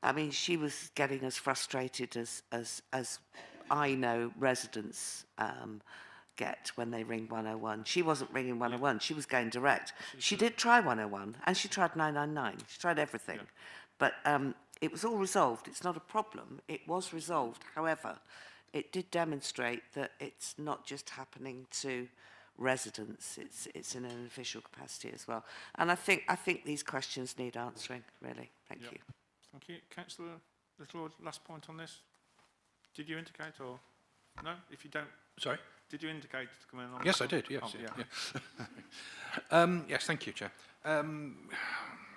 I mean, she was getting as frustrated as I know residents get when they ring 101. She wasn't ringing 101, she was going direct. She did try 101, and she tried 999, she tried everything. But it was all resolved. It's not a problem. It was resolved. However, it did demonstrate that it's not just happening to residents. It's in an official capacity as well. And I think these questions need answering, really. Thank you. Thank you. Councillor Littlewood, last point on this. Did you indicate or no? If you don't... Sorry? Did you indicate to come in on Yes, I did. Yes, yes, thank you, Chair.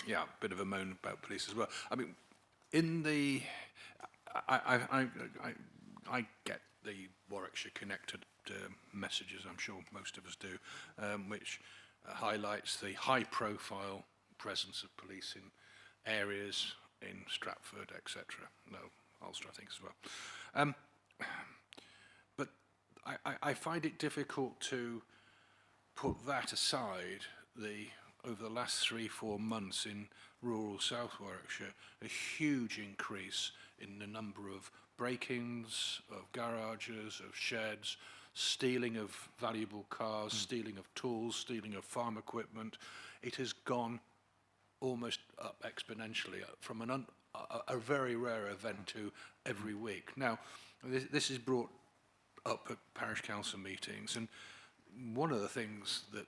Yeah, a bit of a moan about police as well. I mean, in the... I get the Warwickshire Connected messages, I'm sure most of us do, which highlights the high-profile presence of police in areas in Stratford, etc. No, Ulster, I think, as well. But I find it difficult to put that aside. Over the last 3-4 months in rural South Warwickshire, a huge increase in the number of break-ins, of garages, of sheds, stealing of valuable cars, stealing of tools, stealing of farm equipment. It has gone almost up exponentially from a very rare event to every week. Now, this is brought up at parish council meetings, and one of the things that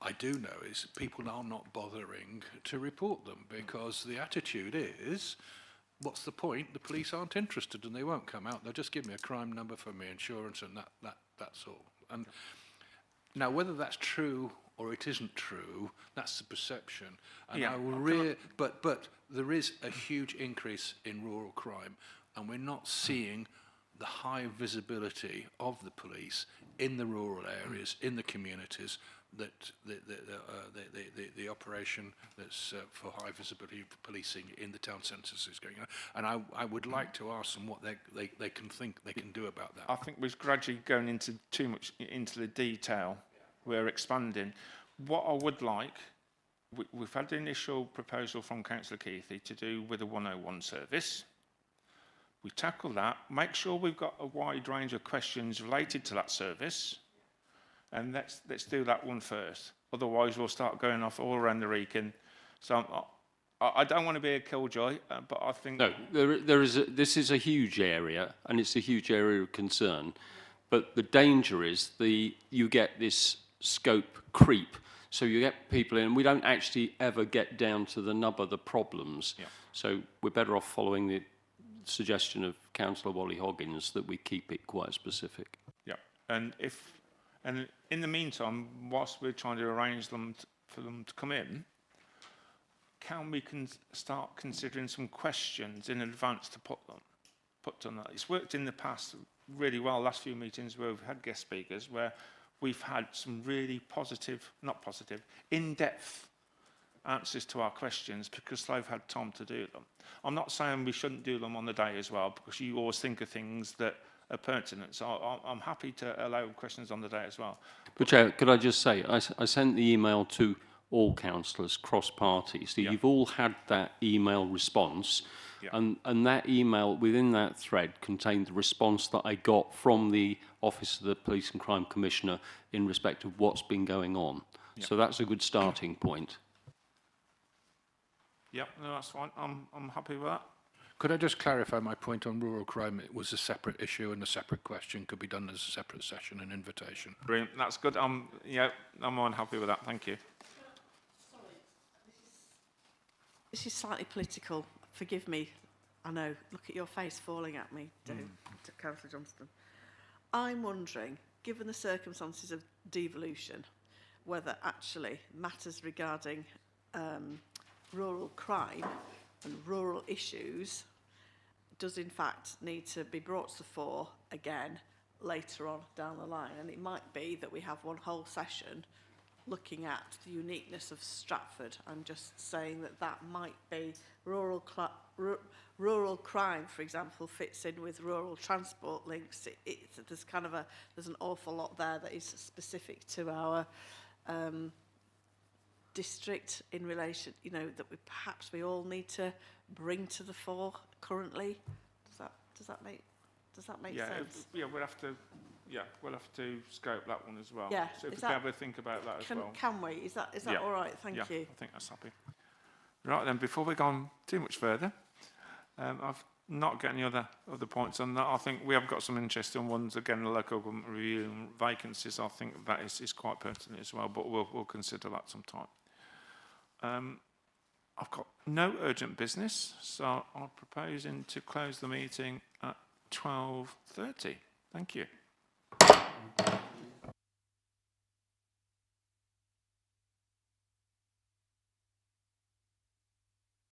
I do know is people are not bothering to report them because the attitude is, what's the point? The police aren't interested and they won't come out. They'll just give me a crime number for my insurance and that's all. And now, whether that's true or it isn't true, that's the perception. And yeah, but there is a huge increase in rural crime, and we're not seeing the high visibility of the police in the rural areas, in the communities, that the operation that's for high visibility policing in the town centres is going on. And I would like to ask them what they can think they can do about that. I think we're gradually going into too much into the detail. We're expanding. What I would like, we've had the initial proposal from Councillor Keithy to do with a 101 service. We tackle that, make sure we've got a wide range of questions related to that service, and let's do that one first. Otherwise, we'll start going off all around the region. So I don't want to be a killjoy, but I think... No, this is a huge area, and it's a huge area of concern. But the danger is you get this scope creep. So you get people in, and we don't actually ever get down to the nub of the problems. Yeah. So we're better off following the suggestion of Councillor Wally Hoggins that we keep it quite specific. Yeah, and in the meantime, whilst we're trying to arrange for them to come in, can we start considering some questions in advance to put on that? It's worked in the past really well. Last few meetings where we've had guest speakers, where we've had some really in-depth answers to our questions because they've had time to do them. I'm not saying we shouldn't do them on the day as well, because you always think of things that are pertinent. So I'm happy to allow questions on the day as well. But Chair, could I just say, I sent the email to all councillors, cross-party. So you've all had that email response. Yeah. And that email within that thread contained the response that I got from the Office of the Police and Crime Commissioner in respect of what's been going on. Yeah. So that's a good starting point. Yep, no, that's fine. I'm happy with that. Could I just clarify my point on rural crime? It was a separate issue and a separate question could be done as a separate session and invitation. Brilliant. That's good. I'm more than happy with that. Thank you. This is slightly political. Forgive me. I know. Look at your face falling at me, Councillor Johnston. I'm wondering, given the circumstances of devolution, whether actually matters regarding rural crime and rural issues does in fact need to be brought to the fore again later on down the line. And it might be that we have one whole session looking at the uniqueness of Stratford and just saying that that might be rural crime, for example, fits in with rural transport links. There's an awful lot there that is specific to our district in relation, that we all need to bring to the fore currently. Does that make sense? We'll have to scope that one as well. Yeah, so if we can have a think about that as well. Can we? Is that all right? Thank you. I think that's happy. Right then, before we go on too much further, I've not got any other points on that. I think we have got some interesting ones. Again, the local government review and vacancies. I think that is quite pertinent as well, but we'll consider that sometime. I've got no urgent business, so I'm proposing to close the meeting at 12:30. Thank you.